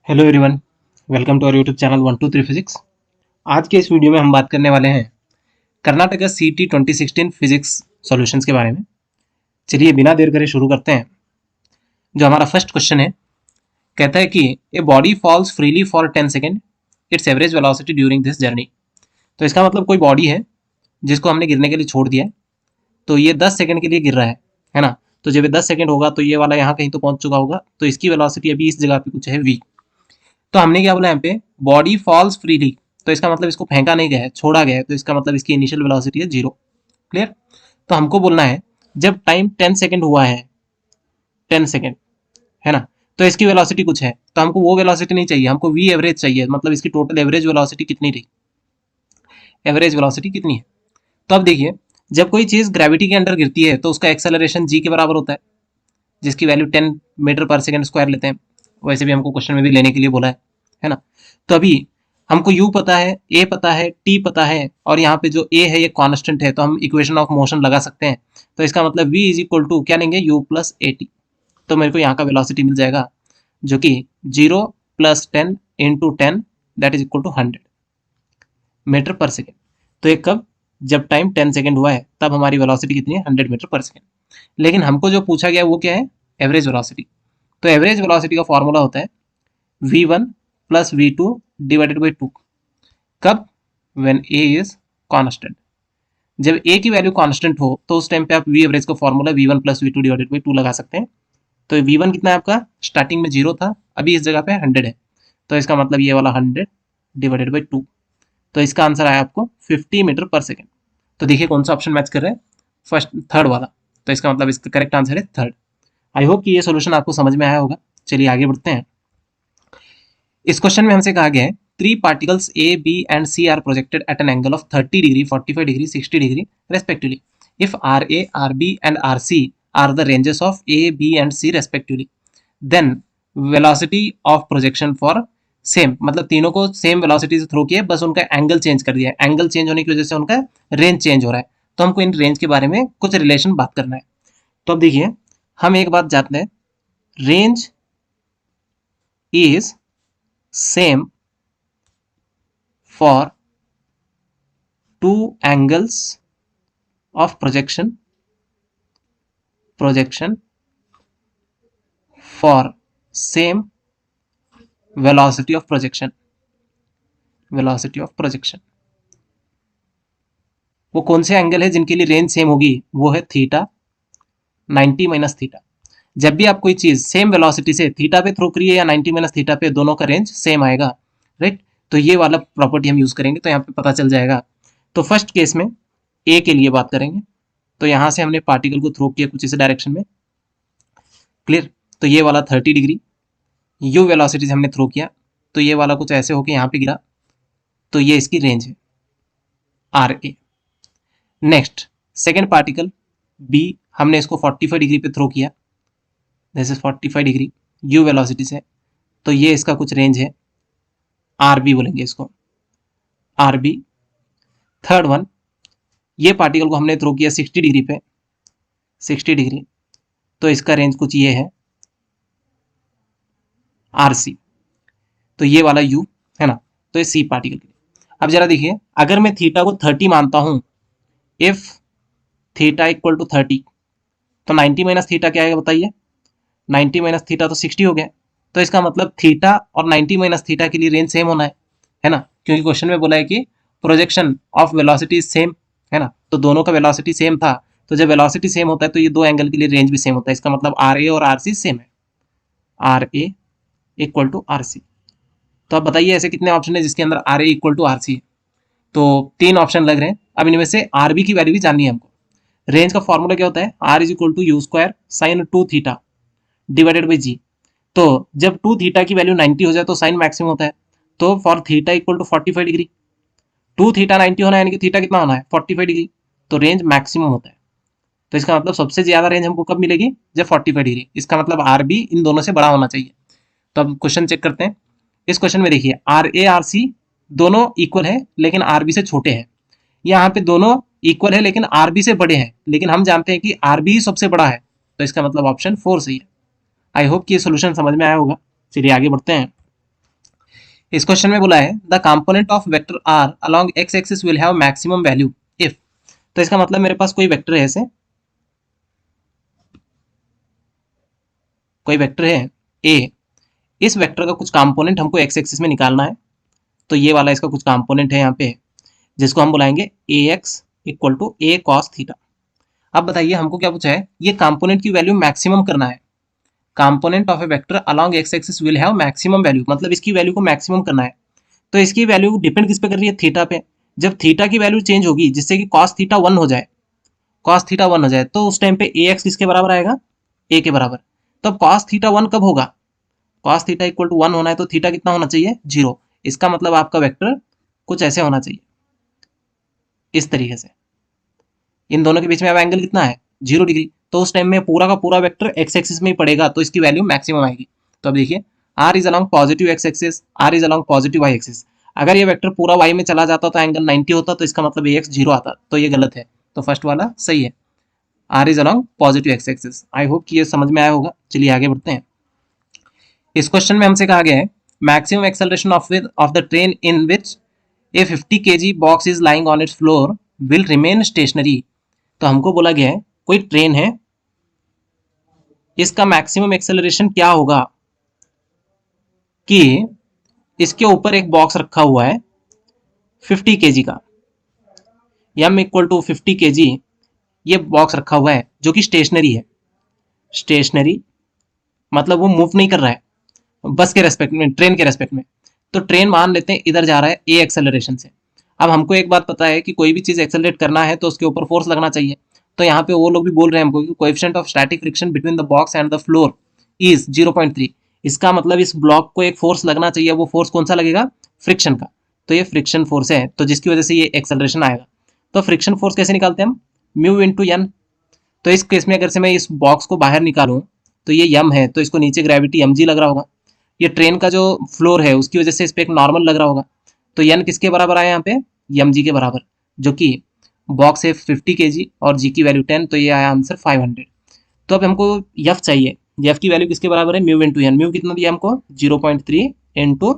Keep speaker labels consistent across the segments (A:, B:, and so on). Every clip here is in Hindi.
A: Hello everyone, welcome to our YouTube channel 123 physics. आज के इस वीडियो में हम बात करने वाले हैं कर्नाटका सीटी 2016 फिजिक्स सॉल्यूशंस के बारे में। चलिए बिना देर करे शुरू करते हैं। जो हमारा फर्स्ट क्वेश्चन है, कहता है कि a body falls freely for 10 second, it's average velocity during this journey. तो इसका मतलब कोई बॉडी है जिसको हमने गिरने के लिए छोड़ दिया है, तो ये 10 सेकेंड के लिए गिर रहा है ना। तो जब ये 10 सेकेंड होगा तो ये वाला यहाँ कहीं तो पहुंच चुका होगा, तो इसकी वेलोसिटी अभी इस जगह पे कुछ है v। तो हमने क्या बोला यहाँ पे, बॉडी फॉल्स फ्रीली, तो इसका मतलब इसको फेंका नहीं गया है, छोड़ा गया है, तो इसका मतलब इसकी इनिशियल वेलोसिटी है 0। क्लियर। तो हमको बोलना है जब टाइम 10 सेकेंड हुआ है, 10 सेकेंड है ना, तो इसकी वेलोसिटी कुछ है। तो हमको वो वेलोसिटी नहीं चाहिए, हमको वी एवरेज चाहिए, मतलब इसकी टोटल एवरेज वेलोसिटी कितनी रही, एवरेज वेलोसिटी कितनी है। तो अब देखिए, जब कोई चीज ग्रेविटी के अंडर गिरती है तो उसका एक्सेलरेशन जी के बराबर होता है, जिसकी value 10 metre per second square लेते हैं। वैसे भी हमको क्वेश्चन में भी लेने के लिए बोला है ना। तो अभी हमको u पता है, a पता है, t पता है, और यहाँ पे जो a है ये कांस्टेंट है, तो हम इक्वेशन ऑफ मोशन लगा सकते हैं। तो इसका मतलब v इज इक्वल टू क्या लेंगे, u प्लस ए टी। तो मेरे को यहाँ का वेलोसिटी मिल जाएगा जो कि 0 plus 10 into 10 that is equal to 100 metre per second. तो एक कब, जब टाइम 10 सेकेंड हुआ है तब हमारी वेलोसिटी कितनी है, 100 मीटर पर सेकेंड। लेकिन हमको जो पूछा गया वो क्या है, एवरेज वेलोसिटी। तो एवरेज वेलोसिटी का फॉर्मूला होता है v1 plus v2 divided by 2। कब, व्हेन a इज कांस्टेंट। जब a की वैल्यू कांस्टेंट हो तो उस टाइम पे आप v एवरेज का formula v1 plus v2 divided by 2 लगा सकते हैं। तो v1 कितना है आपका, स्टार्टिंग में 0 था, अभी इस जगह पे 100 है, तो इसका मतलब ये वाला 100 डिवाइडेड बाई 2। तो इसका आंसर आया आपको 50 मीटर पर सेकेंड। तो देखिए कौन सा ऑप्शन मैच कर रहा है, फर्स्ट थर्ड वाला। तो इसका मतलब इसका करेक्ट आंसर है थर्ड। आई होप कि ये सोल्यूशन आपको समझ में आया होगा। चलिए आगे बढ़ते हैं। इस क्वेश्चन में हमसे कहा गया है 3 particles a b and c are projected at an angle of 30 degree 45 degree 60 degree respectively. If r a r b and r c are the ranges of a b and c respectively, then velocity of projection for same, मतलब तीनों को सेम वेलोसिटी से थ्रो किया, बस उनका एंगल चेंज कर दिया है। एंगल चेंज होने की वजह से उनका रेंज चेंज हो रहा है। तो हमको इन रेंज के बारे में कुछ रिलेशन बात करना है। तो अब देखिए, हम एक बात जानते हैं, range is same for two angles of projection for same velocity of projection. वो कौन से एंगल है जिनके लिए रेंज सेम होगी, वो है थीटा 90 माइनस थीटा। जब भी आप कोई चीज सेम वेलोसिटी से थीटा पे थ्रो करिए या 90 माइनस थीटा पे, दोनों का रेंज सेम आएगा, राइट। तो ये वाला प्रॉपर्टी हम यूज करेंगे, तो यहाँ पे पता चल जाएगा। तो फर्स्ट केस में ए के लिए बात करेंगे, तो यहाँ से हमने पार्टिकल को थ्रो किया कुछ इस डायरेक्शन में, क्लियर। तो ये वाला 30 डिग्री यू वेलोसिटी से हमने थ्रो किया, तो ये वाला कुछ ऐसे होके यहाँ पे गिरा, तो ये इसकी रेंज है are a. Next second particle b, हमने इसको 45 डिग्री पे थ्रो किया, this is 45 degree u velocity से, तो ये इसका कुछ रेंज है आर बी बोलेंगे इसको, आर बी। थर्ड वन, ये पार्टिकल को हमने थ्रो किया 60 डिग्री पे, 60 डिग्री, तो इसका रेंज कुछ ये है आर सी। तो ये वाला यू है ना, तो ये सी पार्टिकल के लिए। अब जरा देखिए, अगर मैं थीटा को 30 मानता हूं, इफ थीटा इक्वल टू 30, तो 90 माइनस थीटा क्या आएगा बताइए, 90 माइनस थीटा तो 60 हो गया। तो इसका मतलब थीटा और 90 माइनस थीटा के लिए रेंज सेम होना है ना, क्योंकि क्वेश्चन में बोला है कि प्रोजेक्शन ऑफ वेलोसिटी सेम, है ना। तो दोनों का वेलोसिटी सेम था, तो जब वेलोसिटी सेम होता है तो ये दो एंगल के लिए रेंज भी सेम होता है। इसका मतलब आर ए और आर सी सेम है, are A equal to R C. तो अब बताइए ऐसे कितने ऑप्शन है जिसके अंदर R A equal to R C है। तो 3 ऑप्शन लग रहे हैं। अब इनमें से आर बी की वैल्यू भी जाननी है हमको। रेंज का फॉर्मूला क्या होता है, R is equal to U square sine 2 theta divided by G. तो जब 2 थीटा की वैल्यू 90 हो जाए तो साइन मैक्सिमम होता है, तो फॉर थीटा इक्वल टू 45 डिग्री, 2 थीटा 90 होना है, यानी कि थीटा कितना होना है 45 डिग्री, तो रेंज मैक्सिमम होता है। तो इसका मतलब सबसे ज्यादा रेंज हमको कब मिलेगी, जब 45 डिग्री। इसका मतलब आर बी इन दोनों से बड़ा होना चाहिए। तो अब क्वेश्चन चेक करते हैं। इस क्वेश्चन में देखिए, आर ए आर सी दोनों इक्वल है लेकिन आर बी से छोटे हैं। यहाँ पे दोनों इक्वल है लेकिन आर बी से बड़े हैं, लेकिन हम जानते हैं कि आर बी ही सबसे बड़ा है, तो इसका मतलब ऑप्शन 4 सही है। आई होप कि ये सोल्यूशन समझ में आया होगा। चलिए आगे बढ़ते हैं। इस क्वेश्चन में बोला है the component of vector R along X axis will have maximum value if. तो इसका मतलब मेरे पास कोई वेक्टर है, ऐसे कोई वेक्टर है ए, इस वेक्टर का कुछ कंपोनेंट हमको एक्स एक्सिस में निकालना है। तो ये वाला इसका कुछ कंपोनेंट है यहाँ पे, जिसको हम बुलाएंगे A X equal to A cos theta. अब बताइए हमको क्या पूछा है, ये कंपोनेंट की वैल्यू मैक्सिमम करना है। Component of A vector along X axis will have maximum value, मतलब इसकी वैल्यू को मैक्सिमम करना है। तो इसकी वैल्यू डिपेंड किस पे कर रही है, थीटा पे। जब थीटा की वैल्यू चेंज होगी जिससे कि कॉस थीटा 1 हो जाए, कॉस थीटा 1 हो जाए, तो उस टाइम पे ए एक्स किसके बराबर आएगा, ए के बराबर। तब कॉस थीटा 1 कब होगा, कॉस थीटा इक्वल टू 1 होना है, तो थीटा कितना होना चाहिए, 0। इसका मतलब आपका वेक्टर कुछ ऐसे होना चाहिए, इस तरीके से। इन दोनों के बीच में अब एंगल कितना है, 0 डिग्री। तो उस टाइम में पूरा का पूरा वेक्टर एक्स एक्सिस में ही पड़ेगा, तो इसकी वैल्यू मैक्सिमम आएगी। तो अब देखिए R is along positive X axis, R is along positive Y axis. अगर ये वेक्टर पूरा वाई में चला जाता तो एंगल 90 होता, तो इसका मतलब ए एक्स 0 आता, तो ये गलत है। तो फर्स्ट वाला सही है, R is along positive X axis. I hope कि ये समझ में आया होगा। चलिए आगे बढ़ते हैं। इस क्वेश्चन में हमसे कहा गया है maximum acceleration of the train in which A 50 kg box is lying on it's floor will remain stationery. तो हमको बोला गया है कोई ट्रेन है, इसका मैक्सिमम एक्सेलरेशन क्या होगा कि इसके ऊपर एक बॉक्स रखा हुआ है 50 kg का, m इक्वल टू 50 kg ये बॉक्स रखा हुआ है जो कि स्टेशनरी है। स्टेशनरी मतलब वो मूव नहीं कर रहा है बस के रेस्पेक्ट में, ट्रेन के रेस्पेक्ट में। तो ट्रेन मान लेते हैं इधर जा रहा है ए एक्सेलरेशन से। अब हमको एक बात पता है कि कोई भी चीज़ एक्सेलरेट करना है तो उसके ऊपर फोर्स लगना चाहिए। तो यहाँ पे वो लोग भी बोल रहे हैं हमको कि coefficient of static friction between the box and the floor is 0.3। इसका मतलब इस ब्लॉक को एक फोर्स लगना चाहिए, वो फोर्स कौन सा लगेगा, फ्रिक्शन का। तो ये फ्रिक्शन फोर्स है, तो जिसकी वजह से ये एक्सेलरेशन आएगा। तो फ्रिक्शन फोर्स कैसे निकालते हैं हम, म्यू इंटू एन। तो इस केस में अगर से मैं इस बॉक्स को बाहर निकालूं तो ये यम है, तो इसको नीचे ग्रेविटी एम जी लग रहा होगा। ये ट्रेन का जो फ्लोर है उसकी वजह से इस पर एक नॉर्मल लग रहा होगा। तो एन किसके बराबर आया यहाँ पे, एम जी के बराबर, जो कि बॉक्स है 50 kg और जी की वैल्यू 10, तो ये आया आंसर 500। तो अब हमको यफ चाहिए, यफ की वैल्यू किसके बराबर है, म्यू इंटू एन। म्यू कितना दिया हमको, 0.3 इंटू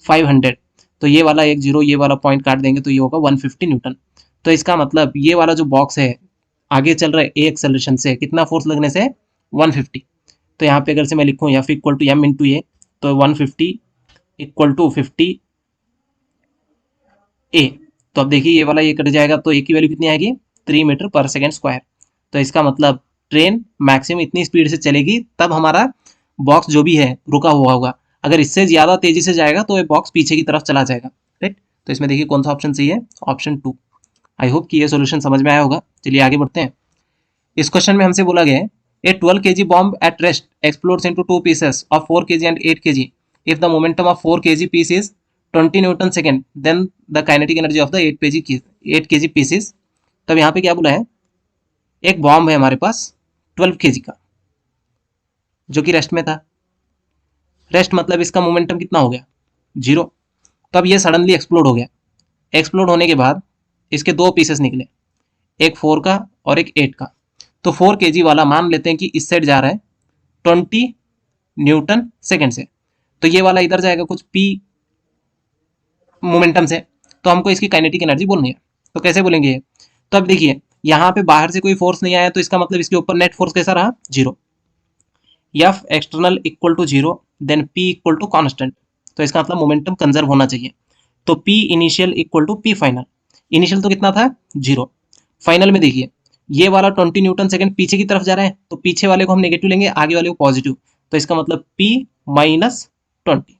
A: 500। तो ये वाला एक जीरो, ये वाला पॉइंट काट देंगे तो ये होगा 150 न्यूटन। तो इसका मतलब ये वाला जो बॉक्स है आगे चल रहा है ए एक्सेलरेशन से, कितना फोर्स लगने से, 150। तो यहाँ पे अगर से मैं लिखूँ F equal to M into A, तो 150 इक्वल टू 50 ए। तो अब देखिए ये वाला ये कट जाएगा, तो ए की वैल्यू कितनी आएगी, 3 मीटर पर सेकेंड स्क्वायर। तो इसका मतलब ट्रेन मैक्सिमम इतनी स्पीड से चलेगी तब हमारा बॉक्स जो भी है रुका हुआ होगा। अगर इससे ज़्यादा तेजी से जाएगा तो ये बॉक्स पीछे की तरफ चला जाएगा, राइट। तो इसमें देखिए कौन सा ऑप्शन सही है, ऑप्शन 2। आई होप कि ये सोल्यूशन समझ में आया होगा। चलिए आगे बढ़ते हैं। इस क्वेश्चन में हमसे बोला गया है ए 12 kg bomb at rest explodes into two pieces of 4 kg and 8 kg. If the momentum of 4 kg piece is 20 Newton second, then the kinetic energy of the 8 kg piece is। तब यहाँ पे क्या बोला है, एक बॉम्ब है हमारे पास 12 kg का जो कि रेस्ट में था। रेस्ट मतलब इसका मोमेंटम कितना हो गया, 0। तब ये सडनली एक्सप्लोड हो गया। एक्सप्लोड होने के बाद इसके दो पीसेस निकले, एक 4 का और एक 8 का। तो 4 kg वाला मान लेते हैं कि इस साइड जा रहा है 20 न्यूटन सेकेंड से, तो ये वाला इधर जाएगा कुछ p मोमेंटम से। तो हमको इसकी काइनेटिक एनर्जी बोलनी है, तो कैसे बोलेंगे। तो अब देखिए यहाँ पे बाहर से कोई फोर्स नहीं आया, तो इसका मतलब इसके ऊपर नेट फोर्स कैसा रहा, 0। F external equal to 0, then p equal to constant. तो इसका मतलब मोमेंटम कंजर्व होना चाहिए। तो p initial equal to p final. Initial तो कितना था, 0। फाइनल में देखिए ये वाला 20 न्यूटन सेकंड पीछे की तरफ जा रहा है, तो पीछे वाले को हम नेगेटिव लेंगे, आगे वाले को पॉजिटिव। तो इसका मतलब p माइनस 20,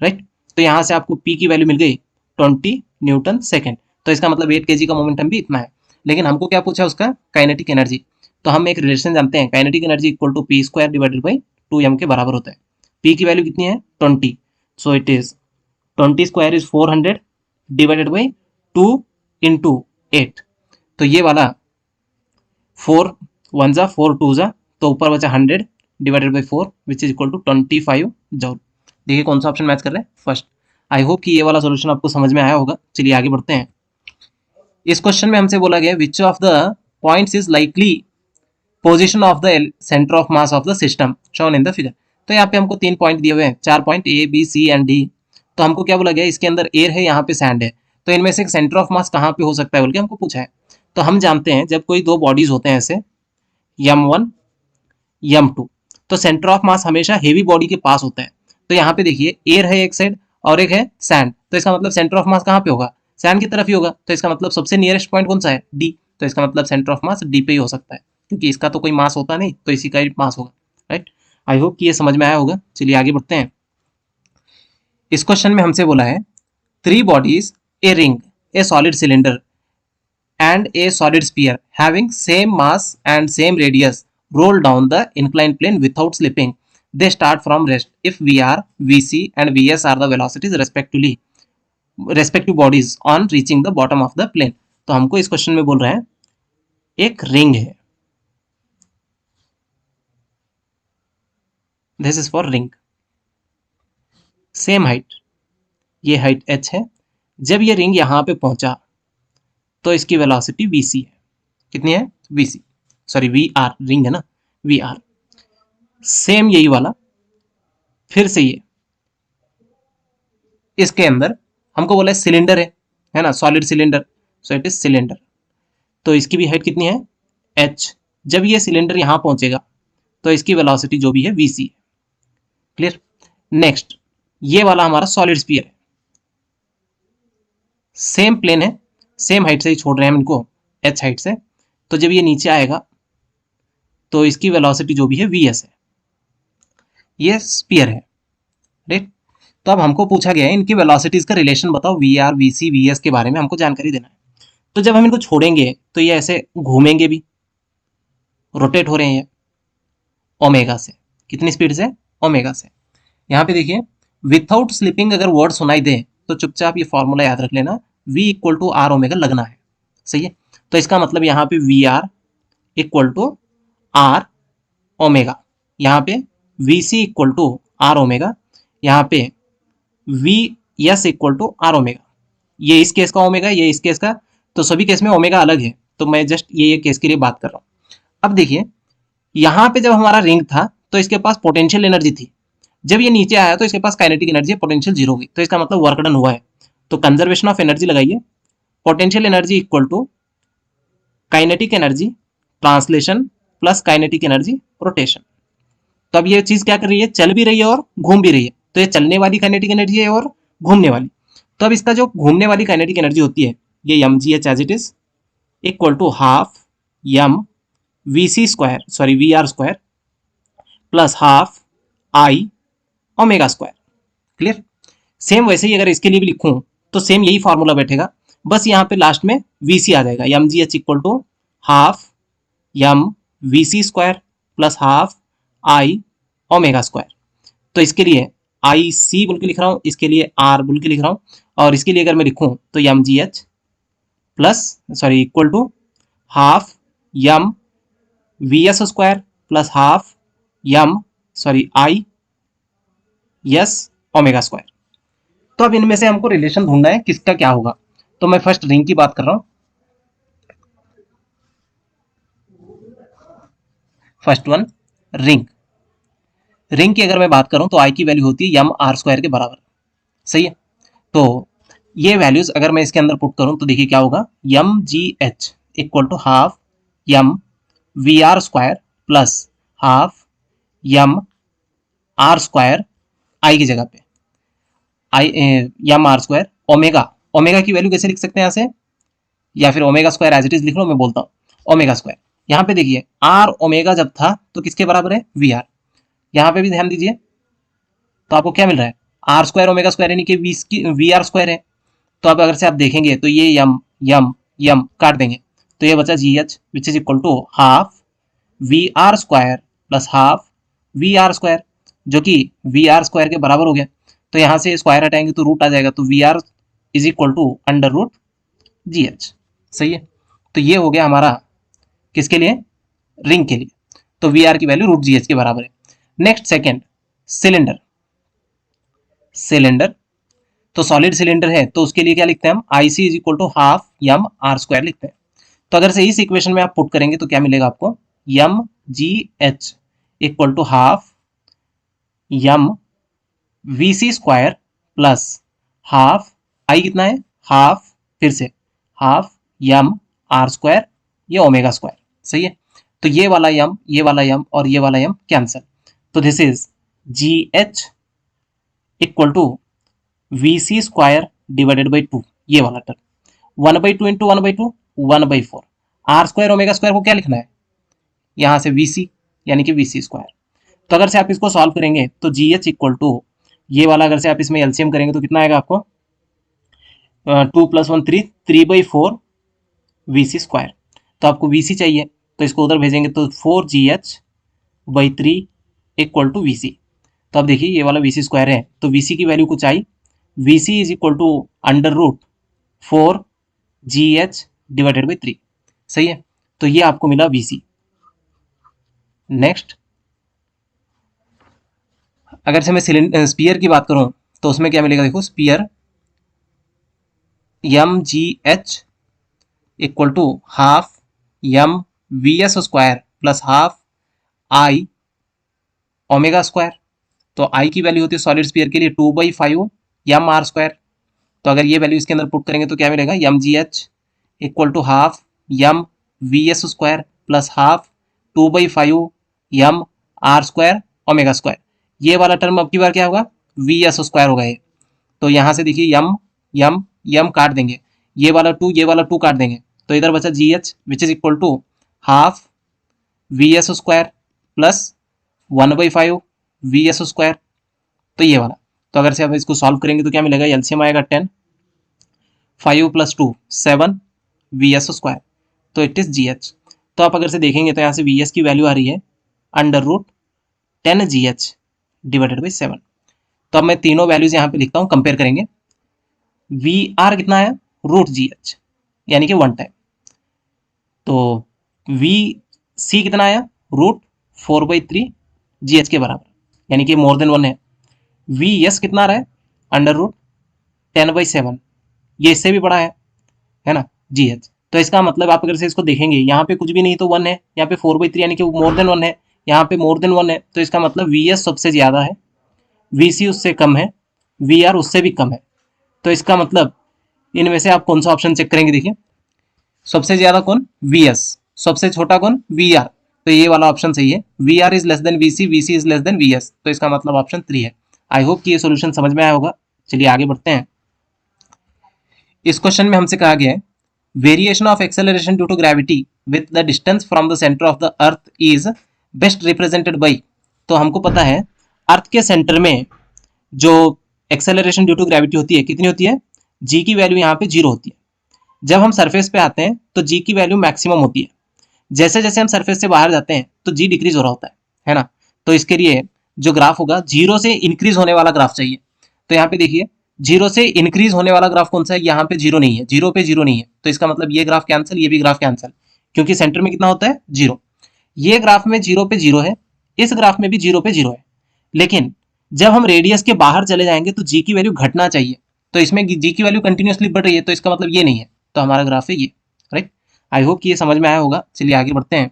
A: राइट। तो यहाँ से आपको p की वैल्यू मिल गई 20 न्यूटन सेकंड। तो इसका मतलब 8 kg का मोमेंटम भी इतना है। लेकिन हमको क्या पूछा, उसका काइनेटिक एनर्जी। तो हम एक रिलेशन जानते हैं, kinetic energy equal to P square divided by 2m के बराबर होता है। p की वैल्यू कितनी है, 20। सो it is 20 square is 400 divided by 2 into 8। तो ये वाला 4 1 जा 4 2 जा, तो ऊपर बचा 100 divided by 4 which is equal to 25 joule. देखिए कौन सा ऑप्शन मैच कर रहा है, फर्स्ट। आई होप कि ये वाला सॉल्यूशन आपको समझ में आया होगा। चलिए आगे बढ़ते हैं। इस क्वेश्चन में हमसे बोला गया which of the points is likely position of the centre of mass of the system shown in the figure. तो यहाँ पे हमको 3 पॉइंट दिए हुए हैं, 4 point A B C and D। तो हमको क्या बोला गया, इसके अंदर एयर है, यहाँ पे सैंड है, तो इनमें से सेंटर ऑफ मास कहाँ पे हो सकता है बोल के हमको पूछा है। तो हम जानते हैं जब कोई दो बॉडीज होते हैं ऐसे m1 m2, तो सेंटर ऑफ मास हमेशा हेवी बॉडी के पास होता है। तो यहाँ पे देखिए एयर है एक साइड और एक है सैंड, तो इसका मतलब सेंटर ऑफ मास कहाँ पे होगा, सैंड की तरफ ही होगा। तो इसका मतलब सबसे नियरेस्ट पॉइंट कौन सा है, डी, तो इसका मतलब सेंटर ऑफ मास डी पे ही हो सकता है, क्योंकि इसका तो कोई मास होता नहीं, तो इसी का ही मास होगा, राइट। आई होप कि ये समझ में आया होगा। चलिए आगे बढ़ते हैं। इस क्वेश्चन में हमसे बोला है 3 bodies, a ring, a solid cylinder and a solid sphere having same mass and same radius roll down the inclined plane without slipping. They start from rest if Vr, Vc and Vs are the velocities respective bodies on reaching the bottom of the plane. तो हमको इस क्वेश्चन में बोल रहे हैं एक रिंग है, this is for ring, same height, ये हाइट h है। जब ये रिंग यहां पे पहुंचा तो इसकी वेलोसिटी vc है, कितनी है vc, सॉरी vr, रिंग है ना vr। सेम यही वाला फिर से ये इसके अंदर हमको बोला है सिलेंडर है ना, solid cylinder, so it is cylinder. तो इसकी भी हाइट कितनी है h। जब ये सिलेंडर यहां पहुंचेगा तो इसकी वेलोसिटी जो भी है vc है, क्लियर। नेक्स्ट ये वाला हमारा सॉलिड स्फीयर है, सेम प्लेन है, सेम हाइट से ही छोड़ रहे हैं हम इनको h हाइट से। तो जब ये नीचे आएगा तो इसकी वेलोसिटी जो भी है vs है, ये स्फीयर है, राइट। तो अब हमको पूछा गया है इनकी वेलोसिटीज का रिलेशन बताओ, vr, vc, vs के बारे में हमको जानकारी देना है। तो जब हम इनको छोड़ेंगे तो ये ऐसे घूमेंगे भी, रोटेट हो रहे हैं ये ओमेगा से, कितनी स्पीड से, ओमेगा से। यहाँ पे देखिए विथआउट स्लिपिंग अगर वर्ड सुनाई दे तो चुपचाप ये फॉर्मूला याद रख लेना, v equal to R omega लगना है, सही है। तो इसका मतलब यहाँ पे V R equal to R omega, यहाँ पे V C equal to R omega, यहाँ पे V S equal to R omega. ये इस केस का ओमेगा, ये इस केस का, तो सभी केस में ओमेगा अलग है, तो मैं जस्ट ये केस के लिए बात कर रहा हूँ। अब देखिए यहाँ पे जब हमारा रिंग था तो इसके पास पोटेंशियल एनर्जी थी, जब ये नीचे आया तो इसके पास काइनेटिक एनर्जी है, पोटेंशियल जीरो हुई, तो इसका मतलब वर्क डन हुआ है। तो कंजर्वेशन ऑफ एनर्जी लगाइए, potential energy equal to kinetic energy translation plus kinetic energy rotation. तो अब ये चीज क्या कर रही है, चल भी रही है और घूम भी रही है, तो ये चलने वाली काइनेटिक एनर्जी है और घूमने वाली। तो अब इसका जो घूमने वाली काइनेटिक एनर्जी होती है ये M G H as it is equal to half M V C square, sorry V R square plus half I omega square, clear. Same वैसे ही अगर इसके लिए भी लिखूं तो सेम यही फॉर्मूला बैठेगा, बस यहाँ पे लास्ट में वी सी आ जाएगा, M G H equal to half M V C square plus half I omega square. तो इसके लिए आई सी बोल के लिख रहा हूँ, इसके लिए आर बोल के लिख रहा हूँ, और इसके लिए अगर मैं लिखूँ तो M G H plus sorry equal to half M V S square plus half M sorry I S omega square. तो अब इनमें से हमको रिलेशन ढूंढना है किसका क्या होगा। तो मैं फर्स्ट रिंग की बात कर रहा हूं, फर्स्ट वन रिंग। रिंग की अगर मैं बात करूं तो आई की वैल्यू होती है एम आर स्क्वायर के बराबर, सही है। तो ये वैल्यूज अगर मैं इसके अंदर पुट करूं तो देखिए क्या होगा, M G H equal to half M V R square plus half M R square I की जगह पे I M R square omega, omega की वैल्यू कैसे लिख सकते हैं यहाँ से, या फिर omega square as it is लिख लो, मैं बोलता हूँ ओमेगा स्क्वायर। यहाँ पे देखिए आर ओमेगा जब था तो किसके बराबर है, वी आर। यहाँ पे भी ध्यान दीजिए तो आपको क्या मिल रहा है, आर स्क्वायर ओमेगा स्क्वायर यानी कि वी आर स्क्वायर है। तो अब अगर से आप देखेंगे तो ये यम यम यम काट देंगे तो ये बचा G H which is equal to half V R square plus half V R square, जो कि वी आर स्क्वायर के बराबर हो गया। तो यहाँ से स्क्वायर हटाएंगे तो रूट आ जाएगा, तो V R is equal to under root G H, सही है। तो ये हो गया हमारा किसके लिए, रिंग के लिए। तो वी आर की वैल्यू रूट जी एच के बराबर है। नेक्स्ट सेकेंड सिलेंडर, सिलेंडर तो सॉलिड सिलेंडर है तो उसके लिए क्या लिखते हैं हम, I C is equal to half M R square लिखते हैं। तो अगर से इस इक्वेशन में आप पुट करेंगे तो क्या मिलेगा आपको, M G H equal to half M V C square plus half I कितना है, हाफ, फिर से हाफ यम आर स्क्वायर, ये ओमेगा स्क्वायर, सही है। तो ये वाला यम, ये वाला यम और ये वाला यम कैंसिल, तो this is G H equal to V C square divided by 2, ये वाला term 1/2 into 1/2 1/4। R square omega square को क्या लिखना है, यहाँ से वी सी यानी कि वी सी स्क्वायर। तो अगर से आप इसको सॉल्व करेंगे तो जी एच इक्वल टू ये वाला, अगर से आप इसमें एलसीएम करेंगे तो कितना आएगा आपको, 2 + 1 3, 3/4 वी सी स्क्वायर। तो आपको वी सी चाहिए तो इसको उधर भेजेंगे तो 4GH/3 इक्वल टू वी सी। तो अब देखिए ये वाला वी सी स्क्वायर है तो वी सी की वैल्यू कुछ आई, V C is equal to √4GH/3, सही है। तो ये आपको मिला वी सी। नेक्स्ट, अगर से मैं स्पीयर की बात करूं तो उसमें क्या मिलेगा, देखो sphere M G H equal to half M V S square plus half I omega square. तो आई की वैल्यू होती है सॉलिड स्पीयर के लिए 2/5 एम आर स्क्वायर। तो अगर ये वैल्यू इसके अंदर पुट करेंगे तो क्या मिलेगा, M G H equal to half M V S square plus half 2/5 M R square omega square. ये वाला टर्म अब की बार क्या होगा, वी एस स्क्वायर होगा ये। तो यहाँ से देखिए यम यम यम काट देंगे, ये वाला 2 ये वाला 2 काट देंगे, तो इधर बचा G H which is equal to half V S square plus 1/5 V S square. तो ये वाला, तो अगर से आप इसको सॉल्व करेंगे तो क्या मिलेगा, एलसीएम आएगा 10, 5 + 2 7 वी एस स्क्वायर, तो इट इज जी एच। तो आप अगर से देखेंगे तो यहाँ से वी एस की वैल्यू आ रही है √10GH/7। तो अब मैं तीनों वैल्यूज यहाँ पे लिखता हूँ, कंपेयर करेंगे। वी आर कितना है, √GH यानी कि 1 टाइम। तो वी सी कितना आया, √4/3 GH के बराबर, यानी कि मोर देन 1 है। वी एस कितना आ रहा है, √10/7, ये इससे भी बड़ा है ना, GH। तो इसका मतलब आप अगर से इसको देखेंगे, यहाँ पे कुछ भी नहीं तो 1 है, यहाँ पे 4/3 यानी कि मोर देन 1 है, यहाँ पे मोर देन 1 है। तो इसका मतलब वी एस सबसे ज़्यादा है, वी सी उससे कम है, वी आर उससे भी कम है। तो इसका मतलब इनमें से आप कौन सा ऑप्शन चेक करेंगे, देखिए सबसे ज्यादा कौन, वी एस, सबसे छोटा कौन, वी आर। तो ये वाला ऑप्शन सही है, V R is less than V C is less than V S. तो इसका मतलब ऑप्शन 3 है। आई होप कि ये सोल्यूशन समझ में आया होगा। चलिए आगे बढ़ते हैं। इस क्वेश्चन में हमसे कहा गया है variation of acceleration due to gravity with the distance from the centre of the earth is best represented by. तो हमको पता है अर्थ के सेंटर में जो एक्सेलरेशन ड्यू टू ग्रेविटी होती है कितनी होती है, जी की वैल्यू यहाँ पे 0 होती है। जब हम सरफेस पे आते हैं तो जी की वैल्यू मैक्सिमम होती है। जैसे जैसे हम सरफेस से बाहर जाते हैं तो जी डिक्रीज हो रहा होता है ना। तो इसके लिए जो ग्राफ होगा 0 से इंक्रीज होने वाला ग्राफ चाहिए। तो यहाँ पे देखिए 0 से इंक्रीज होने वाला ग्राफ कौन सा है, यहाँ पे 0 नहीं है, 0 पे 0 नहीं है। तो इसका मतलब ये ग्राफ कैंसिल, ये भी ग्राफ कैंसिल, क्योंकि सेंटर में कितना होता है 0। ये ग्राफ में 0 पे 0 है, इस ग्राफ में भी 0 पे 0 है। लेकिन जब हम रेडियस के बाहर चले जाएंगे तो जी की वैल्यू घटना चाहिए। तो इसमें जी की वैल्यू कंटिन्यूसली बढ़ रही है, तो इसका मतलब ये नहीं है। तो हमारा ग्राफ है ये, राइट। आई होप कि ये समझ में आया होगा। चलिए आगे बढ़ते हैं।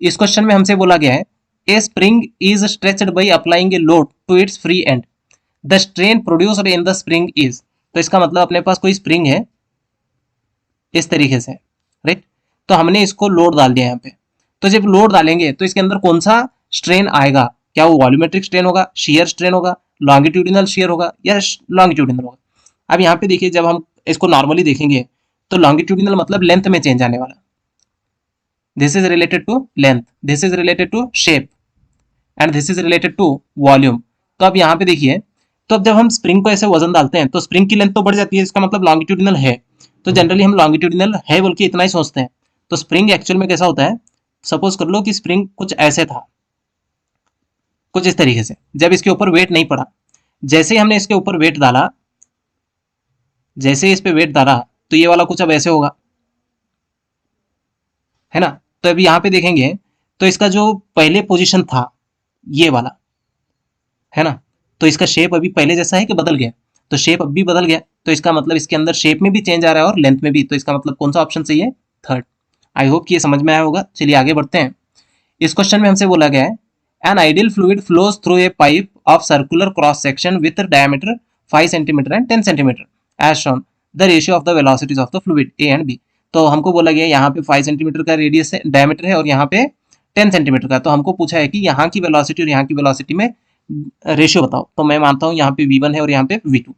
A: इस क्वेश्चन में हमसे बोला गया है a spring is stretched by applying a load to its free end, the strain produced in the spring is. तो इसका मतलब अपने पास कोई स्प्रिंग है इस तरीके से, राइट। तो हमने इसको लोड डाल दिया यहाँ पे। तो जब लोड डालेंगे तो इसके अंदर कौन सा स्ट्रेन आएगा, क्या वो वॉल्यूमेट्रिक स्ट्रेन होगा, शियर स्ट्रेन होगा, लॉन्गिट्यूडिनल शियर होगा या लॉन्गिट्यूडिनल होगा। अब यहाँ पे देखिए जब हम इसको नॉर्मली देखेंगे तो लॉन्गिट्यूडिनल मतलब लेंथ में चेंज आने वाला, this is related to length, this is related to shape and this is related to volume. तो अब यहाँ पे देखिए, तो अब जब हम स्प्रिंग को ऐसे वजन डालते हैं तो स्प्रिंग की लेंथ तो बढ़ जाती है, इसका मतलब लॉन्गिट्यूडिनल है। तो जनरली हम लॉन्गिट्यूडिनल है बोल के इतना ही सोचते हैं। तो स्प्रिंग एक्चुअल में कैसा होता है, सपोज कर लो कि स्प्रिंग कुछ ऐसे था, कुछ इस तरीके से। जब इसके ऊपर वेट नहीं पड़ा, जैसे ही हमने इसके ऊपर वेट डाला, जैसे इस पे वेट डाला तो ये वाला कुछ अब ऐसे होगा, है ना। तो अभी यहाँ पे देखेंगे तो इसका जो पहले पोजीशन था ये वाला, है ना, तो इसका शेप अभी पहले जैसा है कि बदल गया, तो शेप अब भी बदल गया। तो इसका मतलब इसके अंदर शेप में भी चेंज आ रहा है और लेंथ में भी। तो इसका मतलब कौन सा ऑप्शन सही है, थर्ड। आई होप कि ये समझ में आया होगा। चलिए आगे बढ़ते हैं। इस क्वेश्चन में हमसे बोला गया है an ideal fluid flows through a pipe of circular cross section with diameter 5 centimetre and 10 centimetre as shown the ratio of the velocities of the fluid A and B. तो हमको बोला गया यहाँ पे 5 सेंटीमीटर का रेडियस है, डायमीटर है, और यहाँ पे 10 सेंटीमीटर का। तो हमको पूछा है कि यहाँ की वेलोसिटी और यहाँ की वेलोसिटी में रेशियो बताओ। तो मैं मानता हूँ यहाँ पे v1 है और यहाँ पे v2।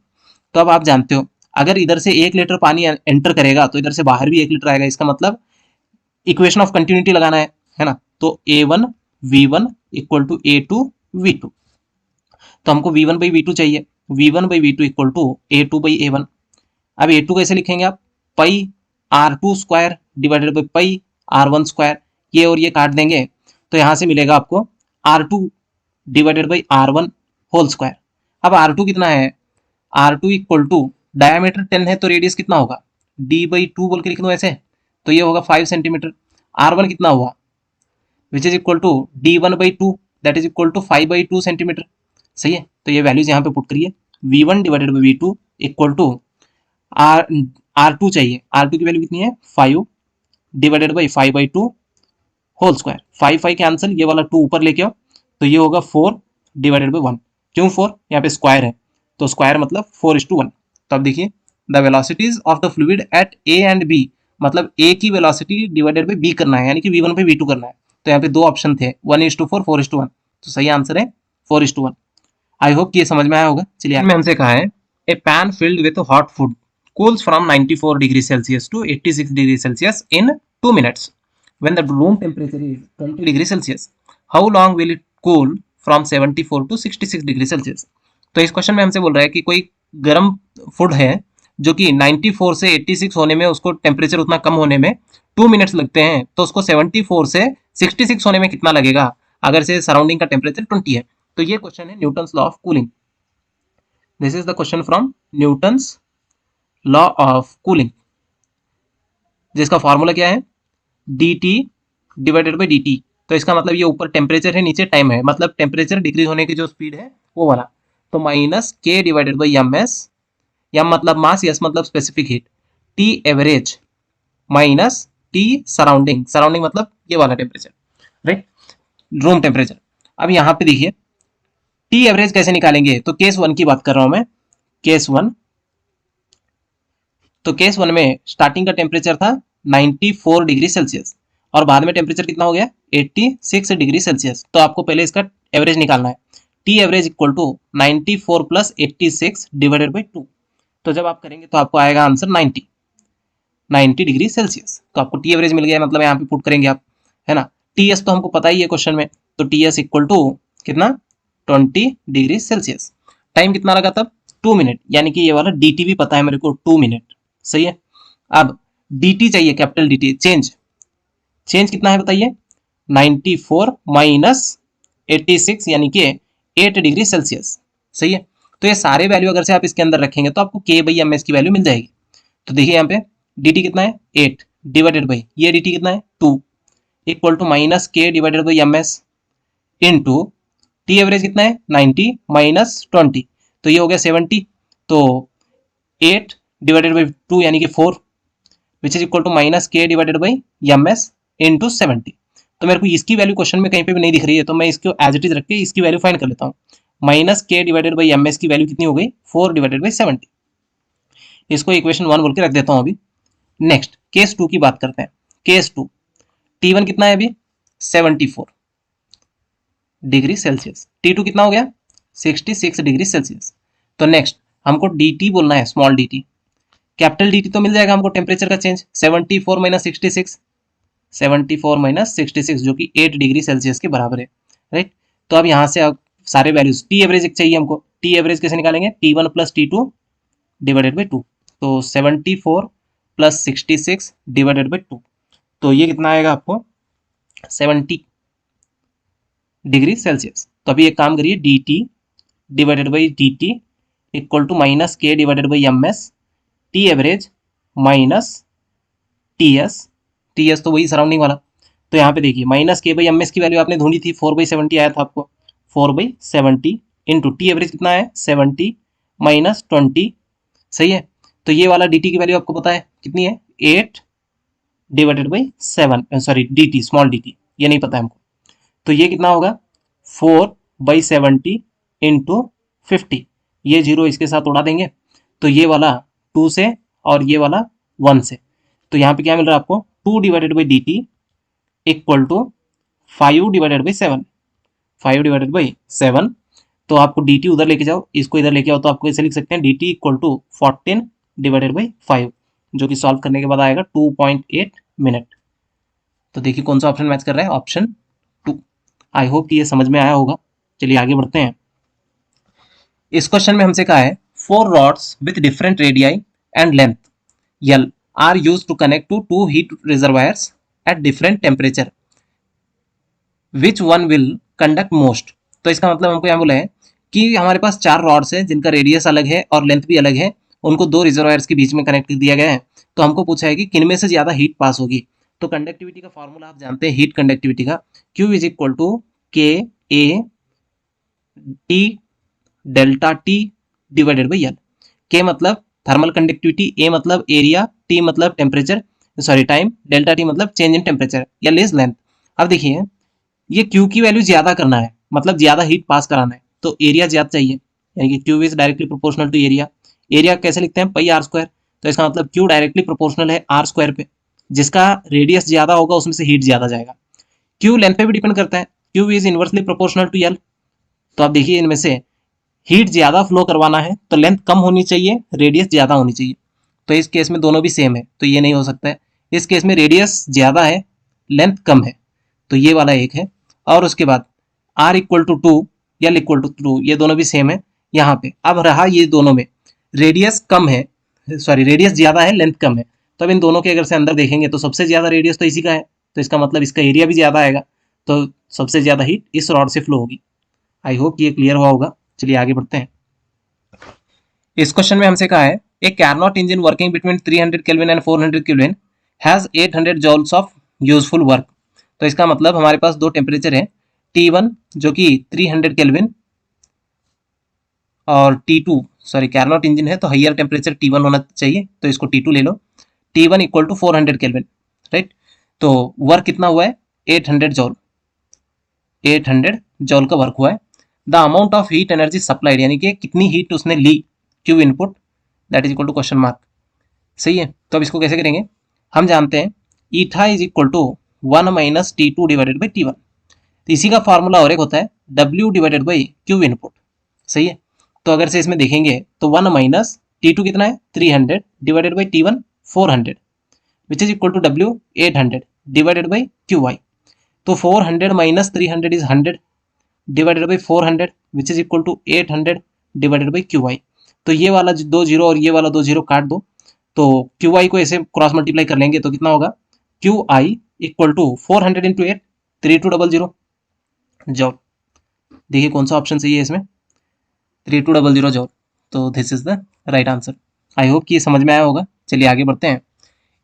A: तो अब आप जानते हो अगर इधर से 1 लीटर पानी एंटर करेगा तो इधर से बाहर भी 1 लीटर आएगा। इसका मतलब इक्वेशन ऑफ कंटिन्यूटी लगाना है ना। तो a1 v1 equal to a2 v2। तो हमको v1 बाई v2 चाहिए, v1 by v2 equal to a2 by a1। अब a2 कैसे लिखेंगे आप, पाई r2 square divided by pi r1 square. ये और ये काट देंगे तो यहाँ से मिलेगा आपको r2 divided by r1 whole square. अब r2 कितना है, r2 इक्वल टू डायमीटर 10 है तो रेडियस कितना होगा, d बाई 2 बोल के लिख दो ऐसे, तो ये होगा 5 सेंटीमीटर। r1 कितना हुआ, which is equal to d1 by 2 that is equal to 5 by 2 centimetre. सही है, तो ये वैल्यूज यहाँ पे पुट करिए, v1 divided by v2 equal to r2 चाहिए, r2 की वैल्यू कितनी है 5 divided by 5 by 2 whole square. 5 cancel, ये वाला 2 ऊपर लेके आओ तो ये होगा 4 डिवाइडेड बाई 1। क्यों 4, यहाँ पे स्क्वायर है तो स्क्वायर मतलब 4:1। तो अब देखिए the velocities of the fluid at A and B, मतलब ए की वेलोसिटी डिवाइडेड बाई बी करना है, यानी कि v1 पे v2 करना है। तो यहाँ पे दो ऑप्शन थे 1:4 4:1, तो सही आंसर है 4:1। आई होप कि ये समझ में आया होगा। चलिए मैं हमसे कहा है a pan filled with hot food cools from 94 degrees Celsius to 86 degrees Celsius in 2 minutes. When the room temperature is 20 degrees Celsius, how long will it cool from 74 to 66 degrees Celsius? तो इस क्वेश्चन में हमसे बोल रहा है कि कोई गर्म फूड है जो कि 94 से 86 होने में, उसको टेम्परेचर उतना कम होने में 2 मिनट्स लगते हैं, तो उसको 74 से 66 होने में कितना लगेगा अगर से सराउंडिंग का टेम्परेचर 20 है। तो ये क्वेश्चन है Newton's law of cooling. This is the question from Newton's law of cooling, जिसका फॉर्मूला क्या है dt डिवाइडेड बाई dt। तो इसका मतलब ये ऊपर टेम्परेचर है, नीचे टाइम है, मतलब टेम्परेचर डिक्रीज होने की जो स्पीड है वो वाला। तो minus k divided by M S, M मतलब मास, एस मतलब specific heat, t average minus t surrounding, surrounding मतलब ये वाला टेम्परेचर, राइट, रूम टेम्परेचर। अब यहाँ पे देखिए t एवरेज कैसे निकालेंगे, तो केस 1 की बात कर रहा हूं मैं, केस 1। तो केस 1 में स्टार्टिंग का टेम्परेचर था 94 डिग्री सेल्सियस और बाद में टेम्परेचर कितना हो गया 86 डिग्री सेल्सियस। तो आपको पहले इसका एवरेज निकालना है, T average equal to 94 plus 86 divided by 2। तो जब आप करेंगे तो आपको आएगा आंसर 90 डिग्री सेल्सियस। तो आपको टी एवरेज मिल गया, मतलब यहाँ पे पुट करेंगे आप, है ना। टी एस तो हमको पता ही है क्वेश्चन में, तो टी एस इक्वल टू कितना 20 डिग्री सेल्सियस। टाइम कितना लगा तब 2 मिनट, यानी कि ये वाला डी टी भी पता है मेरे को 2 मिनट, सही है। अब dt चाहिए, कैपिटल dt, चेंज कितना है बताइए 94 माइनस 86 यानी कि 8 डिग्री सेल्सियस, सही है। तो ये सारे वैल्यू अगर से आप इसके अंदर रखेंगे तो आपको k बाई एम एस की वैल्यू मिल जाएगी। तो देखिए यहाँ पे dt कितना है 8 डिवाइडेड बाई ये dt कितना है 2 equal to minus k divided by M S into T average कितना है 90 माइनस 20, तो ये हो गया 70। तो 8 डिवाइडेड बाई 2 यानी कि 4 which is equal to minus K divided by M S into 70। तो मेरे को इसकी वैल्यू क्वेश्चन में कहीं पे भी नहीं दिख रही है, तो मैं इसको एज इट इज रख के इसकी वैल्यू फाइंड कर लेता हूँ। Minus K divided by M S की वैल्यू कितनी हो गई 4 डिवाइडेड बाई 70। इसको इक्वेशन 1 बोल के रख देता हूँ अभी। नेक्स्ट केस 2 की बात करते हैं। केस 2 T1 कितना है अभी 74 डिग्री सेल्सियस, T2 कितना हो गया 66 डिग्री सेल्सियस। तो नेक्स्ट हमको dt बोलना है, स्मॉल dt, कैपिटल dt तो मिल जाएगा हमको टेम्परेचर का चेंज 74 माइनस 66, 74 माइनस 66 जो कि 8 डिग्री सेल्सियस के बराबर है, राइट। तो अब यहाँ से अब सारे वैल्यूज, टी एवरेज एक चाहिए हमको, टी एवरेज कैसे निकालेंगे T1 plus T2 divided by 2, तो 74 प्लस 66 डिवाइडेड बाई 2, तो ये कितना आएगा आपको 70 डिग्री सेल्सियस। तो अभी एक काम करिए dt divided by dt equal to minus K divided by M S T average minus T S तो वही सराउंडिंग वाला। तो यहाँ पे देखिए माइनस के बाई एम एस की वैल्यू आपने ढूंढी थी 4/70 आया था आपको, 4/70 इंटू टी एवरेज कितना है 70 माइनस 20, सही है। तो ये वाला dt की वैल्यू आपको पता है कितनी है 8 divided by 7, sorry dt small dt ये नहीं पता है हमको, तो ये कितना होगा 4/70 इंटू 50, ये 0 इसके साथ उड़ा देंगे तो ये वाला 2 से और ये वाला 1 से, तो यहाँ पे क्या मिल रहा है आपको 2 divided by D T equal to 5 divided by 7, 5 divided by 7। तो आपको डी टी उधर लेके जाओ, इसको इधर लेके आओ, तो आपको ऐसे लिख सकते हैं D T equal to 14 divided by 5, जो कि सॉल्व करने के बाद आएगा 2.8 मिनट। तो देखिए कौन सा ऑप्शन मैच कर रहा है, ऑप्शन 2। आई होप कि ये समझ में आया होगा। चलिए आगे बढ़ते हैं। इस क्वेश्चन में हमसे कहा है 4 rods with different radii and length L are use to connect to 2 heat reservoirs at different temperature, which one will conduct most. तो इसका मतलब हमको यहाँ बोला है कि हमारे पास 4 रॉड्स हैं जिनका रेडियस अलग है और लेंथ भी अलग है, उनको 2 रिजर्वायर्स के बीच में कनेक्ट कर दिया गया है। तो हमको पूछा है कि किनमें से ज्यादा हीट पास होगी। तो कंडक्टिविटी का फॉर्मूला आप जानते हैं, हीट कंडक्टिविटी का, Q is equal to K A T delta T divided by L. K मतलब थर्मल कंडक्टिविटी, ए मतलब एरिया, टी मतलब temperature, sorry time, delta T मतलब change in temperature, L is length. अब देखिए ये Q की वैल्यू ज्यादा करना है, मतलब ज्यादा हीट पास कराना है, तो एरिया ज्यादा चाहिए, यानी कि Q is directly proportional to area. Area कैसे लिखते हैं, पाई आर स्क्वायर, तो इसका मतलब Q डायरेक्टली प्रोपोर्शनल है आर स्क्वायर पे, जिसका रेडियस ज्यादा होगा उसमें से हीट ज्यादा जाएगा। Q लेंथ पे भी डिपेंड करता है, Q is inversely proportional to L. तो आप देखिए इनमें से हीट ज्यादा फ्लो करवाना है तो लेंथ कम होनी चाहिए, रेडियस ज्यादा होनी चाहिए। तो इस केस में दोनों भी सेम है, तो ये नहीं हो सकता है। इस केस में रेडियस ज्यादा है, लेंथ कम है, तो ये वाला एक है। और उसके बाद R equal to 2, L equal to 2, ये दोनों भी सेम है यहाँ पे। अब रहा ये दोनों में रेडियस कम है, सॉरी रेडियस ज्यादा है, लेंथ कम है, तो अब इन दोनों के अगर से अंदर देखेंगे तो सबसे ज्यादा रेडियस तो इसी का है, तो इसका मतलब इसका एरिया भी ज्यादा आएगा, तो सबसे ज्यादा हीट इस रॉड से फ्लो होगी। आई होप ये क्लियर हुआ होगा। चलिए आगे बढ़ते हैं। इस क्वेश्चन में हमसे कहा है a Carnot engine working between 300 kelvin and 400 kelvin has 800 joules of useful work. तो इसका मतलब हमारे पास दो टेम्परेचर है, T1 जो कि 300 केल्विन और T2, सॉरी कैरनॉट इंजन है तो हाइयर टेम्परेचर T1 होना चाहिए, तो इसको T2 ले लो। T1 equal to 400 kelvin, right. तो वर्क कितना हुआ है, 800 जॉल, 800 जॉल का वर्क हुआ है। The amount of heat energy supplied, यानी कि कितनी हीट उसने ली, Q input, that is equal to question mark. सही है। तो अब इसको कैसे करेंगे, हम जानते हैं eta is equal to 1 minus T2 divided by T1। तो इसी का फॉर्मूला और एक होता है W divided by Q input. सही है। तो अगर से इसमें देखेंगे तो 1 माइनस T2 कितना है 300 divided by T1 400 which is equal to W 800 divided by QY। तो 400 minus 300 is 100 divided by 400 which is equal to 800 divided by QY। तो ये वाला 2 जीरो और ये वाला 2 जीरो काट दो, तो QY को ऐसे क्रॉस मल्टीप्लाई कर लेंगे तो कितना होगा, QI equal to 400 into 8 3200 joule. देखिए कौन सा ऑप्शन सही है इसमें, 3200 जॉल। तो this is the right answer. I hope कि ये समझ में आया होगा। चलिए आगे बढ़ते हैं।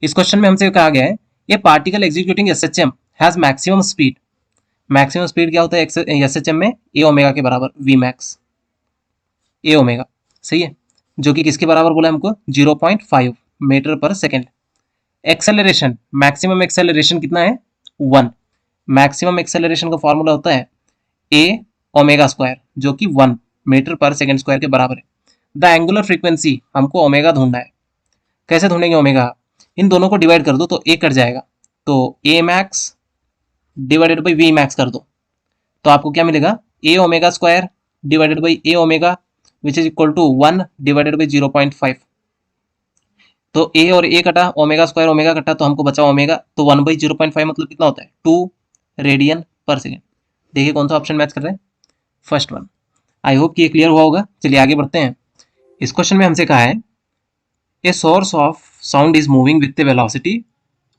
A: इस क्वेश्चन में हमसे कहा गया है ये particle executing SHM has maximum speed. Maximum speed क्या होता है SHM में, ए ओमेगा के बराबर, वी मैक्स, ए ओमेगा। सही है। जो कि किसके बराबर बोला हमको, 0.5 metre per second. Acceleration, maximum acceleration कितना है, 1। मैक्सिमम एक्सेलरेशन का फॉर्मूला होता है ए ओमेगा स्क्वायर, जो कि 1 मीटर पर सेकेंड स्क्वायर के बराबर है। द एंगुलर फ्रीक्वेंसी, हमको ओमेगा ढूंढना है। कैसे ढूंढेंगे ओमेगा, इन दोनों को डिवाइड कर दो तो ए कट जाएगा, तो A max divided by V max कर दो, तो आपको क्या मिलेगा, A omega square divided by A omega which is equal to 1 divided by 0.5। तो ए और ए कटा, ओमेगा स्क्वायर ओमेगा कटा, तो हमको बचा ओमेगा, तो 1 बाई 0.5 मतलब कितना होता है, 2 रेडियन पर सेकेंड। देखिए कौन सा ऑप्शन मैच कर रहे हैं, फर्स्ट वन। आई होप कि ये क्लियर हुआ होगा। चलिए आगे बढ़ते हैं। इस क्वेश्चन में हमसे कहा है a source of sound is moving with the velocity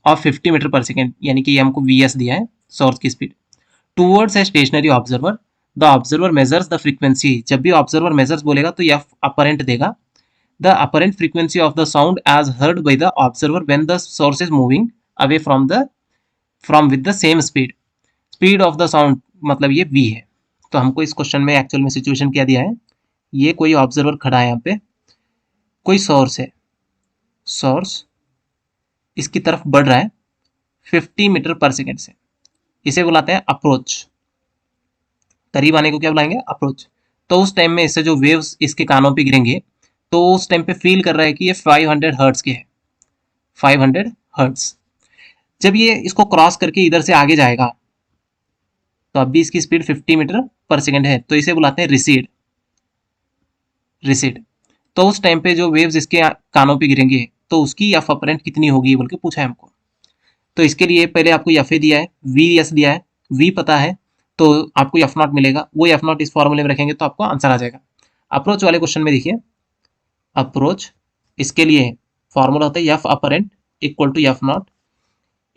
A: of 50 metre per second, यानी कि ये हमको VS दिया है, सोर्स की speed, towards a stationary observer. The observer measures the frequency, जब भी ऑब्जर्वर मेजर्स बोलेगा तो यह अपरेंट देगा, the apparent frequency of the sound as heard by the observer when the source is moving away from with the same speed. Speed of the sound मतलब ये V है। तो हमको इस क्वेश्चन में एक्चुअल में सिचुएशन क्या दिया है, ये कोई ऑब्जर्वर खड़ा है यहाँ पे, कोई सोर्स है, सोर्स इसकी तरफ बढ़ रहा है 50 मीटर पर सेकेंड से, इसे बुलाते हैं अप्रोच। करीब आने को क्या बुलाएंगे, अप्रोच। तो उस टाइम में इससे जो वेव्स इसके कानों पे गिरेंगे तो उस टाइम पे फील कर रहा है कि ये 500 हर्ट्ज के है, 500 हर्ट्ज। जब ये इसको क्रॉस करके इधर से आगे जाएगा तो अभी इसकी स्पीड 50 मीटर पर सेकेंड है, तो इसे बुलाते हैं रिसीड। रिसीड तो उस टाइम पे जो वेव्स इसके कानों पे गिरेंगे तो उसकी एफ अपरेंट कितनी होगी बोल के पूछा है हमको। तो इसके लिए पहले आपको एफ ए दिया है, वी एस दिया है, वी पता है तो आपको एफ नॉट मिलेगा, वो एफ नॉट इस फॉर्मूले में रखेंगे तो आपको आंसर आ जाएगा। अप्रोच वाले क्वेश्चन में देखिए, अप्रोच इसके लिए फॉर्मूला होता है F apparent equal to F naught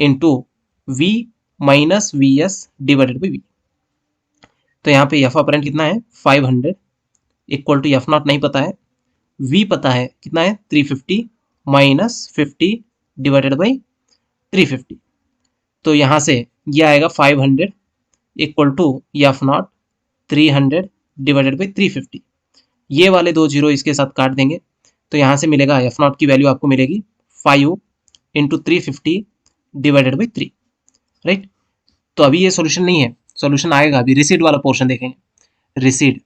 A: into V minus V S divided by V. तो यहाँ पे एफ अपरेंट कितना है 500 इक्वल टू एफ नॉट नहीं पता है, वी पता है कितना है 350 माइनस 50 डिवाइडेड बाई 350। तो यहाँ से ये आएगा 500 equal to F naught 300 divided by 350। ये वाले दो जीरो इसके साथ काट देंगे तो यहाँ से मिलेगा एफ नॉट की वैल्यू आपको मिलेगी 5 इंटू 350 डिवाइडेड बाई 3, राइट। तो अभी ये सोल्यूशन नहीं है, सोल्यूशन आएगा अभी, रिसीड वाला पोर्शन देखेंगे, रिसीड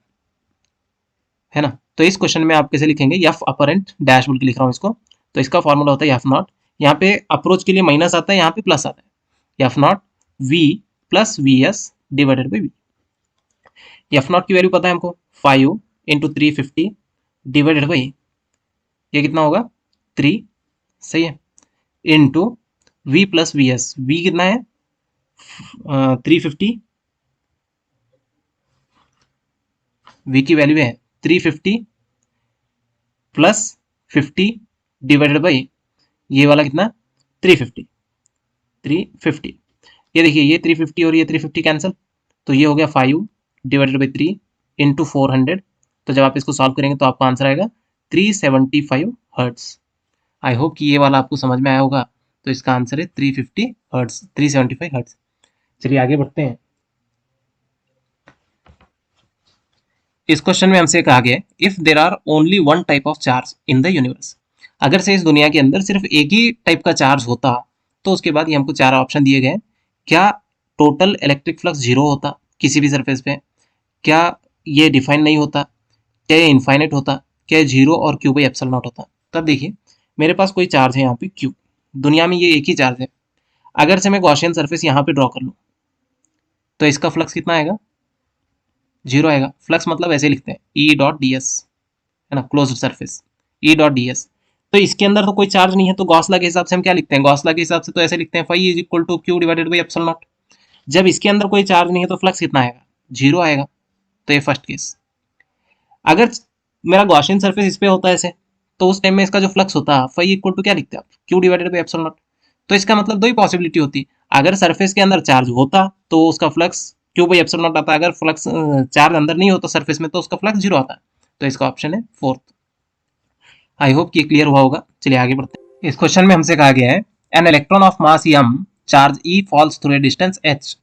A: है ना। तो इस क्वेश्चन में आप कैसे लिखेंगे, एफ अपरेंट डैश बोल के लिख रहा हूँ इसको, तो इसका फॉर्मूला होता है एफ नॉट, यहाँ पे अप्रोच के लिए माइनस आता है, यहाँ पे प्लस आता है, F naught V plus V S divided by V. F naught की वैल्यू पता है हमको 5 इंटू 350 डिवाइडेड बाई ये कितना होगा 3, सही है, into V plus V S, V कितना है 350, वी की वैल्यू है 350 प्लस 50 डिवाइडेड बाई ये वाला कितना 350, 350। ये देखिए ये 350 और ये 350 कैंसिल, तो ये हो गया 5 डिवाइडेड बाई 3 इंटू 400। तो जब आप इसको सॉल्व करेंगे तो आपका आंसर आएगा 375 हर्ट्स। आई होप कि ये वाला आपको समझ में आया होगा। तो इसका आंसर है 350 हर्ट्स, 375 हर्ट्स। चलिए आगे बढ़ते हैं। इस क्वेश्चन में हमसे कहा गया है if there are only one type of charge in the universe, अगर से इस दुनिया के अंदर सिर्फ एक ही टाइप का चार्ज होता तो उसके बाद ये हमको चार ऑप्शन दिए गए, क्या टोटल इलेक्ट्रिक फ्लक्स जीरो होता किसी भी सरफेस पे, क्या ये डिफाइन नहीं होता, क्या ये इनफाइनाइट होता, क्या ये जीरो और क्यू बाई एप्सिलॉन नॉट होता। तब देखिए मेरे पास कोई चार्ज है यहाँ पे क्यू, दुनिया में ये एक ही चार्ज है, अगर से मैं गॉसियन सरफेस यहाँ पे ड्रॉ कर लूँ तो इसका फ्लक्स कितना आएगा, जीरो आएगा। फ्लक्स मतलब ऐसे लिखते हैं ई डॉट डी एस, है ना, closed surface E dot D S. तो इसके अंदर तो कोई चार्ज नहीं है तो गॉस लॉ के हिसाब से हम क्या लिखते हैं, गॉस लॉ के हिसाब से तो ऐसे लिखते हैं phi is equal to Q divided by epsilon naught. जब इसके अंदर कोई चार्ज नहीं है तो फ्लक्स कितना आएगा, जीरो आएगा। तो ये फर्स्ट केस। अगर मेरा गॉसियन सरफेस इस पे होता है ऐसे तो उस टाइम में इसका जो फ्लक्स होता है फाई इक्वल टू क्या लिखते हैं आप, Q divided by epsilon not. तो इसका मतलब दो ही पॉसिबिलिटी होती, अगर सरफेस के अंदर चार्ज होता तो उसका flux Q by epsilon not आता, अगर फ्लक्स चार्ज अंदर नहीं होता सरफेस में तो उसका फ्लक्स जीरो आता। तो इसका ऑप्शन है फोर्थ। आई होप कि क्लियर हुआ होगा। चलिए आगे बढ़ते हैं। इस क्वेश्चन में हमसे कहा गया है an electron of mass m charge E falls through a distance h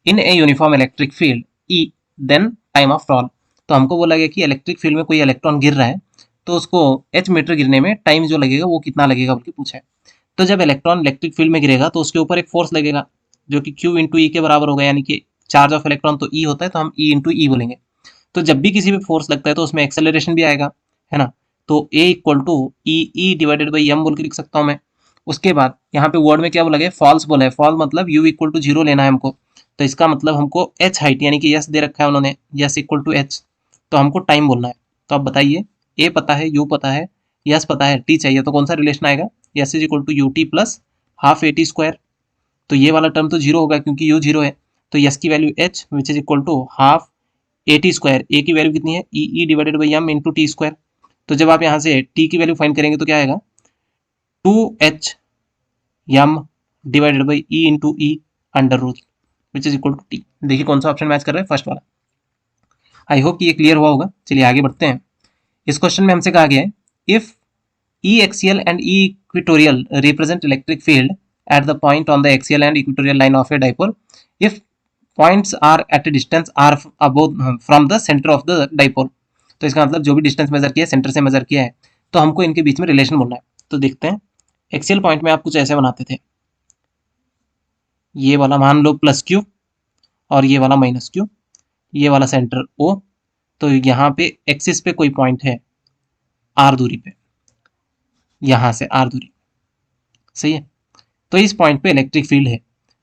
A: in a uniform electric field E then time of fall. तो हमको बोला गया कि इलेक्ट्रिक फील्ड में कोई इलेक्ट्रॉन गिर रहा है तो उसको h मीटर गिरने में टाइम जो लगेगा वो कितना लगेगा बोल के पूछा है। तो जब इलेक्ट्रॉन इलेक्ट्रिक फील्ड में गिरेगा तो उसके ऊपर एक फोर्स लगेगा जो कि Q इंटू ई के बराबर होगा, यानी कि चार्ज ऑफ इलेक्ट्रॉन तो E होता है तो हम E इंटू ई बोलेंगे। तो जब भी किसी भी फोर्स लगता है तो उसमें एक्सेलरेशन भी आएगा, है ना। तो A equal to E divided by M बोल के लिख सकता हूँ मैं। उसके बाद यहाँ पे वर्ड में क्या बोला गया, फॉल्स बोला है, फॉल मतलब U इक्वल टू जीरो लेना है हमको। तो इसका मतलब हमको h हाइट यानी कि यस दे रखा है उन्होंने, यस इक्वल टू h, तो हमको टाइम बोलना है। तो आप बताइए A पता है, U पता है, यस पता है, t चाहिए, तो कौन सा रिलेशन आएगा, S is equal to U T plus half A T square. तो ये वाला टर्म तो जीरो होगा क्योंकि U जीरो है, तो यस की value h which is equal to half A T square, A की वैल्यू कितनी है E divided by M into T square. तो जब आप यहाँ से t की वैल्यू फाइंड करेंगे तो क्या आएगा 2h M divided by E into E under root which is equal to T. देखिए कौन सा ऑप्शन मैच कर रहा है, फर्स्ट वाला। आई होप कि ये क्लियर हुआ होगा। चलिए आगे बढ़ते हैं। इस क्वेश्चन में हमसे कहा गया है if E axial and E equatorial represent electric field at the point on the axial and equatorial line of a dipole, if points are at a distance R above from the centre of the dipole. तो इसका मतलब जो भी डिस्टेंस मेजर किया है सेंटर से मेजर किया है तो हमको इनके बीच में रिलेशन बोलना है। तो देखते हैं, एक्सियल पॉइंट में आप कुछ ऐसे बनाते थे, ये वाला मान लो प्लस क्यू और ये वाला माइनस क्यू, ये वाला सेंटर ओ तो यहाँ पे एक्सिस पे कोई पॉइंट है आर दूरी पे, यहाँ से आर दूरी, सही है। तो इस पॉइंट पे इलेक्ट्रिक फील्ड है,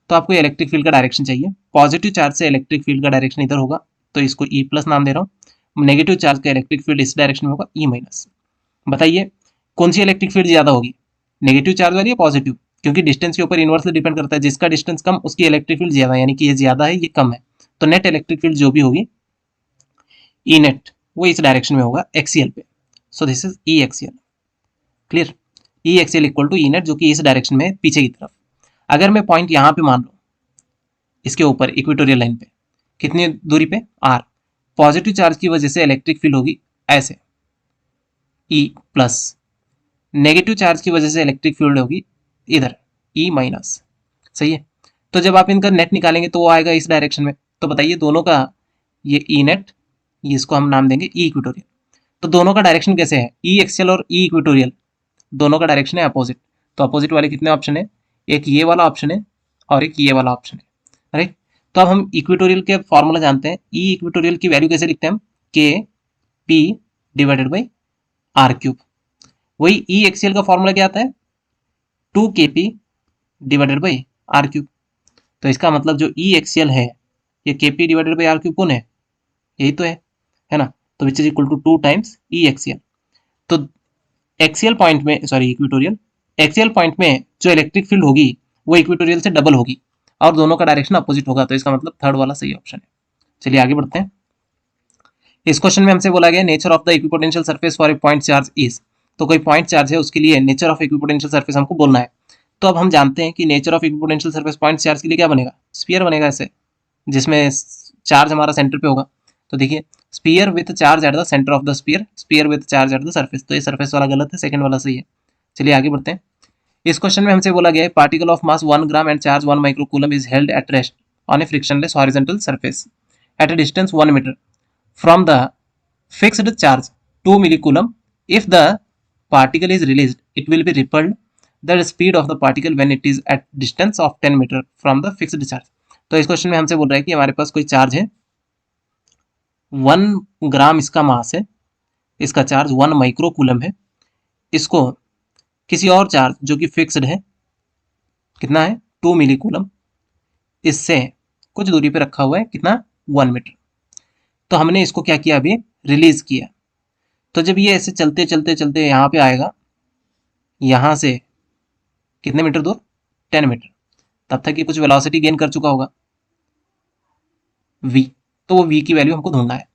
A: तो आपको इलेक्ट्रिक फील्ड का डायरेक्शन चाहिए। पॉजिटिव चार्ज से इलेक्ट्रिक फील्ड का डायरेक्शन इधर होगा, तो इसको ई प्लस नाम दे रहा हूँ। नेगेटिव चार्ज का इलेक्ट्रिक फील्ड इस डायरेक्शन में होगा, ई माइनस। बताइए कौन सी इलेक्ट्रिक फील्ड ज्यादा होगी, नेगेटिव चार्ज वाली या पॉजिटिव? क्योंकि डिस्टेंस के ऊपर इनवर्सली डिपेंड करता है, जिसका डिस्टेंस कम उसकी इलेक्ट्रिक फील्ड ज्यादा, यानी कि ये ज्यादा है ये कम है, तो नेट इलेक्ट्रिक फील्ड जो भी होगी ई नेट वो इस डायरेक्शन में होगा एक्सीएल पे। So this is E axial, clear. E axial equal to E net, जो कि इस डायरेक्शन में है पीछे की तरफ। अगर मैं पॉइंट यहाँ पे मान लूँ इसके ऊपर इक्वेटोरियल लाइन पे, कितनी दूरी पे, आर, पॉजिटिव चार्ज की वजह से इलेक्ट्रिक फील्ड होगी ऐसे ई प्लस, नेगेटिव चार्ज की वजह से इलेक्ट्रिक फील्ड होगी इधर ई माइनस, सही है। तो जब आप इनका नेट निकालेंगे तो वो आएगा इस डायरेक्शन में। तो बताइए दोनों का, ये ई नेट, ये इसको हम नाम देंगे ई इक्वेटोरियल। तो दोनों का डायरेक्शन कैसे है, ई एक्सियल और ई इक्वेटोरियल, दोनों का डायरेक्शन है अपोजिट। तो अपोजिट वाले कितने ऑप्शन है, एक ये वाला ऑप्शन है और एक ये वाला ऑप्शन है, राइट। तो अब हम इक्वेटोरियल के फॉर्मूला जानते हैं। ई इक्वेटोरियल की वैल्यू कैसे लिखते हैं हम, K P divided by R cube. वही ई एक्सियल का फॉर्मूला क्या आता है, 2kp divided by R cube. तो इसका मतलब जो ई एक्सियल है ये kp divided by R cube कौन है, यही तो है ना। तो which is equal to 2 times E axial. तो एक्सियल पॉइंट में, सॉरी इक्वेटोरियल, एक्सियल पॉइंट में जो इलेक्ट्रिक फील्ड होगी वो इक्वेटोरियल से डबल होगी और दोनों का डायरेक्शन अपोजिट होगा। तो इसका मतलब थर्ड वाला सही ऑप्शन है। चलिए आगे बढ़ते हैं। इस क्वेश्चन में हमसे बोला गया nature of the equipotential surface for a point charge is. तो कोई पॉइंट चार्ज है उसके लिए नेचर ऑफ इक्विपोटेंशियल सरफेस हमको बोलना है। तो अब हम जानते हैं कि nature of equipotential surface point charge के लिए क्या बनेगा, स्फीयर बनेगा ऐसे, जिसमें चार्ज हमारा सेंटर पे होगा। तो देखिए sphere with charge at the centre of the sphere, sphere with charge at the surface. तो ये सरफेस वाला गलत है, सेकंड वाला सही है। चलिए आगे बढ़ते हैं। इस क्वेश्चन में हमसे बोला गया है particle of mass 1 gram and charge 1 microcoulomb is held at rest on a frictionless horizontal surface at a distance 1 metre from the fixed charge 2 millicoulomb. If the particle is released, it will be repelled the speed of the particle when it is at distance of 10 meter from the fixed charge. तो इस क्वेश्चन में हमसे बोल रहा है कि हमारे पास कोई चार्ज है 1 ग्राम, इसका मास है, इसका चार्ज 1 माइक्रोकूलम है, इसको किसी और चार्ज जो कि फिक्स्ड है, कितना है 2 मिलीकूलम, इससे कुछ दूरी पे रखा हुआ है, कितना 1 मीटर। तो हमने इसको क्या किया, अभी रिलीज किया। तो जब ये ऐसे चलते चलते चलते यहाँ पे आएगा, यहाँ से कितने मीटर दूर, 10 मीटर, तब तक ये कुछ वेलोसिटी गेन कर चुका होगा v। तो वो v की वैल्यू हमको ढूंढना है।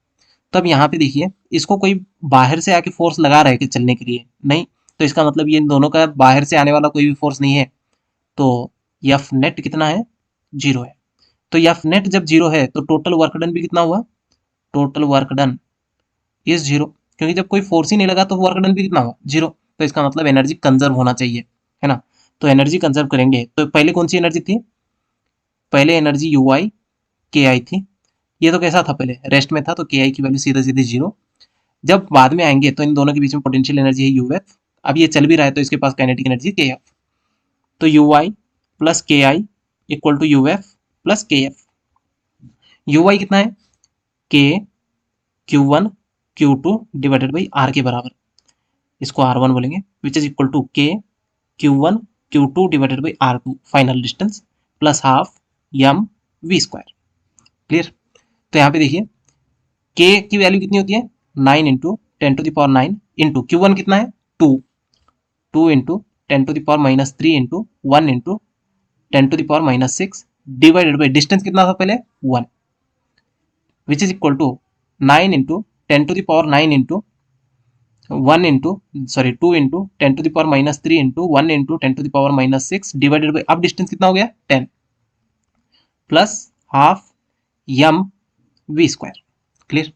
A: तब यहाँ पे देखिए इसको कोई बाहर से आके फोर्स लगा रहा है कि चलने के लिए, नहीं। तो इसका मतलब ये इन दोनों का बाहर से आने वाला कोई भी फोर्स नहीं है। तो एफ नेट कितना है, 0 है। तो एफ नेट जब 0 है तो टोटल वर्क डन भी कितना हुआ, टोटल वर्क डन इज 0, क्योंकि जब कोई फोर्स ही नहीं लगा तो वर्क डन भी कितना हुआ, 0। तो इसका मतलब एनर्जी कंजर्व होना चाहिए, है ना। तो एनर्जी कंजर्व करेंगे तो पहले कौन सी एनर्जी थी, पहले एनर्जी यू आई के आई थी। ये तो कैसा था, पहले रेस्ट में था तो के आई की वैल्यू सीधे सीधे 0। जब बाद में आएंगे तो इन दोनों के बीच में पोटेंशियल एनर्जी है यू एफ। अब ये चल भी रहा है तो इसके पास काइनेटिक एनर्जी के एफ। तो U I plus K I equal to U F plus K F. U I कितना है, K Q one Q two divided by R के बराबर, इसको आर वन बोलेंगे, which is equal to K Q one Q two divided by R two final distance plus half M V square, clear. तो यहाँ पे देखिए के की वैल्यू कितनी होती है, 9 into 10 to the power 9 into Q one कितना है 2, 2 into 10 to the power minus 3 into 1 into 10 to the power minus 6 divided by distance कितना था पहले 1, which is equal to 9 into 10 to the power 9 into 1 into sorry 2 into 10 to the power minus 3 into 1 into 10 to the power minus 6 divided by, अब डिस्टेंस कितना हो गया 10 plus half M V square, clear.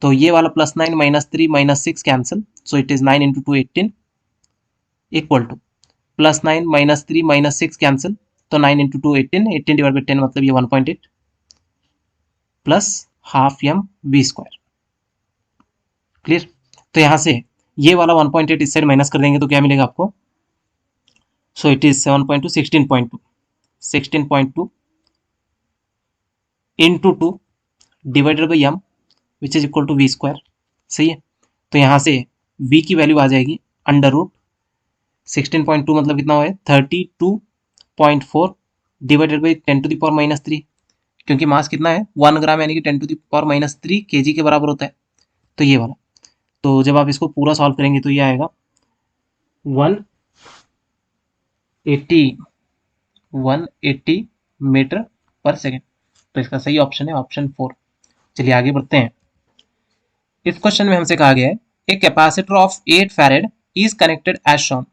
A: तो ये वाला plus 9 minus 3 minus 6 cancel, so it is 9 into 2 18 equal to plus 9 minus 3 minus 6 cancel, तो 9 इंटू 2 18, 18 डिवाइड बाई 10 मतलब ये 1.8 plus half M V square, clear. तो यहां से ये वाला 1.8 इस साइड माइनस कर देंगे तो क्या मिलेगा आपको, so it is 7.2 16.2 16.2 into 2 divided by M, which is equal to V square. सही है, तो यहाँ से v की वैल्यू आ जाएगी अंडर रूट 16.2 मतलब कितना हुआ है 32.4 डिवाइडेड बाई 10⁻³ क्योंकि मास कितना है 1 ग्राम यानी कि 10⁻³ kg के बराबर होता है। तो ये वाला, तो जब आप इसको पूरा सॉल्व करेंगे तो ये आएगा 180 मीटर पर सेकेंड। तो इसका सही ऑप्शन है ऑप्शन 4। चलिए आगे बढ़ते हैं। इस क्वेश्चन में हमसे कहा गया है a capacitor of 8 farad is connected as shown,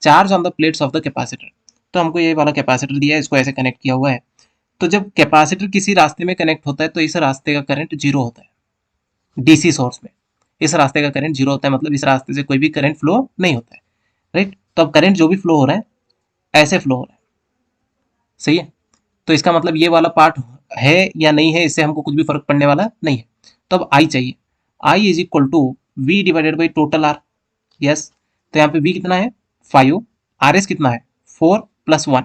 A: charge on the plates of the capacitor. तो हमको ये वाला कैपेसिटर दिया है, इसको ऐसे कनेक्ट किया हुआ है। तो जब कैपेसिटर किसी रास्ते में कनेक्ट होता है तो इस रास्ते का करंट 0 होता है, डीसी सोर्स में इस रास्ते का करंट 0 होता है, मतलब इस रास्ते से कोई भी करंट फ्लो नहीं होता है, राइट। तो अब करंट जो भी फ्लो हो रहा है ऐसे फ्लो हो रहा है, सही है। तो इसका मतलब ये वाला पार्ट है या नहीं है, इससे हमको कुछ भी फर्क पड़ने वाला नहीं है। तो अब आई चाहिए, I is equal to V divided by total R. Yes, तो यहाँ पे वी कितना है 5, आर एस कितना है 4 + 1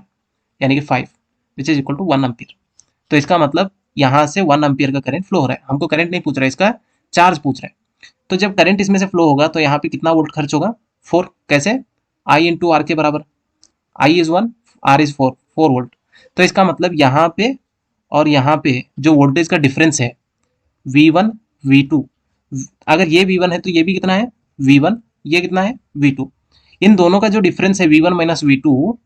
A: यानी कि 5 which is equal to 1 ampere. तो इसका मतलब यहाँ से 1 एम्पियर का करंट फ्लो हो रहा है। हमको करंट नहीं पूछ रहा है, इसका चार्ज पूछ रहा है। तो जब करंट इसमें से फ्लो होगा तो यहाँ पे कितना वोल्ट खर्च होगा 4। कैसे, आई इंटू आर के बराबर, I is 1 are is 4 volt. तो इसका मतलब यहाँ पे और यहाँ पे जो वोल्टेज का डिफरेंस है V1 V2, अगर ये V1 है तो ये भी कितना है V1, ये कितना है V2, इन दोनों का जो डिफरेंस है V1 माइनस V2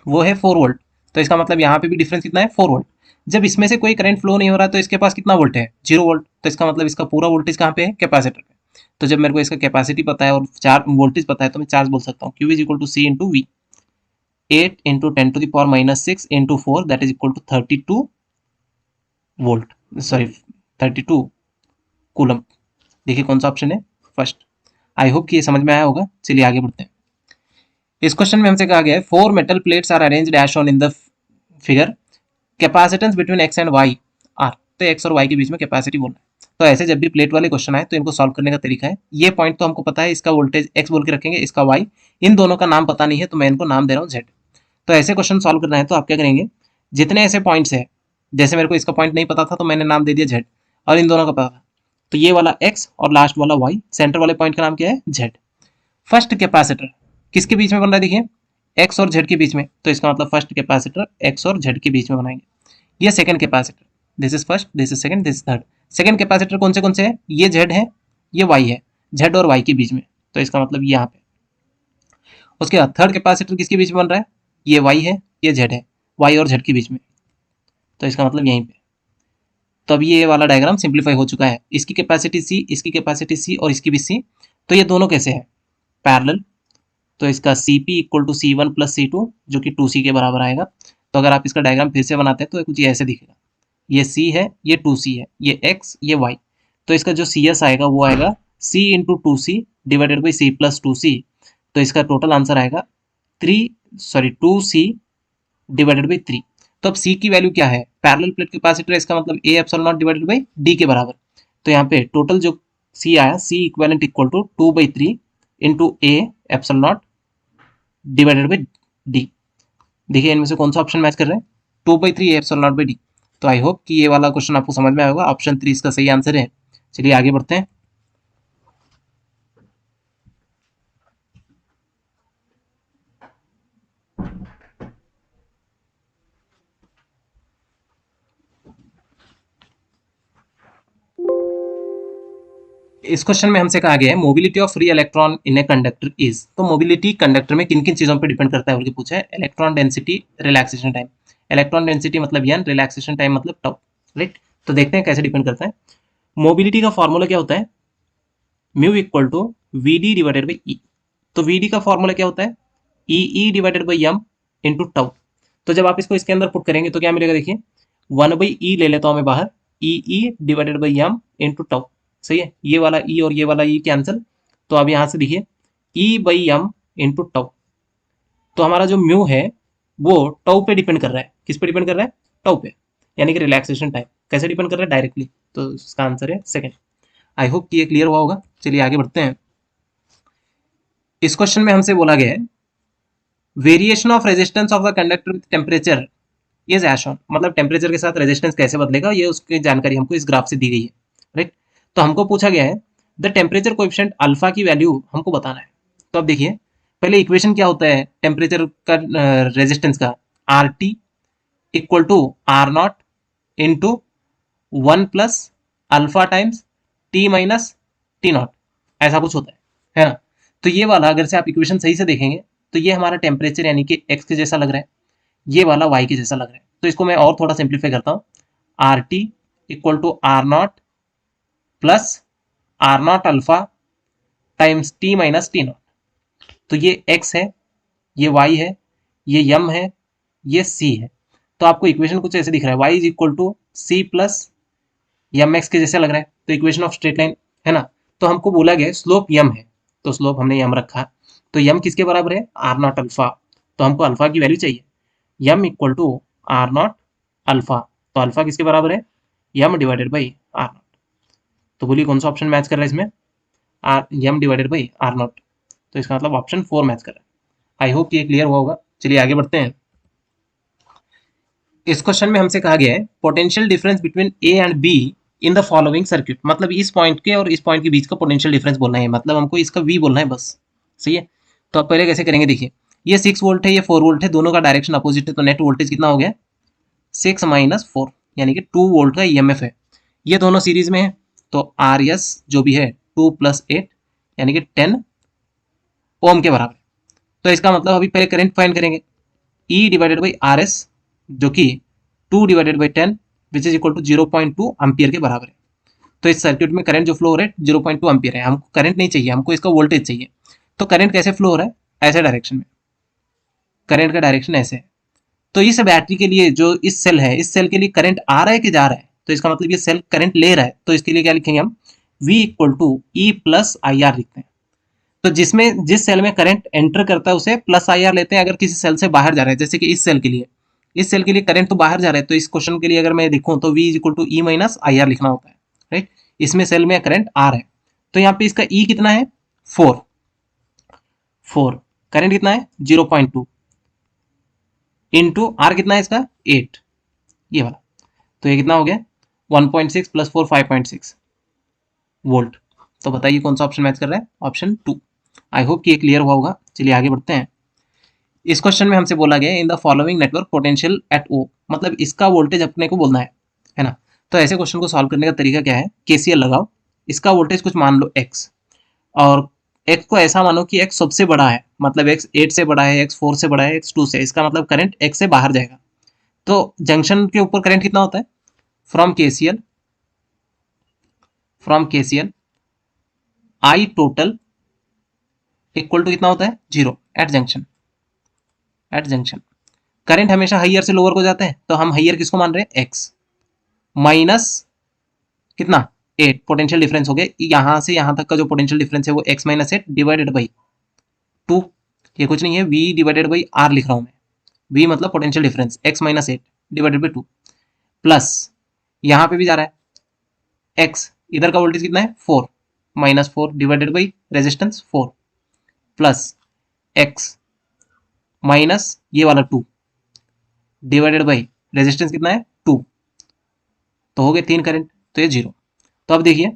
A: वो है 4 वोल्ट। तो इसका मतलब यहाँ पे भी डिफरेंस कितना है 4 वोल्ट। जब इसमें से कोई करंट फ्लो नहीं हो रहा तो इसके पास कितना वोल्ट है 0 वोल्ट। तो इसका मतलब इसका पूरा वोल्टेज कहाँ पे है कैपेसिटर पे। तो जब मेरे को इसका कैपेसिटी पता है और चार्ज वोल्टेज पता है तो मैं चार्ज बोल सकता हूँ Q is equal to C into V, 8 into 10⁻⁻6 into 4 that is equal to 32 volt, sorry 32 coulomb. देखिए कौन सा ऑप्शन है फर्स्ट। आई होप कि ये समझ में आया होगा। चलिए आगे बढ़ते हैं। इस क्वेश्चन में हमसे कहा गया है 4 metal plates are arranged as shown in the figure, capacitance between X and Y are. तो एक्स और वाई के बीच में कैपेसिटी बोलना है। तो ऐसे जब भी प्लेट वाले क्वेश्चन आए तो इनको सॉल्व करने का तरीका है, ये पॉइंट तो हमको पता है, इसका वोल्टेज एक्स बोल के रखेंगे, इसका वाई, इन दोनों का नाम पता नहीं है तो मैं इनको नाम दे रहा हूँ जेड। तो ऐसे क्वेश्चन सॉल्व करना है तो आप क्या करेंगे, जितने ऐसे पॉइंट्स है, जैसे मेरे को इसका पॉइंट नहीं पता था तो मैंने नाम दे दिया जेड, और इन दोनों का पता था तो ये वाला एक्स और लास्ट वाला वाई, सेंटर वाले पॉइंट का नाम क्या है जेड। फर्स्ट कैपेसिटर किसके बीच में बन रहा है, देखिए एक्स और जेड के बीच में, तो इसका मतलब फर्स्ट कैपेसिटर एक्स और जेड के बीच में बनाएंगे। ये second capacitor, this is first, this is second, this is third. Second capacitor कौन से हैं, ये जेड है ये वाई है, जेड और वाई के बीच में, तो इसका मतलब यहाँ पे। उसके बाद थर्ड कैपेसिटर किसके बीच में बन रहा है, ये वाई है ये जेड है, वाई और जेड के बीच में, तो इसका मतलब यहीं पे। तो अब ये वाला डायग्राम सिंप्लीफाई हो चुका है, इसकी कैपेसिटी सी, इसकी कैपेसिटी सी और इसकी भी सी। तो ये दोनों कैसे हैं पैरेलल, तो इसका Cp equal to C1 plus C2 जो कि 2C के बराबर आएगा। तो अगर आप इसका डायग्राम फिर से बनाते हैं तो कुछ ऐसे दिखेगा, ये C है ये 2C है, ये X ये Y। तो इसका जो CS आएगा वो आएगा C into 2C divided by C plus 2C। तो इसका टोटल आंसर आएगा 2C डिवाइडेड बाई 3। तो अब C की वैल्यू क्या है, पैरेलल प्लेट कैपेसिटर, इसका मतलब A epsilon naught divided by D के बराबर। तो यहाँ पे टोटल जो C आया C equivalent equal to 2/3 into A epsilon naught divided by D. देखिए इनमें से कौन सा ऑप्शन मैच कर रहे हैं, 2/3 एप्सिलॉन नॉट बाई डी। तो आई होप कि ये वाला क्वेश्चन आपको समझ में आया होगा, ऑप्शन 3 इसका सही आंसर है। चलिए आगे बढ़ते हैं। इस क्वेश्चन में हमसे कहा गया है mobility of free electron in a conductor is. तो मोबिलिटी कंडक्टर में किन किन चीजों पर डिपेंड करता है बोल के पूछा है, electron density, relaxation time. Electron density मतलब एन, रिलैक्सेशन टाइम मतलब टाउ, राइट। तो देखते हैं कैसे डिपेंड करता है। मोबिलिटी का फॉर्मूला क्या होता है, mu equal to V D divided by E. तो वी डी का फॉर्मूला क्या होता है, E divided by M into tau. तो जब आप इसको इसके अंदर पुट करेंगे तो क्या मिलेगा, देखिए 1/e ले लेता हूँ मैं बाहर, E divided by M into tau. सही है, ये वाला ई और ये वाला ई कैंसिल। तो अब यहाँ से देखिए E/m इंटू टाउ। तो हमारा जो म्यू है वो टाउ पे डिपेंड कर रहा है, किस पे डिपेंड कर रहा है, टाउ पे, यानी कि रिलैक्सेशन टाइम। कैसे डिपेंड कर रहा है, डायरेक्टली। तो इसका आंसर है सेकंड। आई होप कि ये क्लियर हुआ होगा। चलिए आगे बढ़ते हैं। इस क्वेश्चन में हमसे बोला गया है variation of resistance of the conductor with temperature is as shown. मतलब टेम्परेचर के साथ रेजिस्टेंस कैसे बदलेगा, ये उसकी जानकारी हमको इस ग्राफ से दी गई है, राइट। तो हमको पूछा गया है द टेम्परेचर कोएफिशिएंट अल्फा की वैल्यू हमको बताना है। तो अब देखिए पहले इक्वेशन क्या होता है टेम्परेचर का रेजिस्टेंस का, R T equal to R naught into 1 plus alpha times T minus T naught, ऐसा कुछ होता है ना। तो ये वाला अगर से आप इक्वेशन सही से देखेंगे तो ये हमारा टेम्परेचर यानी कि एक्स के जैसा लग रहा है, ये वाला वाई के जैसा लग रहा है। तो इसको मैं और थोड़ा सिंप्लीफाई करता हूँ, R T equal to R naught plus R naught alpha times T minus T naught. तो ये एक्स है, ये वाई है, ये यम है, ये सी है। तो आपको इक्वेशन कुछ ऐसे दिख रहा है, Y is equal to C plus M X के जैसे लग रहा है। तो इक्वेशन ऑफ स्ट्रेट लाइन है ना। तो हमको बोला गया स्लोप यम है, तो स्लोप हमने यम रखा। तो यम किसके बराबर है, आर नॉट अल्फा। तो हमको अल्फा की वैल्यू चाहिए, M equal to R naught alpha. तो अल्फा किसके बराबर है, M divided by R naught. तो बोलिए कौन सा ऑप्शन मैच कर रहा है इसमें, R M divided by R naught. तो इसका मतलब ऑप्शन 4 मैच कर रहा है। आई होप ये क्लियर हुआ होगा। चलिए आगे बढ़ते हैं। इस क्वेश्चन में हमसे कहा गया है potential difference between A and be in the following circuit. मतलब इस पॉइंट के और इस पॉइंट के बीच का पोटेंशियल डिफरेंस बोलना है, मतलब हमको इसका वी बोलना है बस। सही है। तो अब पहले कैसे करेंगे, देखिए ये 6 वोल्ट है, ये 4 वोल्ट है, दोनों का डायरेक्शन अपोजिट है। तो नेट वोल्टेज कितना हो गया 6 माइनस 4 यानी कि 2 वोल्ट का ईएमएफ है। ये दोनों सीरीज में है तो आर एस जो भी है 2 प्लस 8 यानी कि 10 ओम के बराबर। तो इसका मतलब अभी पहले करंट फाइंड करेंगे, E divided by R S जो कि 2 divided by 10 which is equal to 0.2 ampere के बराबर है। तो इस सर्किट में करंट जो फ्लो हो रहा है 0.2 एम्पियर है। हमको करंट नहीं चाहिए, हमको इसका वोल्टेज चाहिए। तो करंट कैसे फ्लो हो रहा है, ऐसे डायरेक्शन में, करंट का डायरेक्शन ऐसे है। तो इस बैटरी के लिए जो इस सेल है, इस सेल के लिए करंट आ रहा है कि जा रहा है, तो इसका मतलब ये सेल करंट ले रहा है। तो इसके लिए क्या लिखेंगे हम, V equal to E plus I R लिखते हैं। तो जिसमें जिस सेल में करंट एंटर करता है उसे प्लस आई आर लेते हैं। अगर किसी सेल से बाहर जा रहा है, जैसे कि इस सेल के लिए, इस सेल के लिए करंट तो बाहर जा रहा है, तो इस क्वेश्चन के लिए अगर मैं लिखूं तो V is equal to E minus I R लिखना होता है, राइट। इसमें सेल में करंट आ रहा है, तो यहाँ पे इसका E कितना है 4, करंट कितना है 0.2 इंटू आर कितना है इसका 8, ये वाला। तो ये कितना हो गया 1.6 प्लस 4 5.6 वोल्ट। तो बताइए कौन सा ऑप्शन मैच कर रहा है, ऑप्शन 2। आई होप कि ये क्लियर हुआ होगा। चलिए आगे बढ़ते हैं। इस क्वेश्चन में हमसे बोला गया in the following network potential at O, मतलब इसका वोल्टेज अपने को बोलना है ना। तो ऐसे क्वेश्चन को सॉल्व करने का तरीका क्या है, केसीएल लगाओ। इसका वोल्टेज कुछ मान लो एक्स, और एक्स को ऐसा मानो कि एक्स सबसे बड़ा है, मतलब एक्स 8 से बड़ा है, एक्स 4 से बड़ा है, एक्स 2 से। इसका मतलब करंट एक्स से बाहर जाएगा। तो जंक्शन के ऊपर करंट कितना होता है, from KCL I total equal to कितना होता है 0 एट जंक्शन। करंट हमेशा हाइयर से लोअर को जाता है, तो हम हाइयर किसको मान रहे हैं, एक्स माइनस कितना 8, पोटेंशियल डिफरेंस हो गया यहां से यहां तक का जो पोटेंशियल डिफरेंस है वो x माइनस 8 डिवाइडेड बाई 2। ये कुछ नहीं है, v डिवाइडेड बाई r लिख रहा हूं मैं। v मतलब potential difference x minus 8 divided by 2 plus यहां पे भी जा रहा है x, इधर का वोल्टेज कितना है 4 minus 4 divided by resistance 4 plus x minus ये वाला 2 डिवाइडेड बाई रेजिस्टेंस कितना है 2। तो हो गए 3 करंट, तो ये 0। तो अब देखिए,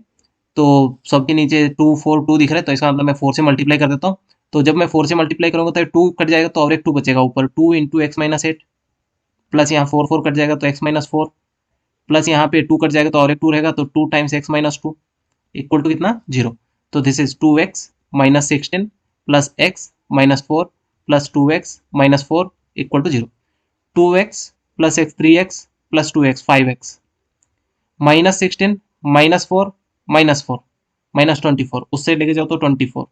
A: तो सबके नीचे 2 4 2 दिख रहा है, तो इसका मतलब मैं 4 से मल्टीप्लाई कर देता हूँ। तो जब मैं 4 से मल्टीप्लाई करूंगा तो 2 कट जाएगा, तो और एक 2 बचेगा ऊपर, 2 इंटू एक्स माइनस 8 प्लस यहाँ 4 4 कट जाएगा तो x माइनस 4 प्लस यहाँ पे 2 कट जाएगा तो और एक 2 रहेगा, तो 2 times x minus 2 equal to कितना 0। तो this is 2x minus 16 plus x minus 4 plus 2x minus 4 equal to 0। 2x plus x 3x plus 2x 5x minus 16 minus 4 minus 4 minus 24, उससे लेके जाओ तो 24।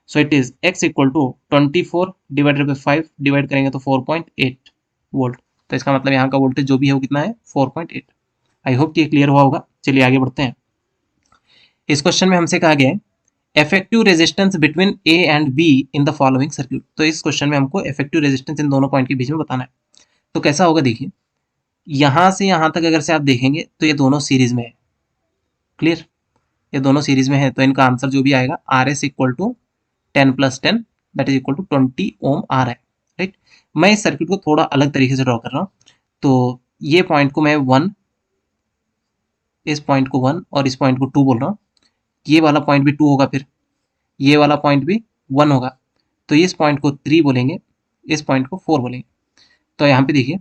A: So it is x equal to 24 divided by 5, divide करेंगे तो 4.8 वोल्ट। तो इसका मतलब यहाँ का वोल्टेज जो भी है वो कितना है 4.8। आई होप कि ये क्लियर हुआ होगा। चलिए आगे बढ़ते हैं। इस क्वेश्चन में हमसे कहा गया है effective resistance between A and be in the following circuit. तो इस क्वेश्चन में हमको इफेक्टिव रेजिस्टेंस इन दोनों पॉइंट के बीच में बताना है। तो कैसा होगा, देखिए यहां से यहां तक अगर से आप देखेंगे तो ये दोनों सीरीज में है, क्लियर, ये दोनों सीरीज में है। तो इनका आंसर जो भी आएगा R S equal to 10 plus 10 that is equal to 20 ohm आ रहा है, राइट। मैं इस सर्किट को थोड़ा अलग तरीके से ड्रॉ कर रहा हूँ। तो ये पॉइंट को मैं 1, इस पॉइंट को 1 और इस पॉइंट को 2 बोल रहा हूँ, ये वाला पॉइंट भी 2 होगा, फिर ये वाला पॉइंट भी 1 होगा, तो इस पॉइंट को 3 बोलेंगे, इस पॉइंट को 4 बोलेंगे। तो यहाँ पे देखिए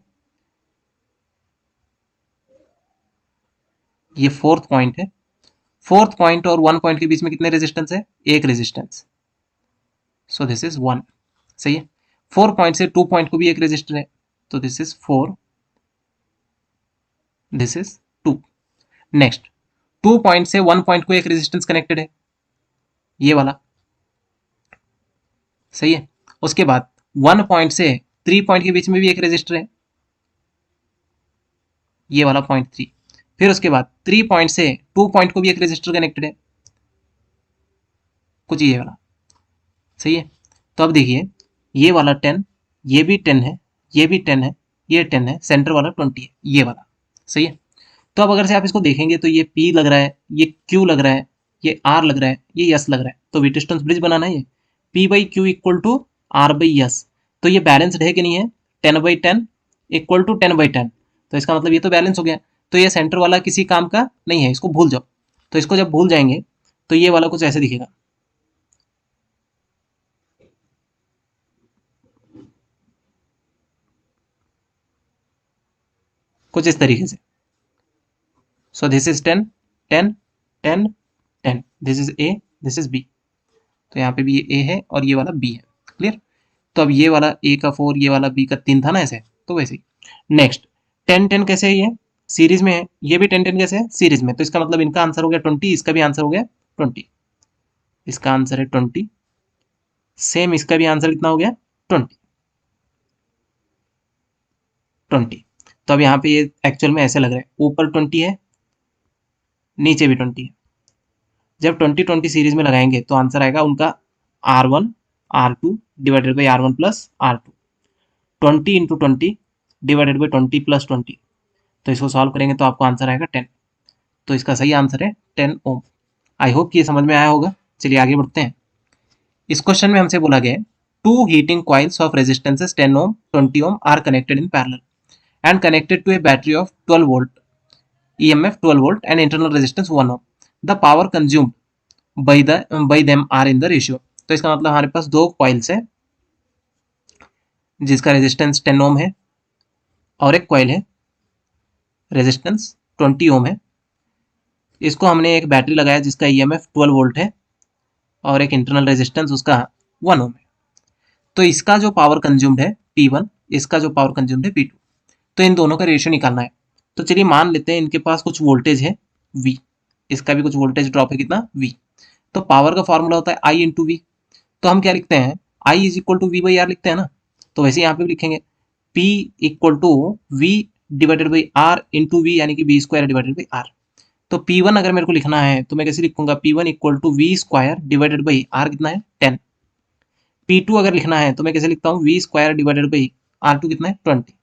A: ये फोर्थ पॉइंट है, फोर्थ पॉइंट और 1 पॉइंट के बीच में कितने रेजिस्टेंस है, एक रेजिस्टेंस, सो दिस इज 1, सही है। 4 पॉइंट से 2 पॉइंट को भी एक रेजिस्टर है, तो this is 4, this is 2। Next 2 point से 1 पॉइंट को एक रेजिस्टेंस कनेक्टेड है, ये वाला, सही है। उसके बाद 1 पॉइंट से 3 पॉइंट के बीच में भी एक रेजिस्टर है, ये वाला पॉइंट 3। फिर उसके बाद 3 पॉइंट से 2 पॉइंट को भी एक रेजिस्टर कनेक्टेड है, कुछ ये वाला, सही है। तो अब देखिए ये वाला 10, ये भी 10 है, ये भी 10 है, ये 10 है, सेंटर वाला 20 है, ये वाला, सही है। तो अब अगर से आप इसको देखेंगे तो ये P लग रहा है, ये Q लग रहा है, ये R लग रहा है, ये S लग रहा है, तो व्हीटस्टोन ब्रिज बनाना है ये P by Q equal to R by S। तो ये बैलेंस्ड है कि नहीं है, 10/10 इक्वल टू 10/10, तो इसका मतलब ये तो बैलेंस हो गया। तो ये सेंटर वाला किसी काम का नहीं है, इसको भूल जाओ। तो इसको जब भूल जाएंगे तो ये वाला कुछ ऐसे दिखेगा, कुछ इस तरीके से। सो this is 10 10 10 10, this is A, this is B। तो यहाँ पे भी ये A है और ये वाला B है, क्लियर। तो अब ये वाला A का 4, ये वाला B का 3 था ना ऐसे, तो वैसे ही। नेक्स्ट 10 10 कैसे है, ये सीरीज में है, ये भी 10 10 कैसे है, सीरीज में। तो इसका मतलब इनका आंसर हो गया 20, इसका भी आंसर हो गया 20, इसका आंसर है 20, सेम इसका भी आंसर कितना हो गया 20 20। तो अब यहाँ पे ये एक्चुअल में ऐसे लग रहा है, ऊपर 20 है, नीचे भी 20 है। जब 20 20 सीरीज में लगाएंगे तो आंसर आएगा उनका R1 R2 divided by R1 plus R2, 20 into 20 divided by 20 plus 20। तो इसको सॉल्व करेंगे तो आपको आंसर आएगा 10। तो इसका सही आंसर है 10 ओम। आई होप कि ये समझ में आया होगा। चलिए आगे बढ़ते हैं। इस क्वेश्चन में हमसे बोला गया है, two heating coils of resistances 10 ohm 20 ohm are connected in parallel and connected to a battery of 12 volt, EMF 12 volt and internal resistance 1 ohm. The power consumed by them are in the ratio. तो इसका मतलब हमारे पास दो कॉइल्स है जिसका रेजिस्टेंस 10 ओम है और एक कॉइल है रेजिस्टेंस 20 ओम है। इसको हमने एक बैटरी लगाया जिसका EMF 12 वोल्ट है और एक इंटरनल रेजिस्टेंस उसका 1 ओम है। तो इसका जो पावर कंज्यूम्ड है P1, इसका जो पावर कंज्यूम्ड है P2। तो इन दोनों का रेशियो निकालना है। तो चलिए मान लेते हैं इनके पास कुछ वोल्टेज है V, इसका भी कुछ वोल्टेज ड्रॉप है कितना V। तो पावर का फॉर्मूला होता है I इंटू वी। तो हम क्या लिखते हैं, I is equal to V by R लिखते हैं ना। तो वैसे यहाँ पे भी लिखेंगे P equal to V divided by R into V, यानी कि V square divided by R. तो P1 अगर मेरे को लिखना है तो मैं कैसे लिखूंगा, P1 equal to V square divided by R कितना है 10। P2 अगर लिखना है तो मैं कैसे लिखता हूँ, we square divided by R2 कितना है 20।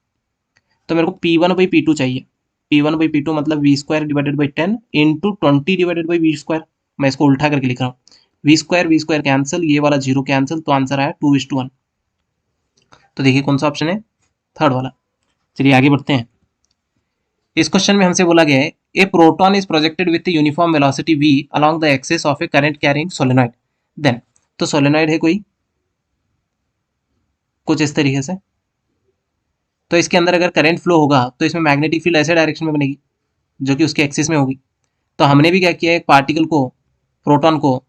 A: तो मेरे को P1 बाई P2 चाहिए, P1 बाई P2 मतलब V square divided by 10 into 20 divided by V square. मैं इसको उल्टा करके लिख रहा हूँ, वी स्क्वायर कैंसिल, ये वाला 0 कैंसिल, तो आंसर आया 2:1। तो देखिए कौन सा ऑप्शन है, थर्ड वाला। चलिए आगे बढ़ते हैं। इस क्वेश्चन में हमसे बोला गया है, a proton is projected with uniform velocity v along the axis of a current carrying solenoid, then. तो सोलेनॉइड है कोई कुछ इस तरीके से, तो इसके अंदर अगर करंट फ्लो होगा तो इसमें मैग्नेटिक फील्ड ऐसे डायरेक्शन में बनेगी जो कि उसके एक्सिस में होगी। तो हमने भी क्या किया, एक पार्टिकल को, प्रोटॉन को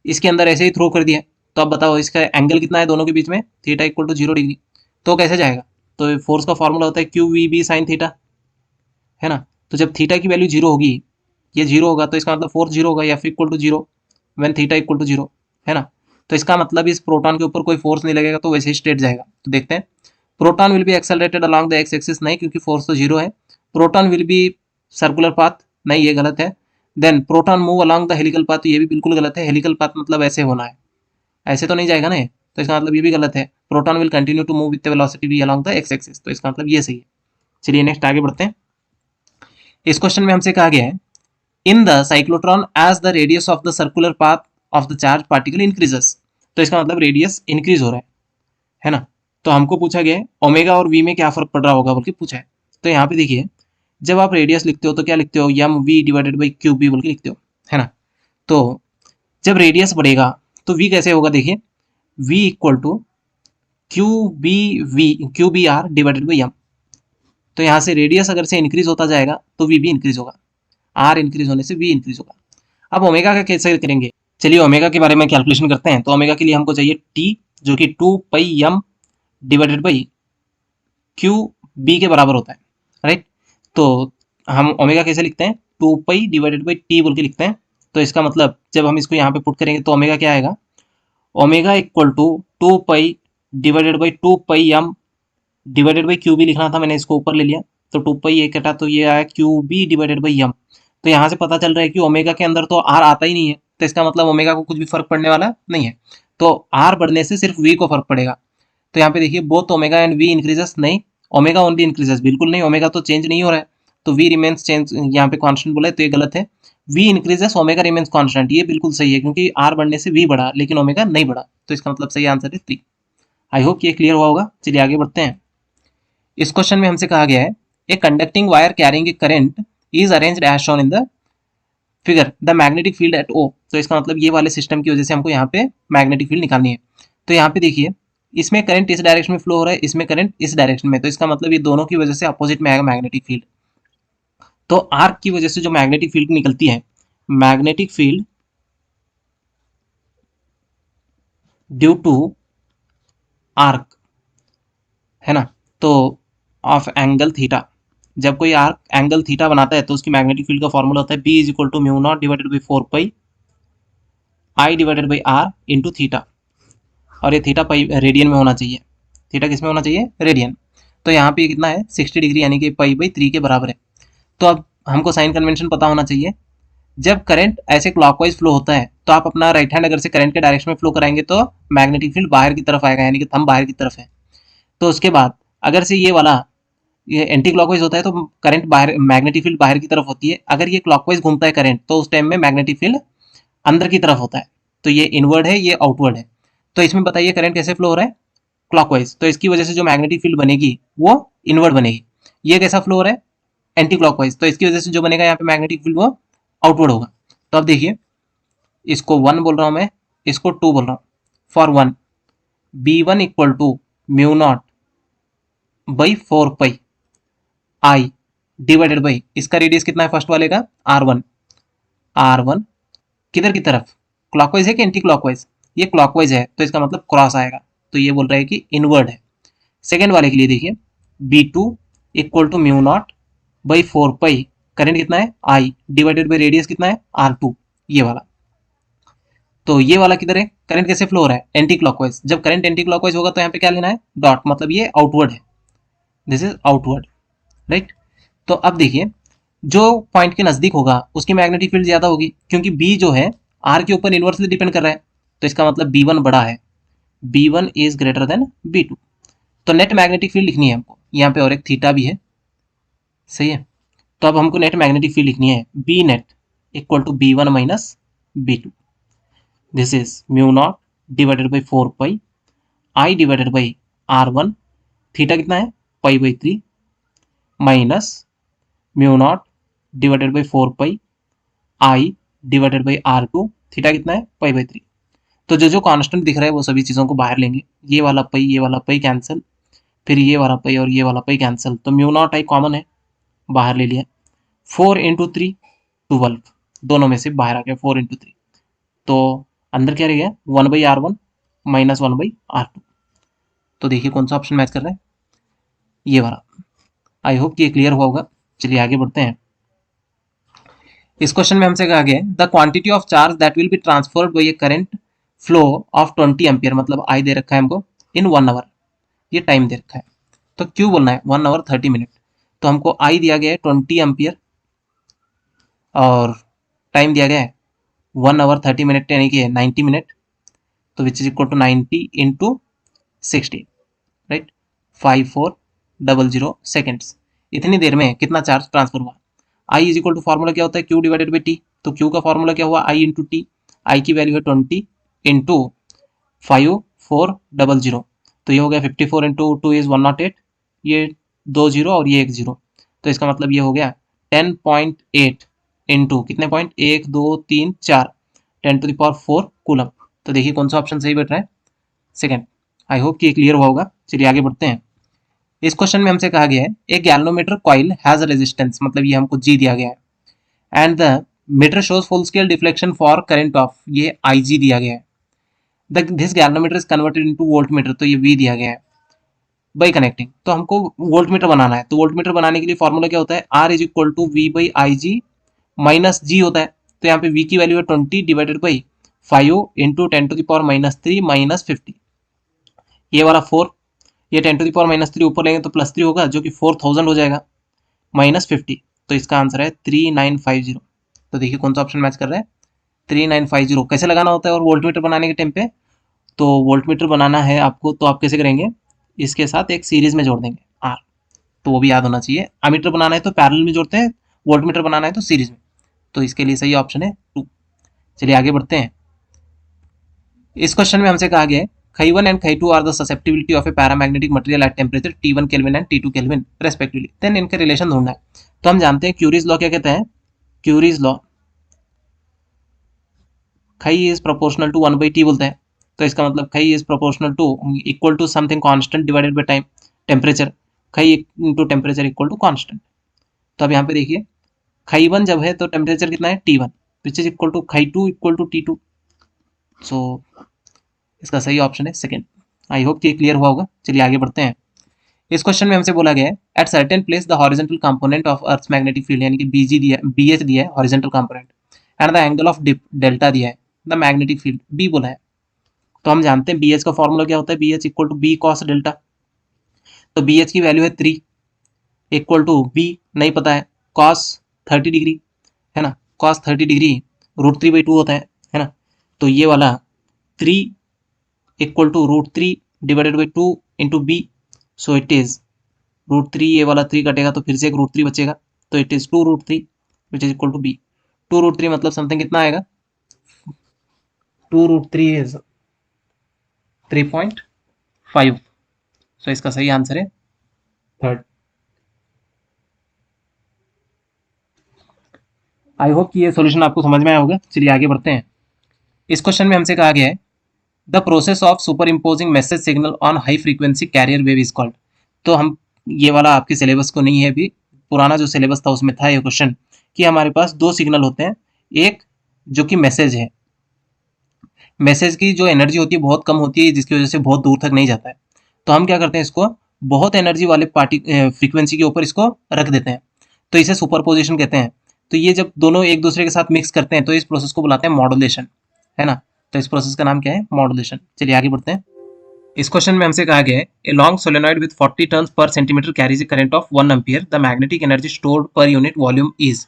A: इसके अंदर ऐसे ही थ्रो कर दिया। तो अब बताओ इसका एंगल कितना है दोनों के बीच में, थीटा इक्वल टू 0 डिग्री। तो कैसे जाएगा, तो फोर्स का फॉर्मूला होता है Q V B sine theta, है ना। तो जब थीटा की वैल्यू 0 होगी, ये 0 होगा, तो इसका मतलब फोर्स 0 होगा, F equal to 0 when theta equal to 0, है ना। तो इसका मतलब इस प्रोटॉन के ऊपर कोई फोर्स नहीं लगेगा, तो वैसे ही स्ट्रेट जाएगा। तो देखते हैं, proton will be accelerated along the X axis, नहीं क्योंकि फोर्स तो 0 है। Proton will be circular path, नहीं ये गलत है। Then proton move along the helical path, ये भी बिल्कुल गलत है। हेलिकल पाथ मतलब ऐसे होना है, ऐसे तो नहीं जाएगा ना, तो इसका मतलब ये भी गलत है। Proton will continue to move with the velocity v along the X axis, तो इसका मतलब ये सही है। चलिए नेक्स्ट आगे बढ़ते हैं। इस क्वेश्चन में हमसे कहा गया है, in the cyclotron as the radius of the circular path of the charge particle increases. तो इसका मतलब रेडियस इंक्रीज हो रहा है ना। तो हमको पूछा गया है ओमेगा और वी में क्या फर्क पड़ रहा होगा बोल के पूछा है। तो यहाँ पे देखिए जब आप रेडियस लिखते हो तो क्या लिखते हो, M V divided by Q B बोल के लिखते हो, है ना। तो जब रेडियस बढ़ेगा तो वी कैसे होगा, देखिए V equal to Q B R divided by M. तो यहाँ से रेडियस अगर से इंक्रीज होता जाएगा तो वी भी इंक्रीज होगा, आर इंक्रीज होने से वी इंक्रीज होगा। अब ओमेगा का कैसे करेंगे, चलिए ओमेगा के बारे में कैलकुलेशन करते हैं। तो ओमेगा के लिए हमको चाहिए टी, जो कि 2πm divided by Q B के बराबर होता है, राइट। तो हम ओमेगा कैसे लिखते हैं, 2π डिवाइडेड बाई टी बोल के लिखते हैं। तो इसका मतलब जब हम इसको यहाँ पे पुट करेंगे तो ओमेगा क्या आएगा, omega equal to 2π divided by 2πm divided by Q B लिखना था, मैंने इसको ऊपर ले लिया। तो 2π ये कटा तो ये आया Q B divided by M. तो यहाँ से पता चल रहा है कि ओमेगा के अंदर तो आर आता ही नहीं है, तो इसका मतलब ओमेगा को कुछ भी फर्क पड़ने वाला नहीं है। तो आर बढ़ने से सिर्फ वी को फर्क पड़ेगा। तो यहाँ पे देखिए both omega and V increases, नहीं ओमेगा ओनली इंक्रीजेस, बिल्कुल नहीं, ओमेगा तो चेंज नहीं हो रहा है। तो वी रिमेन्स चेंज, यहाँ पे कॉन्स्टेंट बोला है तो ये गलत है। V increases omega remains constant, ये बिल्कुल सही है क्योंकि आर बढ़ने से वी बढ़ा लेकिन ओमेगा नहीं बढ़ा। तो इसका मतलब सही आंसर है 3। आई होप ये क्लियर हुआ होगा। चलिए आगे बढ़ते हैं। इस क्वेश्चन में हमसे कहा गया है a conducting wire carrying a current is arranged as shown in the figure the magnetic field at O. तो इसका मतलब ये वाले सिस्टम की वजह से हमको यहाँ पे मैग्नेटिक फील्ड निकालनी है। तो यहाँ पे देखिए इसमें करंट इस डायरेक्शन में फ्लो हो रहा है, इसमें करंट इस डायरेक्शन में, तो इसका मतलब ये दोनों की वजह से अपोजिट में आएगा मैग्नेटिक फील्ड। तो आर्क की वजह से जो मैग्नेटिक फील्ड निकलती है, magnetic field due to arc, है ना। तो ऑफ एंगल थीटा, जब कोई आर्क एंगल थीटा बनाता है तो उसकी मैग्नेटिक फील्ड का फॉर्मूला होता है B is equal to mu naught divided by 4π I divided by R into theta. और ये थीटा पाई रेडियन में होना चाहिए, थीटा किस में होना चाहिए, रेडियन। तो यहाँ पे कितना है 60 डिग्री, यानी कि π/3 के बराबर है। तो अब हमको साइन कन्वेंशन पता होना चाहिए। जब करंट ऐसे क्लॉकवाइज फ्लो होता है तो आप अपना राइट हैंड अगर से करंट के डायरेक्शन में फ्लो कराएंगे तो मैग्नेटिक फील्ड बाहर की तरफ आएगा, यानी कि थंब बाहर की तरफ है। तो उसके बाद अगर से ये वाला ये एंटी क्लॉकवाइज होता है तो करंट बाहर, मैग्नेटिक फील्ड बाहर की तरफ होती है। अगर ये क्लॉकवाइज घूमता है करंट तो उस टाइम में मैग्नेटिक फील्ड अंदर की तरफ होता है। तो ये इनवर्ड है, ये आउटवर्ड है। तो इसमें बताइए करंट कैसे फ्लो हो रहा है, क्लॉकवाइज, तो इसकी वजह से जो मैग्नेटिक फील्ड बनेगी वो इनवर्ड बनेगी। ये कैसा फ्लो हो रहा है, एंटी क्लॉकवाइज, तो इसकी वजह से जो बनेगा यहाँ पे मैग्नेटिक फील्ड वो आउटवर्ड होगा। तो अब देखिए इसको 1 बोल रहा हूँ मैं, इसको 2 बोल रहा हूँ। For 1 B1 equal to mu naught by 4π I divided by, इसका रेडियस कितना है फर्स्ट वाले का, R1। R1 किधर की तरफ, क्लॉकवाइज है कि एंटी क्लॉकवाइज, ये क्लॉकवाइज है तो इसका मतलब क्रॉस आएगा, तो ये बोल रहा है कि इनवर्ड है। सेकेंड वाले के लिए देखिए B2 equal to mu naught by 4π, current कितना है I डिवाइडेड बाई रेडियस कितना है R2, ये वाला। तो ये वाला किधर है, करंट कैसे फ्लो हो रहा है, एंटी क्लॉकवाइज। जब करंट एंटी क्लॉकवाइज होगा तो यहाँ पे क्या लेना है, डॉट, मतलब ये आउटवर्ड है, दिस इज आउटवर्ड, राइट। तो अब देखिए जो पॉइंट के नजदीक होगा उसकी मैग्नेटिक फील्ड ज्यादा होगी, क्योंकि बी जो है आर के ऊपर इनवर्सली डिपेंड कर रहा है। तो इसका मतलब B1 बड़ा है, B1 is greater than B2। तो नेट मैग्नेटिक फील्ड लिखनी है हमको यहाँ पे, और एक थीटा भी है, सही है। तो अब हमको नेट मैग्नेटिक फील्ड लिखनी है B net equal to B1 minus B2। This is mu naught divided by 4π I divided by R1, theta कितना है π/3 minus mu naught divided by 4π I divided by R2, theta कितना है π/3। तो जो जो कांस्टेंट दिख रहा है वो सभी चीज़ों को बाहर लेंगे, ये वाला पाई ये वाला पाई कैंसिल, फिर ये वाला पाई और ये वाला पाई कैंसिल, तो म्यू नॉट आई कॉमन है, बाहर ले लिया। 4 × 3 12, दोनों में से बाहर आ गया 4 × 3। तो अंदर क्या रह गया 1/R1 माइनस 1/R2। तो देखिए कौन सा ऑप्शन मैच कर रहा है, ये वाला। आई होप कि ये क्लियर हुआ होगा। चलिए आगे बढ़ते हैं। इस क्वेश्चन में हमसे कहा गया है the quantity of charge that will be transferred by A current flow of 20 ampere, मतलब आई दे रखा है हमको इन 1 आवर, ये टाइम दे रखा है। तो क्यों बोलना है 1 आवर 30 मिनट, तो हमको आई दिया गया है 20 एम्पियर और टाइम दिया गया है 1 आवर 30 मिनट, यानी कि 90 मिनट। तो which is equal to 90 × 60, right, 5400 seconds. इतनी देर में कितना चार्ज ट्रांसफर हुआ। I is equal to formula क्या होता है, क्यू डिवाइडेड बाई टी। तो क्यू का फॉर्मूला क्या हुआ, आई इंटू टी। आई की वैल्यू है 20 इंटू 5400, तो ये हो गया 54 × 2 इज 108, ये 2 0 और ये 1 0, तो इसका मतलब ये हो गया 10.8 इंटू कितने पॉइंट, 1 2 3 4, 10⁴ कूलम। तो देखिए कौन सा ऑप्शन सही बैठ रहा है, सेकेंड। आई होप कि ये क्लियर हुआ होगा। चलिए आगे बढ़ते हैं। इस क्वेश्चन में हमसे कहा गया है एक galvanometer coil has a resistance, मतलब ये हमको जी दिया गया है, and the meter shows full scale deflection for current of, ये आई जी दिया गया है। This galvanometer is converted into voltmeter, तो ये वी दिया गया है। बाई कनेक्टिंग, तो हमको वोल्ट मीटर बनाना है, तो वोल्ट मीटर बनाने के लिए फॉर्मूला क्या होता है, R is equal to V by I G minus G होता है। तो यहाँ पे वी की वैल्यू है 20 डिवाइडेड बाई 5 इंटू 10⁻³ माइनस 50, ये वाला 4, ये 10⁻³ ऊपर लेंगे तो +3 होगा, जो कि 4000 हो जाएगा, माइनस 50। तो इसका आंसर है 3950। तो देखिए कौन सा ऑप्शन मैच कर रहा है, 3950। कैसे लगाना होता है और वोल्ट मीटर बनाने के टाइम पे, तो वोल्ट मीटर बनाना है आपको, तो आप कैसे करेंगे, इसके साथ एक सीरीज में जोड़ देंगे आर, तो वो भी याद होना चाहिए। अमीटर बनाना है तो पैरेलल में जोड़ते हैं, वोल्ट मीटर बनाना है तो सीरीज में। तो इसके लिए सही ऑप्शन है 2। चलिए आगे बढ़ते हैं। इस क्वेश्चन में हमसे कहा गया है Chi1 and Chi2 are the susceptibility of a paramagnetic material at temperature T1 kelvin and T2 kelvin respectively, then इनके रिलेशन ढूंढना है। तो हम जानते हैं क्यूरीज लॉ क्या कहते हैं, Curie's law Chi is proportional to 1/T बोलते हैं। तो इसका मतलब Chi is proportional to equal to something constant divided by time, temperature, Chi into temperature equal to constant. तो अब यहाँ पे देखिए Chi1 जब है तो टेम्परेचर कितना है T1, which is equal to Chi2 equal to T2। So इसका सही ऑप्शन है सेकेंड। आई होप कि क्लियर हुआ होगा। चलिए आगे बढ़ते हैं। इस क्वेश्चन में हमसे बोला गया है at certain place the horizontal component of earth magnetic field, यानी कि बीजी दिया, बीएच दिया है horizontal component, and the angle of delta दिया है, द मैग्नेटिक फील्ड बी बोला है। तो हम जानते हैं बीएच का फॉर्मूला क्या होता है, BH equal to B cos delta. तो बीएच की वैल्यू है 3 इक्वल टू बी नहीं पता है कॉस 30 डिग्री, है ना, कॉस 30 डिग्री √3/2 होता है ना। तो ये वाला 3 equal to √3 divided by 2 into B, so it is √3, ये वाला 3 कटेगा तो फिर से एक √3 बचेगा, तो it is 2√3 which is equal to B. 2√3 मतलब समथिंग कितना आएगा, 2√3 इज 3.5। सो इसका सही आंसर है थर्ड। आई होप कि ये सॉल्यूशन आपको समझ में आया होगा। चलिए आगे बढ़ते हैं। इस क्वेश्चन में हमसे कहा गया है the process of super imposing message signal on high frequency carrier wave is called. तो हम, ये वाला आपके सिलेबस को नहीं है, अभी पुराना जो सिलेबस था उसमें था ये क्वेश्चन, कि हमारे पास दो सिग्नल होते हैं, एक जो कि मैसेज है, मैसेज की जो एनर्जी होती है बहुत कम होती है, जिसकी वजह से बहुत दूर तक नहीं जाता है। तो हम क्या करते हैं, इसको बहुत एनर्जी वाले फ्रीक्वेंसी के ऊपर इसको रख देते हैं, तो इसे सुपरपोजिशन कहते हैं। तो ये जब दोनों एक दूसरे के साथ मिक्स करते हैं तो इस प्रोसेस को बुलाते हैं मॉड्यूलेशन, है ना। तो इस प्रोसेस का नाम क्या है, मॉड्यूलेशन। चलिए आगे बढ़ते हैं। इस क्वेश्चन में हमसे कहा गया है a long solenoid with 40 turns per centimetre carries a current of 1 ampere, the magnetic energy stored per unit volume is.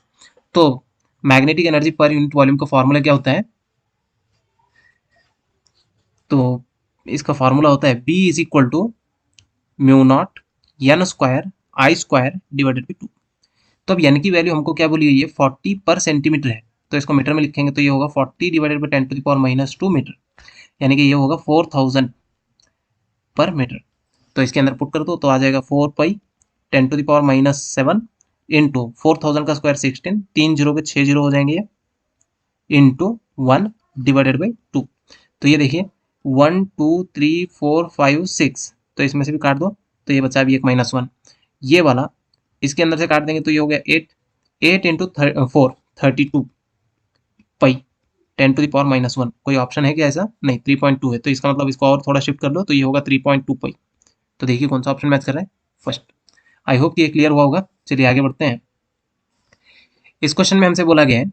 A: तो magnetic energy per unit volume का फॉर्मूला क्या होता है, तो इसका फॉर्मूला होता है B is equal to mu naught N square I square divided by 2। तो अब एन की वैल्यू हमको क्या बोली गई है, 40 पर सेंटीमीटर है, तो इसको मीटर में लिखेंगे तो ये होगा 40 डिवाइडेड बाई 10⁻⁻² मीटर, यानी कि ये होगा 4000 पर मीटर। तो इसके अंदर पुट कर दो तो आ जाएगा 4π10⁻⁻7 इंटू 4000 का स्क्वायर 16, 3 जीरो के 6 जीरो हो जाएंगे, इंटू 1 डिवाइडेड बाई 2। तो ये देखिए 1 2 3 4 5 6, तो इसमें से भी काट दो तो ये बचा भी एक -1, ये वाला इसके अंदर से काट देंगे तो ये हो गया 8, 8 इंटू 4 32 पाई 10⁻⁻1। कोई ऑप्शन है क्या ऐसा, नहीं, 3.2 है, तो इसका मतलब इसको और थोड़ा शिफ्ट कर लो तो ये होगा 3.2 पाई। तो देखिए कौन सा ऑप्शन मैच कर रहा है, फर्स्ट। आई होप कि ये क्लियर हुआ होगा। चलिए आगे बढ़ते हैं। इस क्वेश्चन में हमसे बोला गया है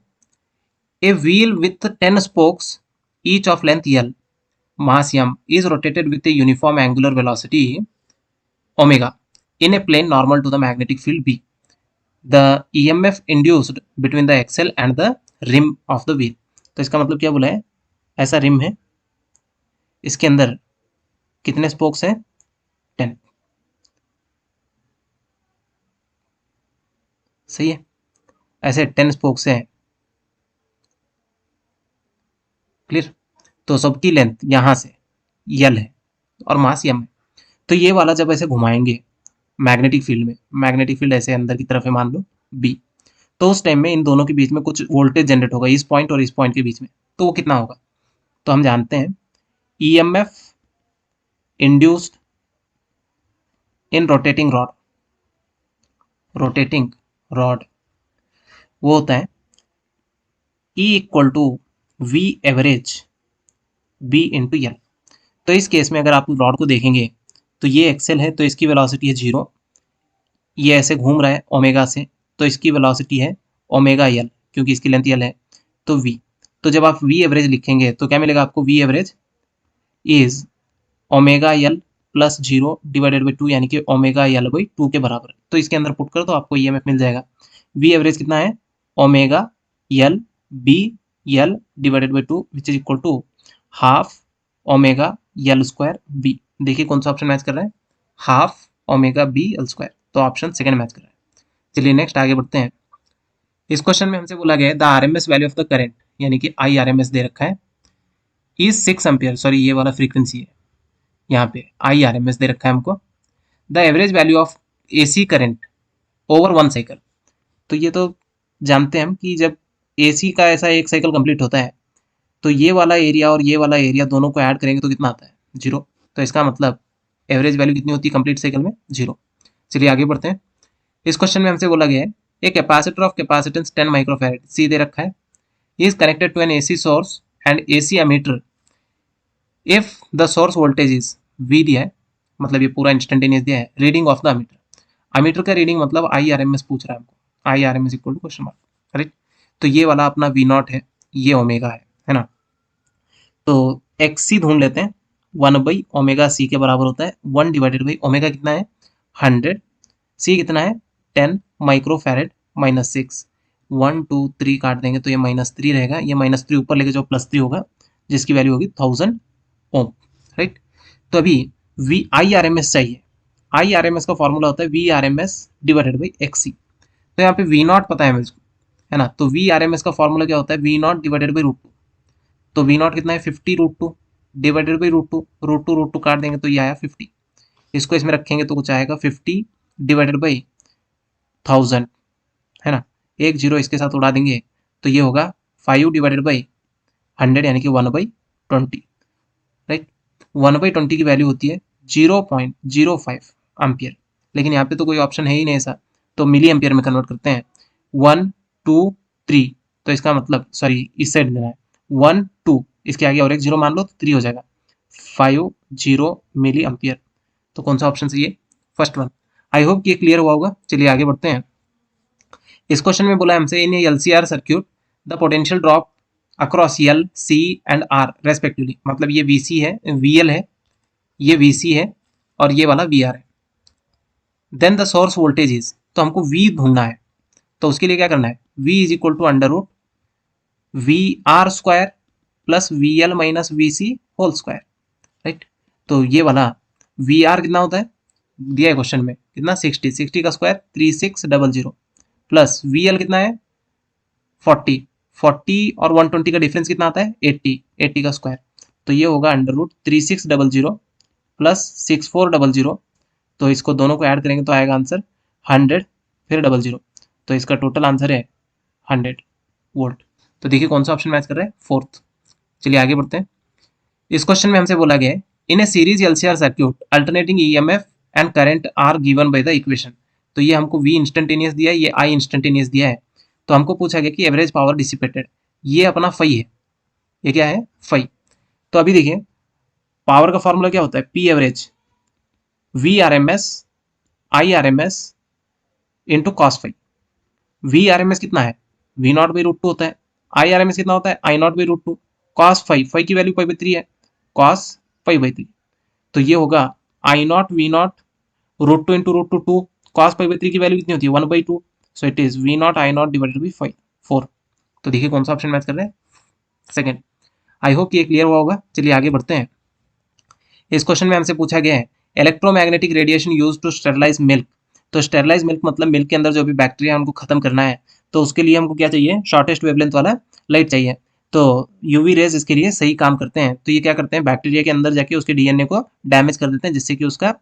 A: a wheel with 10 spokes each of length L, mass m is rotated with a uniform angular velocity omega in a plane normal to the magnetic field B. The EMF induced between the axle and the rim of the wheel. तो इसका मतलब क्या बोला है, ऐसा रिम है, इसके अंदर कितने स्पोक्स हैं, 10, सही है, ऐसे 10 स्पोक्स हैं, क्लियर। तो सबकी लेंथ यहाँ से यल है और मास यम है। तो ये वाला जब ऐसे घुमाएंगे मैग्नेटिक फील्ड में, मैग्नेटिक फील्ड ऐसे अंदर की तरफ है मान लो बी, तो उस टाइम में इन दोनों के बीच में कुछ वोल्टेज जनरेट होगा इस पॉइंट और इस पॉइंट के बीच में, तो वो कितना होगा? तो हम जानते हैं EMF induced in rotating rod वो होता है E equal to V average B into L. तो इस केस में अगर आप रॉड को देखेंगे तो ये एक्सेल है, तो इसकी वेलोसिटी है 0, ये ऐसे घूम रहा है ओमेगा से, तो इसकी वेलोसिटी है ओमेगा एल, क्योंकि इसकी लेंथ एल है, तो वी। तो जब आप वी एवरेज लिखेंगे तो क्या मिलेगा आपको? V average is omega L plus 0 divided by 2, यानी कि ओमेगा एल बाई 2 के बराबर। तो इसके अंदर पुट कर तो आपको ईएमएफ मिल जाएगा। वी एवरेज कितना है? Omega L B L divided by 2 which is equal to half omega L square B. देखिए कौन सा ऑप्शन मैच कर रहा है? Half omega B L square, तो ऑप्शन सेकंड मैच कर रहा है। चलिए नेक्स्ट आगे बढ़ते हैं। इस क्वेश्चन में हमसे बोला गया है the RMS value of the current, यानी कि आई आरएमएस दे रखा है, इज 6 एम्पियर, सॉरी ये वाला फ्रीक्वेंसी है, यहाँ पे आई आरएमएस दे रखा है हमको। The average value of AC current over 1 cycle, तो ये तो जानते हैं हम कि जब एसी का ऐसा एक साइकिल कंप्लीट होता है तो ये वाला एरिया और ये वाला एरिया दोनों को ऐड करेंगे तो कितना आता है? 0। तो इसका मतलब एवरेज वैल्यू कितनी होती है कंप्लीट साइकिल में? 0। चलिए आगे बढ़ते हैं। इस क्वेश्चन में हमसे बोला गया है a capacitor of capacitance 10 microfarad C दे रखा है, is connected to an AC source and AC ammeter if the source voltage is V दिया है, मतलब ये पूरा इंस्टेंटेनियस दिया है। Reading of the ammeter, ammeter का रीडिंग मतलब आई आर एम एस पूछ रहा है हमको, I R M S equal to question mark, right. तो ये वाला अपना वी नॉट है, ये ओमेगा है ना। तो एक्स सी ढूंढ लेते हैं, 1 बाई ओमेगा सी के बराबर होता है 1 डिवाइडेड बाई ओमेगा कितना है? 100, सी कितना है? 10 माइक्रोफैरेड माइनस 6, 1 2 3 काट देंगे तो ये -3 रहेगा, ये -3 ऊपर लेके जो +3 होगा जिसकी वैल्यू होगी 1000 ओम, राइट। तो अभी V I R M S चाहिए, आई आर एम एस का फॉर्मूला होता है V R M S divided by X C. तो यहाँ पे वी नॉट पता है मुझको, है ना, तो वी आर एम एस का फॉर्मूला क्या होता है? V not divided by √2। तो वी नॉट कितना है? 50 √2 डिवाइडेड बाई √2 काट देंगे तो ये आया 50। इसको इसमें रखेंगे तो कुछ आएगा 50 डिवाइडेड बाई 1000, है ना, एक जीरो इसके साथ उड़ा देंगे तो ये होगा 5 डिवाइडेड बाई 100, यानी कि 1/20, राइट। 1/20 की वैल्यू होती है 0.05 एम्पियर, लेकिन यहाँ पे तो कोई ऑप्शन है ही नहीं ऐसा, तो मिली एम्पियर में कन्वर्ट करते हैं। 1 2 3, तो इसका मतलब सॉरी इस साइड लेना है, 1 2 इसके आगे और एक जीरो मान लो तो 3 हो जाएगा, 50 मिली एम्पियर। तो कौन सा ऑप्शन सही है? First one. आई होप कि ये क्लियर हुआ होगा। चलिए आगे बढ़ते हैं। इस क्वेश्चन में बोला हमसे in LCR circuit the potential drop across L C and R respectively, मतलब ये वीसी है, वीएल है, ये वीसी है और ये वाला वीआर है। Then the source voltage is, तो हमको वी ढूंढना है, तो उसके लिए क्या करना है? v is equal to under root V R square plus V L minus V C whole square, right. तो ये वाला वी आर कितना होता है दिया है क्वेश्चन में, कितना? 60 का स्क्वायर 3600 प्लस वी एल कितना है? 40 और 120 का डिफरेंस कितना आता है? 80 का स्क्वायर, तो ये होगा √3600 प्लस 6400, तो इसको दोनों को ऐड करेंगे तो आएगा आंसर 100 फिर 00, तो इसका टोटल आंसर है 100 वोल्ट। तो देखिए कौन सा ऑप्शन मैच कर रहा है? फोर्थ। चलिए आगे बढ़ते हैं। इस क्वेश्चन में हमसे बोला गया है in a series LCR circuit alternating EMF and current are given by the equation. तो ये हमको वी इंस्टेंटेनियस दिया है, ये आई इंस्टेंटेनियस दिया है, तो हमको पूछा गया कि एवरेज पावर डिसिपेटेड, ये अपना फाई है, ये क्या है? फाई। तो अभी देखिए पावर का फॉर्मूला क्या होता है? P average V R M S I R M S into cos phi. V R M S कितना है? वी नॉट बाई √2 होता है। आई आर एम एस कितना होता है? I naught by √2। Cos phi की वैल्यू π/3 है, कॉस π/3, तो ये होगा I naught V naught √2 into √2 cos π/3 की वैल्यू कितनी होती है? 1/2, so it is V naught I naught divided by 4। तो देखिए कौन सा ऑप्शन मैच कर रहे हैं? सेकंड। आई होप कि ये क्लियर हुआ होगा। चलिए आगे बढ़ते हैं। इस क्वेश्चन में हमसे पूछा गया है electromagnetic radiation use to sterilize milk. तो स्टेरलाइज मिल्क मतलब मिल्क के अंदर जो भी बैक्टीरिया उनको खत्म करना है, तो उसके लिए हमको क्या चाहिए? शॉर्टेस्ट वेवलेंथ वाला लाइट चाहिए। तो यूवी रेज इसके लिए सही काम करते हैं। तो ये क्या करते हैं? बैक्टीरिया के अंदर जाके उसके डीएनए को डैमेज कर देते हैं, जिससे कि उसका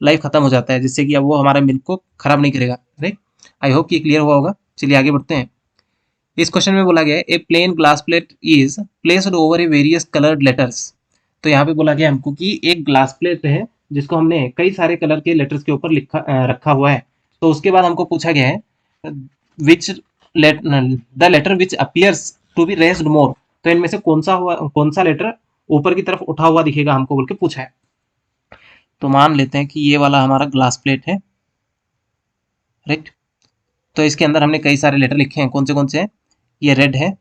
A: लाइफ खत्म हो जाता है, जिससे कि अब वो हमारे मिल्क को खराब नहीं करेगा। राइट, आई होप कि क्लियर हुआ होगा। चलिए आगे बढ़ते हैं। इस क्वेश्चन में बोला गया है a plane glass plate is placed over a various coloured letters. तो यहाँ पे बोला गया हमको कि एक ग्लास प्लेट है जिसको हमने कई सारे कलर के लेटर्स के ऊपर रखा हुआ है। तो उसके बाद हमको पूछा गया है which the letter which appears to be raised more. तो इनमें से कौन सा लेटर ऊपर की तरफ उठा हुआ दिखेगा हमको बोल के पूछा है। तो मान लेते हैं कि ये वाला हमारा ग्लास प्लेट है। राइट, तो इसके अंदर हमने कई सारे लेटर लिखे हैं। कौन से हैं? ये रेड है,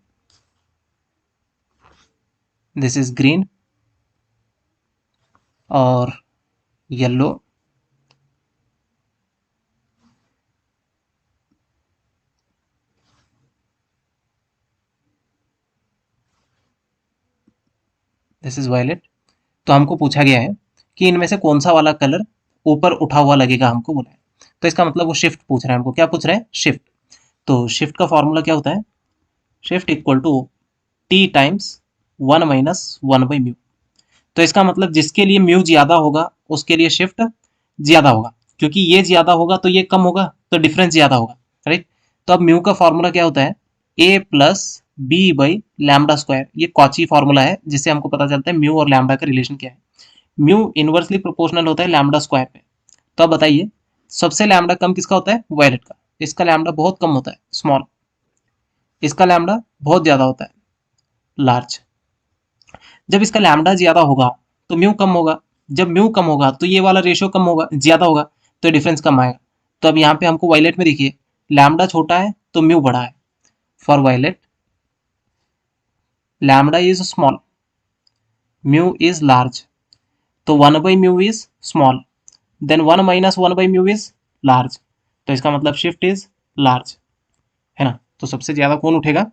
A: दिस इज ग्रीन, और येलो, दिस इज वायलेट। तो हमको पूछा गया है कि इनमें से कौन सा वाला कलर ऊपर उठा हुआ लगेगा हमको बोला है। तो इसका मतलब वो शिफ्ट पूछ रहा है हमको। क्या पूछ रहा है? शिफ्ट। तो शिफ्ट का फॉर्मूला क्या होता है? Shift equal to T times 1 - 1/μ। तो इसका मतलब जिसके लिए म्यू ज्यादा होगा उसके लिए शिफ्ट ज्यादा होगा, क्योंकि ये ज्यादा होगा तो ये कम होगा, तो डिफरेंस ज्यादा होगा। राइट, तो अब म्यू का फॉर्मूला क्या होता है? A plus B by lambda square. ये कॉची फॉर्मूला है जिससे हमको पता चलता है म्यू और लैम्डा का रिलेशन क्या है। म्यू इनवर्सली प्रोपोर्शनल होता है लैम्डा स्क्वायर पे। तो अब बताइए सबसे लैम्डा कम किसका होता है? वायलेट का। इसका लैम्डा बहुत कम होता है, स्मॉल। इसका लैम्डा बहुत ज्यादा होता है, लार्ज। जब इसका लैम्डा ज्यादा होगा तो म्यू कम होगा। जब म्यू कम होगा तो ये वाला रेशियो कम होगा, ज्यादा होगा, तो डिफरेंस कम आएगा। तो अब यहाँ पे हमको वायलेट में देखिए लैम्डा छोटा है तो म्यू बड़ा है। For violet lambda is small, mu is large. तो 1/μ is small, then 1 - 1/μ is large. तो इसका मतलब शिफ्ट इज लार्ज, है ना। तो सबसे ज्यादा कौन उठेगा?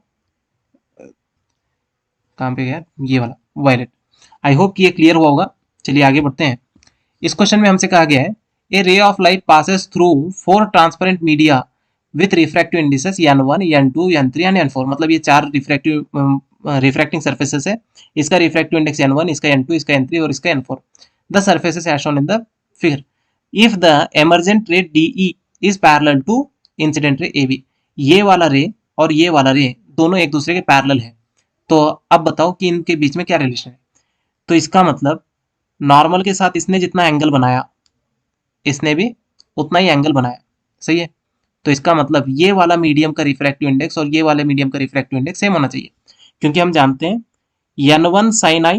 A: कहाँ पे गया ये वाला? वायलेट। आई होप कि ये क्लियर हुआ होगा। चलिए आगे बढ़ते हैं। इस क्वेश्चन में हमसे कहा गया है a ray of light passes through 4 transparent media with refractive indices n1 n2 n3 and n4। मतलब ये 4 रिफ्रैक्टिंग सर्फेसेस है। इसका रिफ्रैक्टिव इंडेक्स n1, इसका n2, इसका n3 और इसका n4। The surfaces as shown in the figure. If the emergent ray DE is parallel to incident ray AB। ये वाला रे और ये वाला रे दोनों एक दूसरे के पैरेलल है। तो अब बताओ कि इनके बीच में क्या रिलेशन है। तो इसका मतलब नॉर्मल के साथ इसने जितना एंगल बनाया इसने भी उतना ही एंगल बनाया। सही है। तो इसका मतलब ये वाला मीडियम का रिफ्रैक्टिव इंडेक्स और ये वाले मीडियम का रिफ्रैक्टिव इंडेक्स सेम होना चाहिए, क्योंकि हम जानते हैं n1 sin i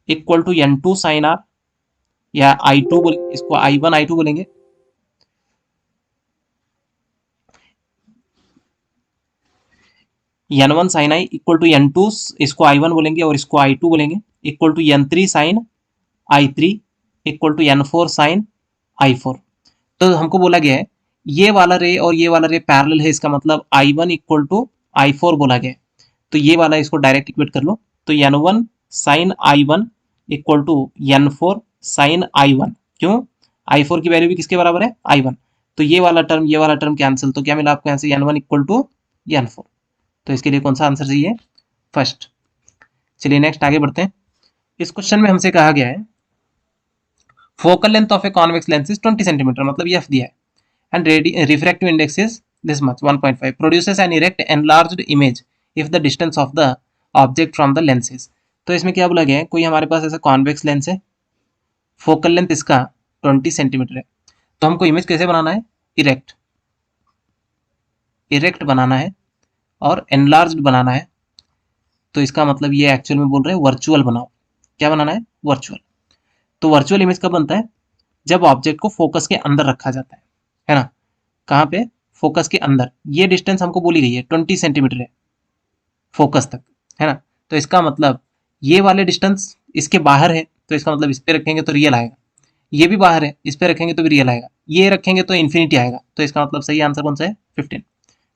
A: equal to n2 sin r, या i2 इसको i1 i2 बोलेंगे। n1 sin i equal to n2, इसको i1 बोलेंगे और इसको i2 बोलेंगे, equal to n3 sin i3 equal to n4 sin i4। तो हमको बोला गया है ये वाला रे और ये वाला रे पैरेलल है, इसका मतलब i1 इक्वल टू i4 बोला गया है। तो ये वाला इसको डायरेक्ट इक्वेट कर लो। तो n1 sin i1 equal to n4 sin i1। क्यों? i4 की वैल्यू भी किसके बराबर है? i1। तो ये वाला टर्म कैंसिल। तो क्या मिला आपको यहाँ से? n1 equal to n4। तो इसके लिए कौन सा आंसर चाहिए? फर्स्ट। चलिए नेक्स्ट आगे बढ़ते हैं। इस क्वेश्चन में हमसे कहा गया है focal length of a convex lens is 20 centimetre, मतलब ये एफ दिया है, and refractive index is this much 1.5, produces N erect enlarged image if the distance of the object from the lens is. तो इसमें क्या बोला गया है? कोई हमारे पास ऐसा कॉन्वेक्स लेंस है, फोकल लेंथ इसका 20 सेंटीमीटर है। तो हमको इमेज कैसे बनाना है? इरेक्ट। इरेक्ट बनाना है और एनलार्ज्ड बनाना है। तो इसका मतलब ये एक्चुअल में बोल रहे हैं वर्चुअल बनाओ। क्या बनाना है? वर्चुअल। तो वर्चुअल इमेज कब बनता है? जब ऑब्जेक्ट को फोकस के अंदर रखा जाता है ना। कहाँ पे? फोकस के अंदर। ये डिस्टेंस हमको बोली गई है 20 सेंटीमीटर है फोकस तक, है ना। तो इसका मतलब ये वाले डिस्टेंस इसके बाहर है, तो इसका मतलब इस पे रखेंगे तो रियल आएगा। ये भी बाहर है, इस पे रखेंगे तो भी रियल आएगा। ये रखेंगे तो इन्फिनिटी आएगा। तो इसका मतलब सही आंसर कौन सा है? 15।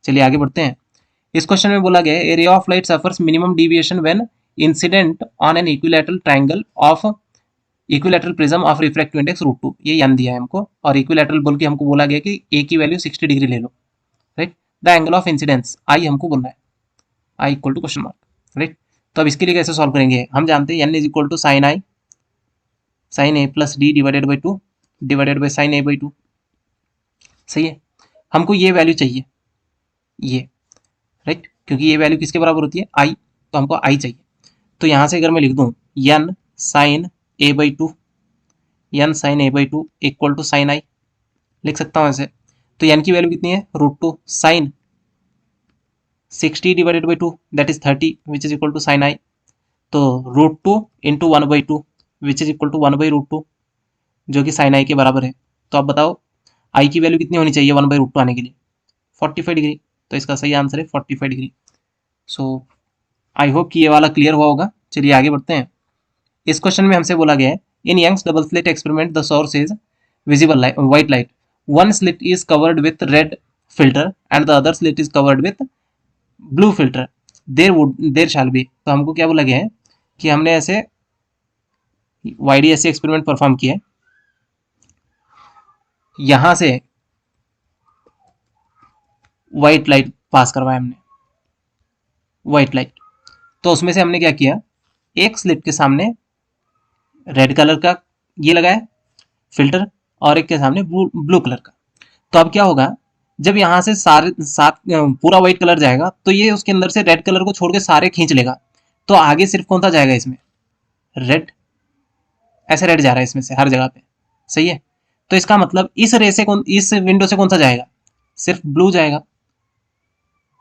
A: चलिए आगे बढ़ते हैं। इस क्वेश्चन में बोला गया है a ray of light suffers minimum deviation when incident on an equilateral triangle of equilateral prism of refractive index √2। ये n दिया है हमको, और इक्विलैटरल बोल के हमको बोला गया कि a की वैल्यू 60 डिग्री ले लो। Right, the angle of incidence i हमको बोलना है, i equal to question mark. Right, तो अब इसके लिए कैसे सॉल्व करेंगे? हम जानते हैं n is equal to sine i sine a plus d divided by 2, divided by sine A by two. सही है, हमको ये वैल्यू चाहिए, ये राइट, क्योंकि ये वैल्यू किसके बराबर होती है, आई, तो हमको आई चाहिए। तो यहाँ से अगर मैं लिख दूँ N sine A by two, N sine A by two equal to sine I, लिख सकता हूँ ऐसे। तो एन की वैल्यू कितनी है, √2 sine 60 divided by 2 that is 30 which is equal to sine I. तो √2 into 1/2 which is equal to 1/√2 जो कि साइन आई के बराबर है। तो आप बताओ आई की वैल्यू कितनी होनी चाहिए 1/√2 आने के लिए, 45 डिग्री। तो इसका सही आंसर है 45 डिग्री। सो आई होप कि ये वाला क्लियर हुआ होगा। चलिए आगे बढ़ते हैं। इस क्वेश्चन में हमसे बोला गया है in Young's double slit experiment the source is visible white light, one slit is covered with red filter and the other slit is covered with blue filter, there shall be. तो हमको क्या बोला गया है कि हमने ऐसे YDSC एक्सपेरिमेंट परफॉर्म किया है, यहां से व्हाइट लाइट पास करवाया हमने, व्हाइट लाइट। तो उसमें से हमने क्या किया, एक स्लिट के सामने रेड कलर का ये लगाया फिल्टर और एक के सामने ब्लू कलर का। तो अब क्या होगा, जब यहाँ से सात पूरा व्हाइट कलर जाएगा तो ये उसके अंदर से रेड कलर को छोड़ के सारे खींच लेगा। तो आगे सिर्फ कौन सा जाएगा इसमें, रेड, ऐसे रेड जा रहा है इसमें से हर जगह पे। सही है, तो इसका मतलब इस रे से इस विंडो से कौन सा जाएगा, सिर्फ ब्लू जाएगा।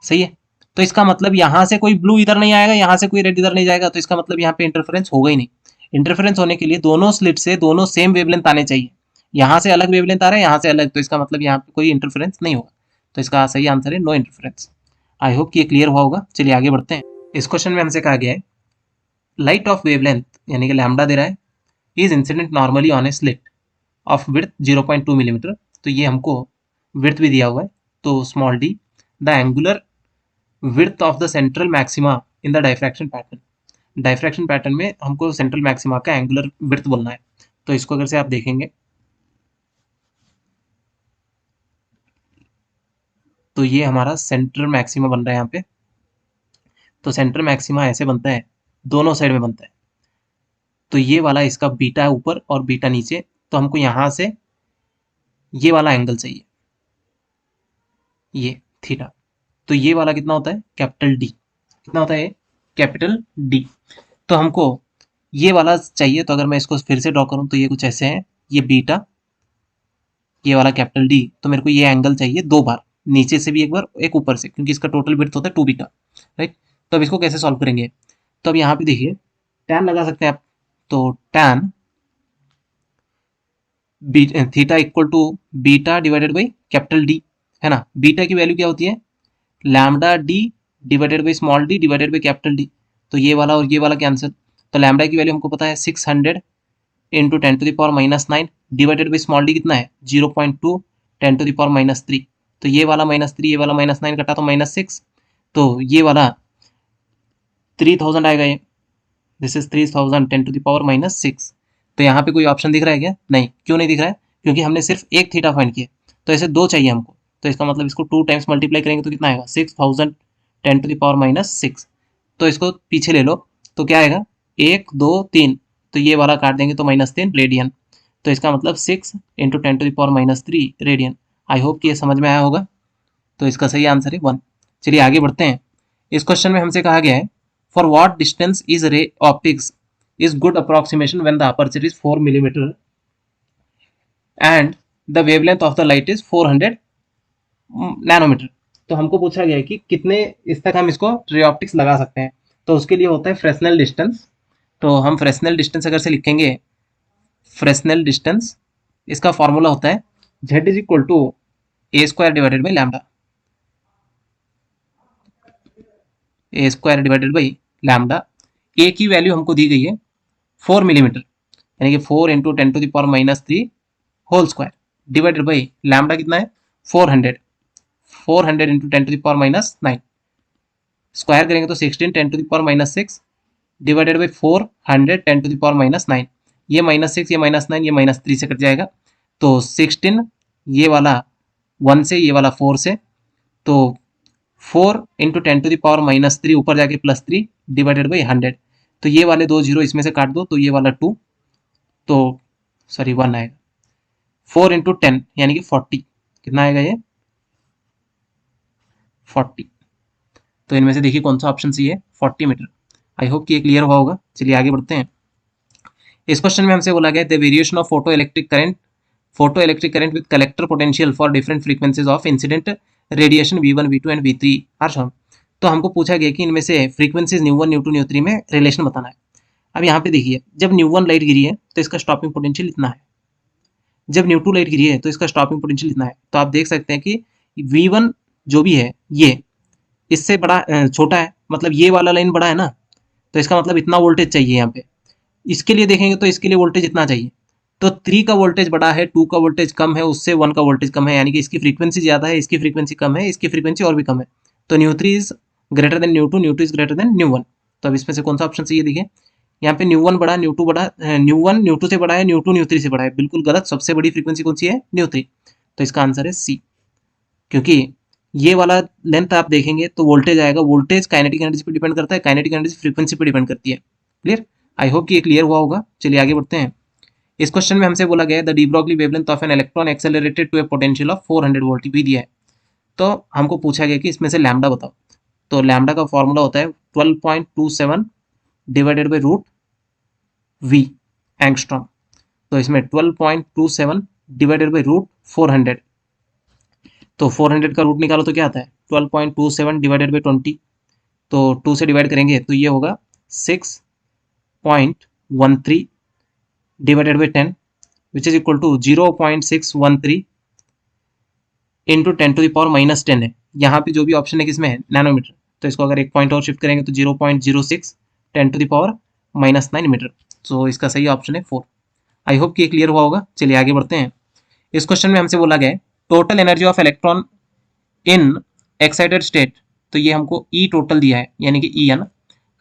A: सही है, तो इसका मतलब यहाँ से कोई ब्लू इधर नहीं आएगा, यहाँ से कोई रेड इधर नहीं जाएगा। तो इसका मतलब यहाँ पे इंटरफेरेंस होगा ही नहीं। इंटरफेरेंस होने के लिए दोनों स्लिट से दोनों सेम वेवलेंथ आने चाहिए। यहाँ से अलग वेवलेंथ आ रहा है, यहाँ से अलग, तो इसका मतलब यहाँ पे कोई इंटरफेरेंस नहीं होगा। तो इसका सही आंसर है नो इंटरफेरेंस। आई होप कि ये क्लियर हुआ होगा। चलिए आगे बढ़ते हैं। इस क्वेश्चन में हमसे कहा गया है लाइट ऑफ वेवलेंथ यानी कि लैम्डा दे रहा है is incident normally on A slit of width 0.2 millimetre. तो ये हमको विड्थ भी दिया हुआ है, तो small D the angular width of the central maxima in the diffraction pattern. Diffraction pattern में हमको सेंट्रल मैक्सिमा का एंगुलर विड्थ बोलना है। तो इसको अगर से आप देखेंगे तो ये हमारा सेंट्रल मैक्सिमा बन रहा है यहाँ पे। तो सेंट्रल मैक्सिमा ऐसे बनता है, दोनों साइड में बनता है। तो ये वाला इसका बीटा ऊपर और बीटा नीचे, तो हमको यहाँ से ये वाला एंगल चाहिए, ये थीटा। तो ये वाला कितना होता है, कैपिटल डी। कितना होता है, कैपिटल डी। तो हमको ये वाला चाहिए। तो अगर मैं इसको फिर से ड्रॉ करूं तो ये कुछ ऐसे है, ये बीटा, ये वाला कैपिटल डी। तो मेरे को ये एंगल चाहिए दो बार, नीचे से भी एक बार, एक ऊपर से, क्योंकि इसका टोटल विड्थ होता है 2 बीटा, राइट। तो अब इसको कैसे सॉल्व करेंगे, तो अब यहाँ पे देखिए टैन लगा सकते हैं आप। तो tan theta equal to beta divided by capital D, है ना। बीटा की वैल्यू क्या होती है, lambda D divided by small D divided by capital D. तो ये वाला और ये वाला कैंसिल। तो लैम्डा की वैल्यू हमको पता है 600 into 10⁻⁹ divided by small D कितना है 0.2 10⁻⁻3। तो ये वाला -3, ये वाला -9 कटा तो -6। तो ये वाला 3000 आएगा, ये दिस इज 3000 10⁻⁻6। तो यहाँ पे कोई ऑप्शन दिख रहा है क्या, नहीं। क्यों नहीं दिख रहा है, क्योंकि हमने सिर्फ एक थीटा फाइंड किया। तो ऐसे दो चाहिए हमको। तो इसका मतलब इसको 2 टाइम्स मल्टीप्लाई करेंगे तो कितना आएगा 6000 10⁻⁻6। तो इसको पीछे ले लो तो क्या आएगा 1 2 3। तो ये वाला काट देंगे तो -3 रेडियन। तो इसका मतलब 6 इंटू 10⁻⁻3 रेडियन। आई होप कि ये समझ में आया होगा। तो इसका सही आंसर है 1। चलिए आगे बढ़ते हैं। इस क्वेश्चन में हमसे कहा गया है for what distance is ray optics is good approximation when the aperture is 4 millimeter and the wavelength of the light is 400 nanometre. तो हमको पूछा गया है कि कितने इस तक हम इसको रे ऑप्टिक्स लगा सकते हैं। तो उसके लिए होता है फ्रेस्नेल डिस्टेंस। तो हम फ्रेस्नेल डिस्टेंस अगर से लिखेंगे, फ्रेस्नेल डिस्टेंस इसका फॉर्मूला होता है z is equal to a² divided by lambda, a² divided by lambda. A की वैल्यू हमको दी गई है 4 मिलीमीटर, यानी कि 4 into 10⁻³ whole square divided by lambda कितना है 400, 400 इंटू 10⁻⁹ स्क्वायर करेंगे तो 16 10⁻⁻6 डिवाइडेड बाई 400 10⁻⁻9। ये -6 ये -9 ये -3 से कट जाएगा। तो 16 ये वाला 1 से, ये वाला 4 से, तो 4 इंटू 10⁻⁻3 ऊपर जाके +3 डिवाइडेड बाई 100। तो ये वाले 2 जीरो इसमें से काट दो तो ये वाला 2, तो सॉरी 1 आएगा। 4 इंटू 10 यानी कि 40, कितना आएगा ये 40। तो इनमें से देखिए कौन सा ऑप्शन सही है, 40 मीटर। आई होप कि ये क्लियर हुआ होगा। चलिए आगे बढ़ते हैं। इस क्वेश्चन में हमसे बोला गया the variation of photoelectric current with collector potential for different frequencies of incident radiation V1 V2 and V3 are shown. तो हमको पूछा गया कि इनमें से फ्रीक्वेंसीज न्यू 1 न्यू 2 न्यू 3 में रिलेशन बताना है। अब यहाँ पे देखिए, जब न्यू 1 लाइट गिरी है तो इसका स्टॉपिंग पोटेंशियल इतना है, जब न्यू 2 लाइट गिरी है तो इसका स्टॉपिंग पोटेंशियल इतना है। तो आप देख सकते हैं कि V1 जो भी है ये इससे बड़ा छोटा है, मतलब ये वाला लाइन बड़ा है ना, तो इसका मतलब इतना वोल्टेज चाहिए यहाँ पे। इसके लिए देखेंगे तो इसके लिए वोल्टेज इतना चाहिए, तो 3 का वोल्टेज बड़ा है, 2 का वोल्टेज कम है, उससे 1 का वोल्टेज कम है, यानी कि इसकी फ्रीक्वेंसी ज़्यादा है, इसकी फ्रीक्वेंसी कम है, इसकी फ्रीक्वेंसी और भी कम है। तो new 3 is greater than new 2, new 2 is greater than new 1। तो अब इसमें से कौन सा ऑप्शन सही है, देखिए यहाँ पे न्यू 1 बड़ा, न्यू 2 बड़ा, न्यू 1 न्यू 2 से बड़ा है, न्यू 2 न्यू 3 से बड़ा है, बिल्कुल गलत। सबसे बड़ी फ्रीक्वेंसी कौन सी है, न्यू 3। तो इसका आंसर है सी, क्योंकि ये वाला लेंथ आप देखेंगे तो वोल्टेज आएगा, वोल्टेज काइनेटिक एनर्जी पे डिपेंड करता है, काइनेटिक एनर्जी फ्रीक्वेंसी पे डिपेंड करती है। क्लियर, आई होप कि ये क्लियर हुआ होगा। चलिए आगे बढ़ते हैं। इस क्वेश्चन में हमसे बोला गया है the de Broglie wavelength of an electron accelerated to a potential of 400 volt भी दिया है। तो हमको पूछा गया कि इसमें से लैम्डा बताओ। तो लैम्डा का फॉर्मूला होता है 12.27 divided by root V angstrom. तो इसमें 12.27 डिवाइडेड बाई रूट 400, तो 400 का रूट निकालो तो क्या आता है 12.27 डिवाइडेड बाई 20, तो 2 से डिवाइड करेंगे तो ये होगा 6.13 divided by 10 which is equal to 0.613 into 10 to the power minus 10 है। यहाँ पे जो भी ऑप्शन है किसमें है, नैनोमीटर, तो इसको अगर एक पॉइंट और शिफ्ट करेंगे तो 0.06 10 टू द पावर -9 मीटर। तो इसका सही ऑप्शन है 4। आई होप कि क्लियर हुआ होगा। चलिए आगे बढ़ते हैं। इस क्वेश्चन में हमसे बोला गया है total energy of electron in excited state. तो ये हमको ई टोटल दिया है, यानी कि ई है ना।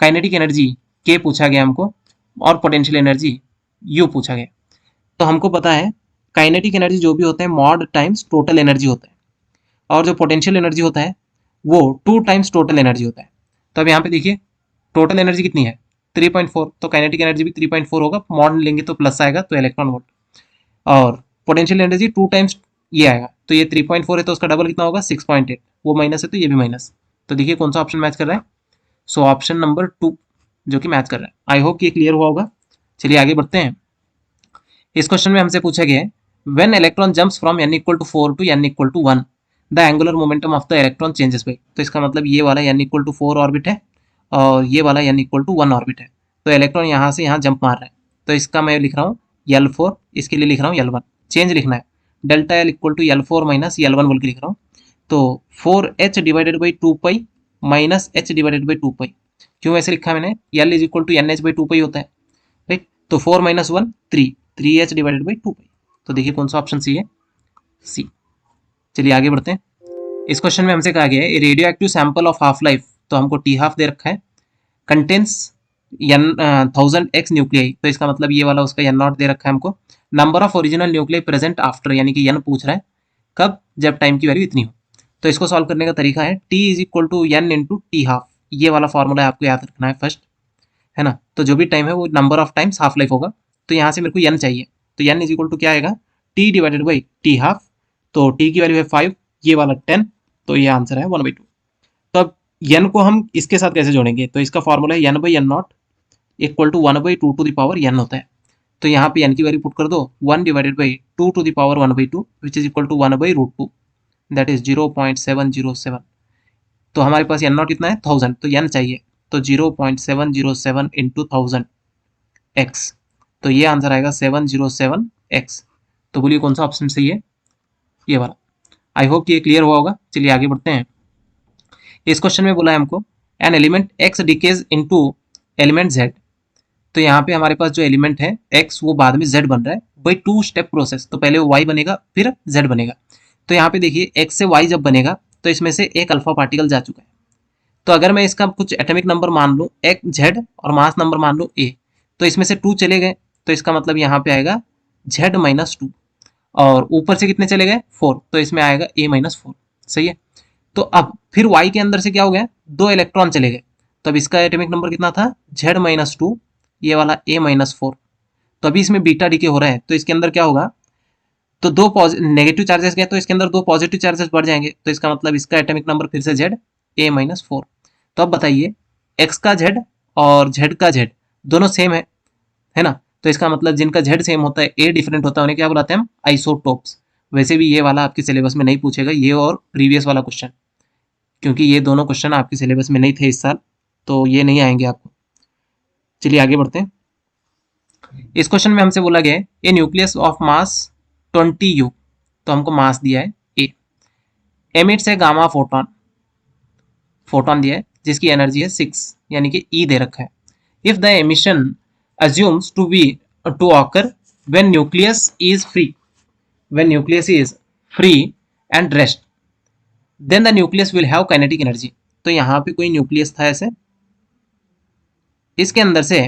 A: काइनेटिक एनर्जी के पूछा गया हमको, और पोटेंशियल एनर्जी यू पूछा गया। तो हमको पता है काइनेटिक एनर्जी जो भी होता है मॉड टाइम्स टोटल एनर्जी होता है, और जो पोटेंशियल एनर्जी होता है वो 2 टाइम्स टोटल एनर्जी होता है। तो अब यहाँ पे देखिए टोटल एनर्जी कितनी है 3.4, तो काइनेटिक एनर्जी भी 3.4 होगा, मॉड लेंगे तो प्लस आएगा तो इलेक्ट्रॉन वोल्ट, और पोटेंशियल एनर्जी 2 टाइम्स ये आएगा, तो ये 3.4 है तो उसका डबल कितना होगा 6.8, वो माइनस है तो ये भी माइनस। तो देखिए कौन सा ऑप्शन मैच कर रहा है, सो ऑप्शन नंबर 2 जो कि मैच कर रहा है। आई होप कि ये क्लियर हुआ होगा। चलिए आगे बढ़ते हैं। इस क्वेश्चन में हमसे पूछा गया है when electron jumps from n equal to 4 to n equal to 1 the angular momentum of the electron changes by. तो इसका मतलब ये वाला n इक्वल टू 4 ऑर्बिट है और ये वाला n इक्वल टू 1 ऑर्बिट है, तो इलेक्ट्रॉन यहाँ से यहाँ जंप मार रहा है। तो इसका मैं लिख रहा हूँ L4, इसके लिए लिख रहा हूँ L1, चेंज लिखना है delta L equal to L4 minus L1 बोल के लिख रहा हूँ। तो 4h divided by 2 pi minus h divided by 2 pi. क्यों ऐसे लिखा मैंने, L is equal to NH by 2 pi होता है, राइट। तो 4 माइनस 1 3h डिवाइडेड बाई 2 पाई। तो देखिए कौन सा ऑप्शन सी है, सी। चलिए आगे बढ़ते हैं। इस क्वेश्चन में हमसे कहा गया है radio active sample of half life, तो हमको टी हाफ दे रखा है, कंटेंस n 1000x न्यूक्लियाई, तो इसका मतलब ये वाला उसका n नॉट दे रखा है हमको। Number of original nuclei present after, यानी कि n पूछ रहा है कब, जब टाइम की वैल्यू इतनी हो। तो इसको सॉल्व करने का तरीका है t is equal to n into T half, ये वाला फॉर्मूला आपको याद रखना है फर्स्ट, है ना। तो जो भी टाइम है वो number of times half life होगा, तो यहाँ से मेरे को n चाहिए, तो n इज इक्वल टू क्या आएगा t divided by T half, तो t की वैल्यू है 5, ये वाला 10, तो ये आंसर है 1/2। तो अब n को हम इसके साथ कैसे जोड़ेंगे, तो इसका फॉर्मूला है n by N not equal to 1/2 to the power n होता है। तो यहाँ पे n की वैल्यू पुट कर दो 1 divided by 2 to the power 1/2 which is equal to 1/√2, that is 0.707। तो हमारे पास n नॉट कितना है 1000, तो n चाहिए, तो 0.707 इंटू 1000 x, तो ये आंसर आएगा 707x। तो बोलिए कौन सा ऑप्शन सही है, ये वाला। आई होप कि ये क्लियर हुआ होगा। चलिए आगे बढ़ते हैं। इस क्वेश्चन में बोला है हमको an element x decays into element z। तो यहाँ पे हमारे पास जो एलिमेंट है x वो बाद में z बन रहा है बाई 2 स्टेप प्रोसेस, तो पहले वो y बनेगा फिर z बनेगा। तो यहाँ पे देखिए x से y जब बनेगा तो इसमें से एक अल्फा पार्टिकल जा चुका है, तो अगर मैं इसका कुछ एटॉमिक नंबर मान लूँ एक z और मास नंबर मान लूँ a, तो इसमें से 2 चले गए, तो इसका मतलब यहाँ पे आएगा z माइनस 2, और ऊपर से कितने चले गए 4, तो इसमें आएगा a माइनस 4, सही है। तो अब फिर y के अंदर से क्या हो गया 2 इलेक्ट्रॉन चले गए, तो अब इसका एटॉमिक नंबर कितना था z माइनस 2, ये वाला a माइनस 4। तो अभी इसमें बीटा डीके हो रहा है, तो इसके अंदर क्या होगा तो दो नेगेटिव चार्जेस गए तो इसके अंदर दो पॉजिटिव चार्जेस बढ़ जाएंगे, तो इसका मतलब इसका एटॉमिक नंबर फिर से Z A-4। तो अब बताइए X का Z और Z का Z दोनों सेम है ना, तो इसका मतलब जिनका Z सेम होता है, A डिफरेंट होता है, उन्हें क्या बुलाते हैं हम? आइसोटोप्स। वैसे भी ये वाला आपके सिलेबस में नहीं पूछेगा, ये और प्रीवियस वाला क्वेश्चन, क्योंकि ये दोनों क्वेश्चन आपके सिलेबस में नहीं थे इस साल, तो ये नहीं आएंगे आपको। चलिए आगे बढ़ते हैं। इस क्वेश्चन में हमसे बोला गया है ए न्यूक्लियस ऑफ मास 20U, तो हमको मास दिया है ए, एमिट्स है गामा फोटोन, फोटोन दिया है जिसकी एनर्जी है 6 यानी कि ई दे रखा है। If the emission assumes to occur when nucleus is free and rest, then the nucleus will have kinetic energy। तो यहाँ पे कोई न्यूक्लियस था ऐसे, इसके अंदर से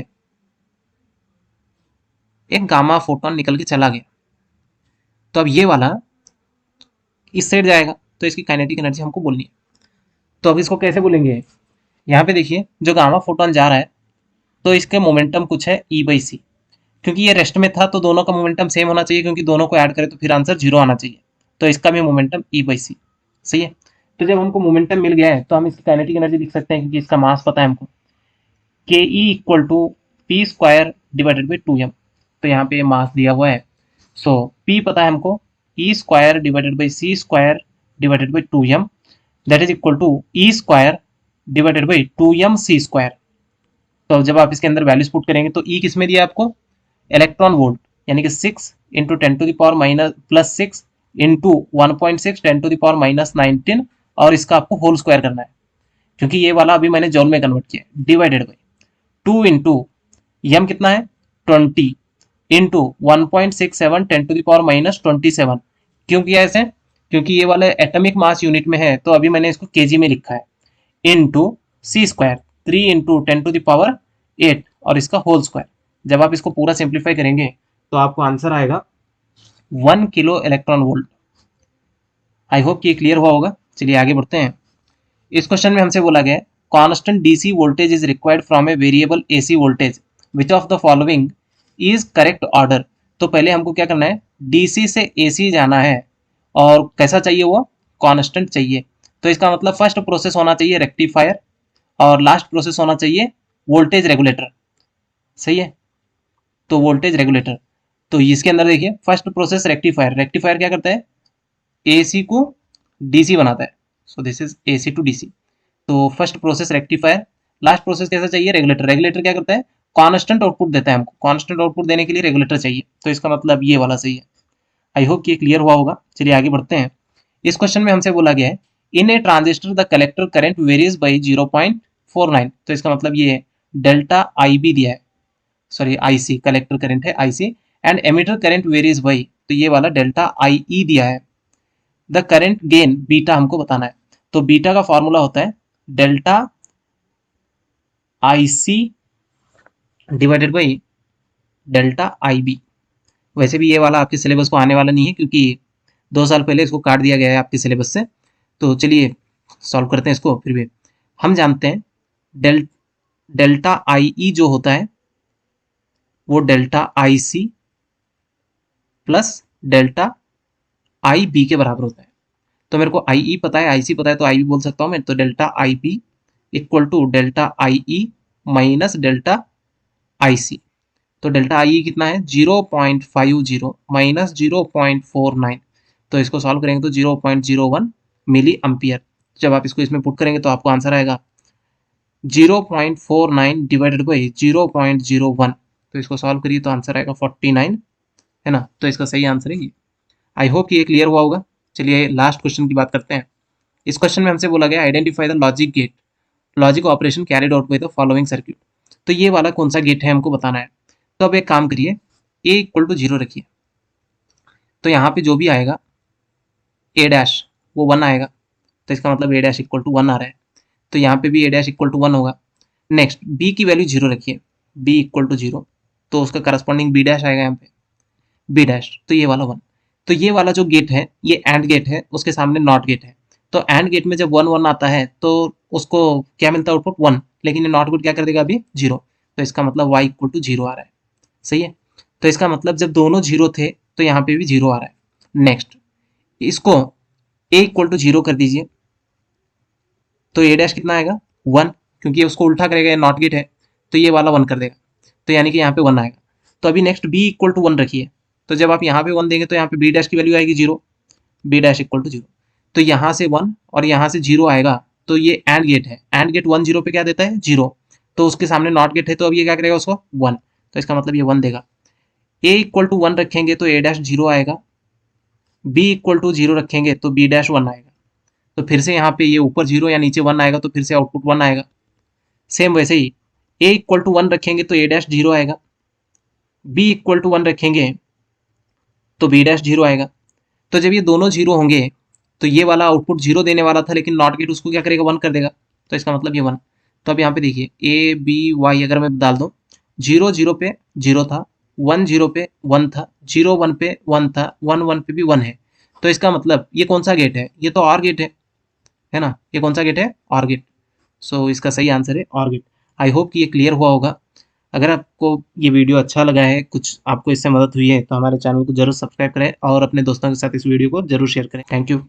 A: एक गामा फोटोन निकल के चला गया, तो अब ये वाला इस साइड जाएगा, तो इसकी काइनेटिक एनर्जी हमको बोलनी है। तो अब इसको कैसे बोलेंगे? यहाँ पे देखिए जो गामा फोटोन जा रहा है तो इसके मोमेंटम कुछ है E/c, क्योंकि ये रेस्ट में था तो दोनों का मोमेंटम सेम होना चाहिए, क्योंकि दोनों को ऐड करें तो फिर आंसर 0 आना चाहिए, तो इसका भी मोमेंटम E/c सही है। तो जब हमको मोमेंटम मिल गया है तो हम इसकी काइनेटिक एनर्जी लिख सकते हैं, क्योंकि इसका मास पता है हमको, Ke = P² / 2m। तो यहाँ पे मास दिया हुआ है, सो P पता है हमको, E² / C² / 2m, that is equal to E² / 2mc²। तो जब आप इसके अंदर वैल्यूज पुट करेंगे तो E किस में दिया आपको? इलेक्ट्रॉन वोल्ट, यानी कि 6 × 10⁻⁻6 × 1.6 10⁻⁻19, और इसका आपको होल स्क्वायर करना है, क्योंकि ये वाला अभी मैंने जॉल में कन्वर्ट किया, डिवाइडेड बाई 2 × m कितना है 20 × 1.67 10⁻⁻27। क्यों किया ऐसे? क्योंकि ये वाला एटॉमिक मास यूनिट में है, तो अभी मैंने इसको केजी में लिखा है, इनटू c² 3 × 10⁸ और इसका होल स्क्वायर। जब आप इसको पूरा सिंप्लीफाई करेंगे तो आपको आंसर आएगा 1 किलो इलेक्ट्रॉन वोल्ट। आई होप कि ये क्लियर हुआ होगा। चलिए आगे बढ़ते हैं। इस क्वेश्चन में हमसे बोला गया है constant DC voltage is required from a variable AC voltage, which of the following is correct order. तो पहले हमको क्या करना है, डीसी से एसी जाना है, और कैसा चाहिए वो? कांस्टेंट चाहिए। तो इसका मतलब फर्स्ट प्रोसेस होना चाहिए रेक्टिफायर, और लास्ट प्रोसेस होना चाहिए वोल्टेज रेगुलेटर, सही है। तो वोल्टेज रेगुलेटर, तो इसके अंदर देखिए फर्स्ट प्रोसेस रेक्टिफायर, रेक्टिफायर क्या करता है? एसी को डीसी बनाता है, so this is AC to DC. तो first process rectifier, last process कैसा चाहिए? रेगुलेटर। रेगुलेटर क्या करता है? कांस्टेंट आउटपुट देता है हमको, कांस्टेंट आउटपुट देने के लिए रेगुलेटर चाहिए, तो इसका मतलब ये वाला सही है। आई होप कि क्लियर हुआ होगा। चलिए आगे बढ़ते हैं। इस क्वेश्चन में हमसे बोला गया है in a transistor the collector current varies by 0.49। तो इसका मतलब ये डेल्टा IB दिया है, सॉरी IC, कलेक्टर करंट है IC, and emitter current varies by, तो ये वाला डेल्टा IE दिया है। द करंट गेन बीटा हमको बताना है, तो बीटा का फॉर्मूला होता है delta IC divided by delta IB। वैसे भी ये वाला आपके सिलेबस को आने वाला नहीं है, क्योंकि 2 साल पहले इसको काट दिया गया है आपके सिलेबस से। तो चलिए सॉल्व करते हैं इसको। फिर भी हम जानते हैं डेल्टा IE जो होता है वो delta IC plus delta IB के बराबर होता है। तो मेरे को IE पता है, IC पता है, तो IB बोल सकता हूँ मैं। तो delta IB equal to delta IE minus delta IC। तो डेल्टा IE कितना है? 0.50 माइनस 0.49। तो इसको सॉल्व करेंगे तो 0.01 मिली एम्पियर। जब आप इसको इसमें पुट करेंगे तो आपको आंसर आएगा 0.49 डिवाइडेड बाई 0.01। तो इसको सॉल्व करिए तो आंसर आएगा 49, है ना। तो इसका सही आंसर है ये। आई होप कि ये क्लियर हुआ होगा। चलिए लास्ट क्वेश्चन की बात करते हैं। इस क्वेश्चन में हमसे बोला गया identify the logic gate, logic operation carried out by the following circuit. तो ये वाला कौन सा गेट है हमको बताना है। तो अब एक काम करिए, A = 0 रखिए, तो यहाँ पे जो भी आएगा A' वो 1 आएगा, तो इसका मतलब A' = 1 आ रहा है, तो यहाँ पे भी A' = 1 होगा। नेक्स्ट B की वैल्यू 0 रखिए, B = 0, तो उसका करस्पॉन्डिंग B' आएगा यहाँ पे, B', तो ये वाला 1। तो ये वाला जो गेट है ये एंड गेट है, उसके सामने नॉट गेट है। तो एंड गेट में जब 1 1 आता है तो उसको क्या मिलता है? आउटपुट 1। लेकिन ये नॉट गेट क्या कर देगा अभी? 0। तो इसका मतलब y = 0 आ रहा है, सही है। तो इसका मतलब जब दोनों 0 थे तो यहाँ पे भी 0 आ रहा है। नेक्स्ट इसको a इक्वल टू 0 कर दीजिए, तो a डैश कितना आएगा 1, क्योंकि ये उसको उल्टा करेगा, नॉट गेट है तो ये वाला 1 कर देगा, तो यानी कि यहाँ पे 1 आएगा। तो अभी नेक्स्ट b इक्वल टू 1 रखिए, तो जब आप यहाँ पे 1 देंगे तो यहाँ पे b डैश की वैल्यू आएगी 0, b डैश इक्वल टू 0, तो यहाँ से 1 और यहाँ से 0 आएगा, तो ये एंड गेट है, एंड गेट 1 0 पे क्या देता है 0, तो उसके सामने नॉट गेट है, तो अब ये क्या करेगा उसको 1, तो इसका मतलब ये 1 देगा। a इक्वल टू 1 रखेंगे तो a डैश 0 आएगा, b इक्वल टू 0 रखेंगे तो b डैश 1 आएगा, तो फिर से यहाँ पे ये ऊपर 0 या नीचे 1 आएगा, तो फिर से आउटपुट 1 आएगा। सेम वैसे ही a इक्वल टू 1 रखेंगे तो a डैश 0 आएगा, b इक्वल टू 1 रखेंगे तो b डैश 0 आएगा। तो जब ये दोनों 0 होंगे तो ये वाला आउटपुट 0 देने वाला था, लेकिन नॉट गेट उसको क्या करेगा 1 कर देगा, तो इसका मतलब ये 1। तो अब यहाँ पे देखिए a b y अगर मैं डाल दूँ, 0 0 पे 0 था, 1 0 पे 1 था, 0 1 पे 1 था, 1 1 पे भी 1 है, तो इसका मतलब ये कौन सा गेट है, ये तो और गेट है ना, ये कौन सा गेट है और गेट। सो इसका सही आंसर है और गेट। आई होप कि ये क्लियर हुआ होगा। अगर आपको ये वीडियो अच्छा लगा है, कुछ आपको इससे मदद हुई है, तो हमारे चैनल को जरूर सब्सक्राइब करें और अपने दोस्तों के साथ इस वीडियो को जरूर शेयर करें। Thank you.